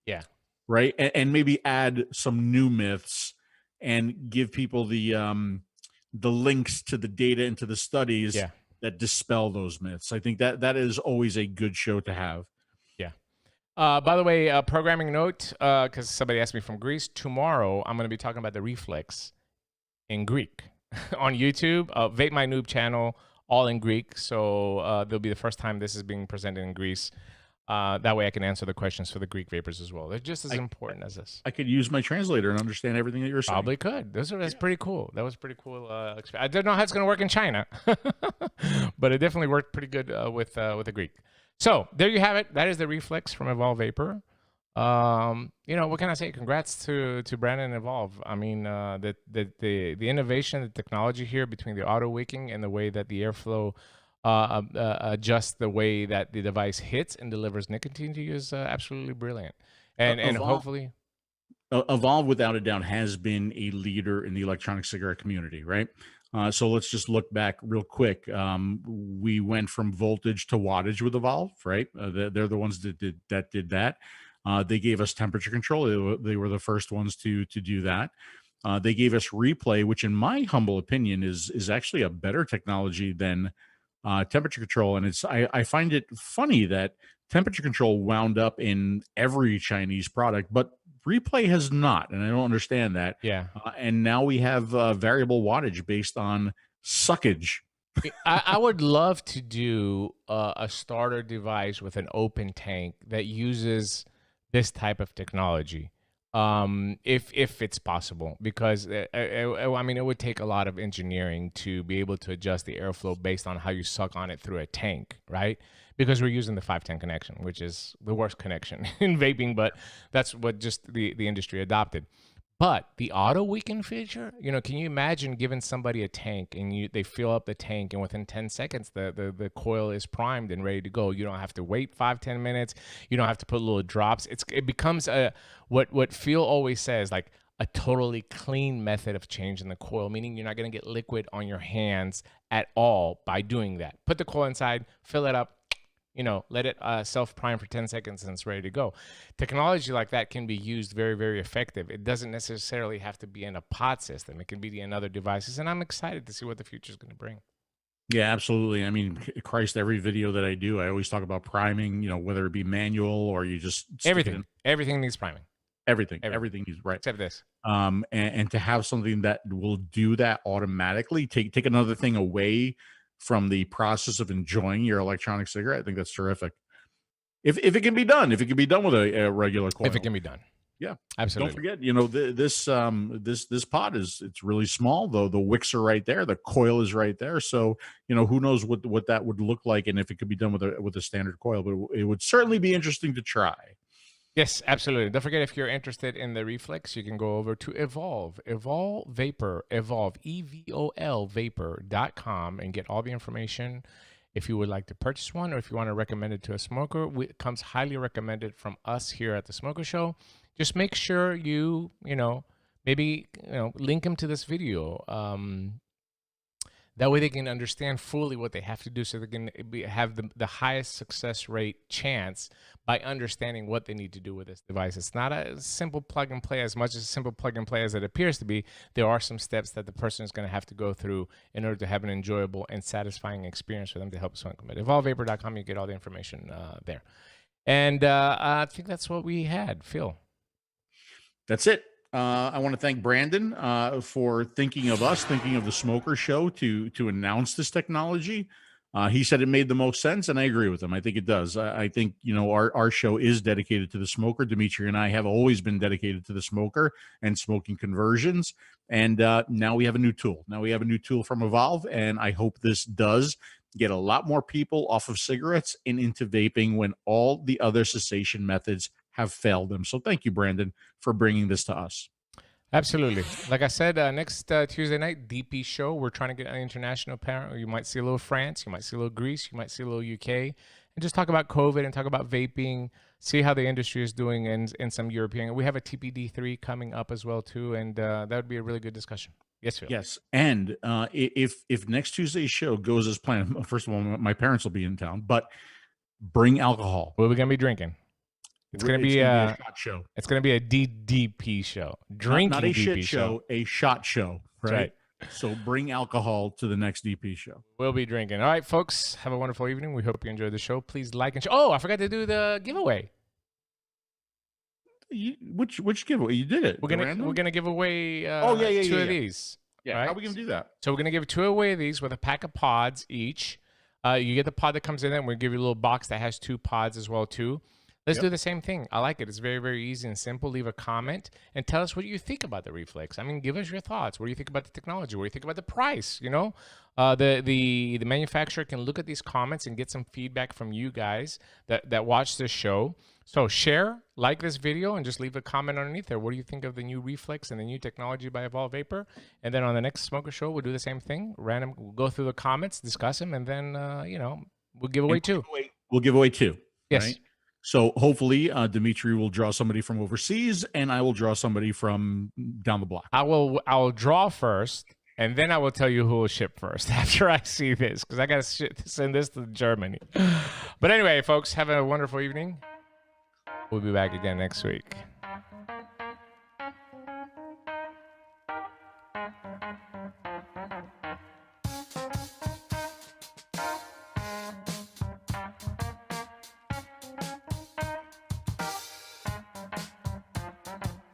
Yeah. Right. And maybe add some new myths and give people the links to the data and to the studies that dispel those myths. I think that is always a good show to have. Yeah. By the way, programming note, because somebody asked me from Greece, tomorrow I'm going to be talking about the Reflex in Greek on YouTube. Vape My Noob channel, all in Greek. So there'll be the first time this is being presented in Greece. That way I can answer the questions for the Greek vapors as well. They're just as important as this. I could use my translator and understand everything that you're saying. Probably could. That's pretty cool. That was pretty cool. I don't know how it's going to work in China, but it definitely worked pretty good with the Greek. So there you have it. That is the Reflex from Evolv Vapor. You know, what can I say? Congrats to Brandon and Evolv. I mean, the innovation, the technology here between the auto wicking and the way that the airflow adjusts the way that the device hits and delivers nicotine to you is absolutely brilliant. And hopefully, Evolv, without a doubt, has been a leader in the electronic cigarette community, right? So let's just look back real quick. We went from voltage to wattage with Evolv, right? They're the ones that did that. They gave us temperature control. They were the first ones to do that. They gave us replay, which in my humble opinion is actually a better technology than temperature control. And I find it funny that temperature control wound up in every Chinese product, but replay has not, and I don't understand that. Yeah. And now we have variable wattage based on suckage. I would love to do a starter device with an open tank that uses this type of technology, if it's possible, because I mean, it would take a lot of engineering to be able to adjust the airflow based on how you suck on it through a tank, right? Because we're using the 510 connection, which is the worst connection in vaping, but that's what just the industry adopted. But the auto weekend feature, you know, can you imagine giving somebody a tank and they fill up the tank and within 10 seconds the coil is primed and ready to go. You don't have to wait 5-10 minutes. You don't have to put little drops. It becomes what Phil always says, like a totally clean method of changing the coil, meaning you're not going to get liquid on your hands at all by doing that. Put the coil inside, fill it up, you know, let it self-prime for 10 seconds and it's ready to go. Technology like that can be used very, very effective. It doesn't necessarily have to be in a pod system. It can be in other devices, and I'm excited to see what the future is going to bring. Yeah, absolutely. I mean, Christ, every video that I do, I always talk about priming, you know, whether it be manual or you just... Everything needs priming. Everything needs, right. Except this. And to have something that will do that automatically, take another thing away from the process of enjoying your electronic cigarette, I think that's terrific. If it can be done, with a regular coil. If it can be done. Yeah, absolutely. Don't forget, you know, this pod it's really small, though. The wicks are right there. The coil is right there. So, you know, who knows what that would look like and if it could be done with a standard coil, but it would certainly be interesting to try. Yes, absolutely. Don't forget, if you're interested in the Reflex, you can go over to Evolv Vapor, Evolv, EVOL Vapor.com and get all the information if you would like to purchase one or if you want to recommend it to a smoker. It comes highly recommended from us here at the Smoker Show. Just make sure you know, maybe, you know, link them to this video. That way they can understand fully what they have to do so they can have the highest success rate chance by understanding what they need to do with this device. It's not a simple plug and play as much as a simple plug and play as it appears to be. There are some steps that the person is going to have to go through in order to have an enjoyable and satisfying experience for them to help someone commit. EvolvVapor.com, you get all the information there. And I think that's what we had. Phil. That's it. I want to thank Brandon for thinking of us, thinking of the Smoker Show to announce this technology. He said it made the most sense, and I agree with him. I think it does. I think, you know, our show is dedicated to the smoker. Dimitri and I have always been dedicated to the smoker and smoking conversions. And now we have a new tool. Now we have a new tool from Evolv, and I hope this does get a lot more people off of cigarettes and into vaping when all the other cessation methods have failed them. So thank you, Brandon, for bringing this to us. Absolutely. Like I said, next Tuesday night, DP show. We're trying to get an international parent. You might see a little France, you might see a little Greece, you might see a little UK, and just talk about COVID and talk about vaping, see how the industry is doing in some European. We have a TPD3 coming up as well, too, and that would be a really good discussion. Yes, Phil. Yes, and if next Tuesday's show goes as planned, first of all, my parents will be in town, but bring alcohol. What are we going to be drinking? It's going to be a shot show. It's going to be a DDP show. Drinking not a DP shit show, a shot show, right? So bring alcohol to the next DP show. We'll be drinking. All right, folks, have a wonderful evening. We hope you enjoyed the show. Please like and share. Oh, I forgot to do the giveaway. Which giveaway? You did it. We're gonna give away two of these. Yeah, right? How are we gonna do that? So we're gonna give 2 away of these with a pack of pods each. You get the pod that comes in, and we'll give you a little box that has 2 pods as well too. Let's do the same thing. I like it. It's very, very easy and simple. Leave a comment and tell us what you think about the Reflex. I mean, give us your thoughts. What do you think about the technology? What do you think about the price? You know, the manufacturer can look at these comments and get some feedback from you guys that watch this show. So share, like this video, and just leave a comment underneath there. What do you think of the new Reflex and the new technology by Evolv Vapor? And then on the next Smoker Show, we'll do the same thing. We'll go through the comments, discuss them, and then, you know, we'll give away 2. We'll give away 2. Yes. Right? So hopefully Dimitri will draw somebody from overseas, and I will draw somebody from down the block. I will draw first, and then I will tell you who will ship first after I see this, because I got to send this to Germany. But anyway, folks, have a wonderful evening. We'll be back again next week.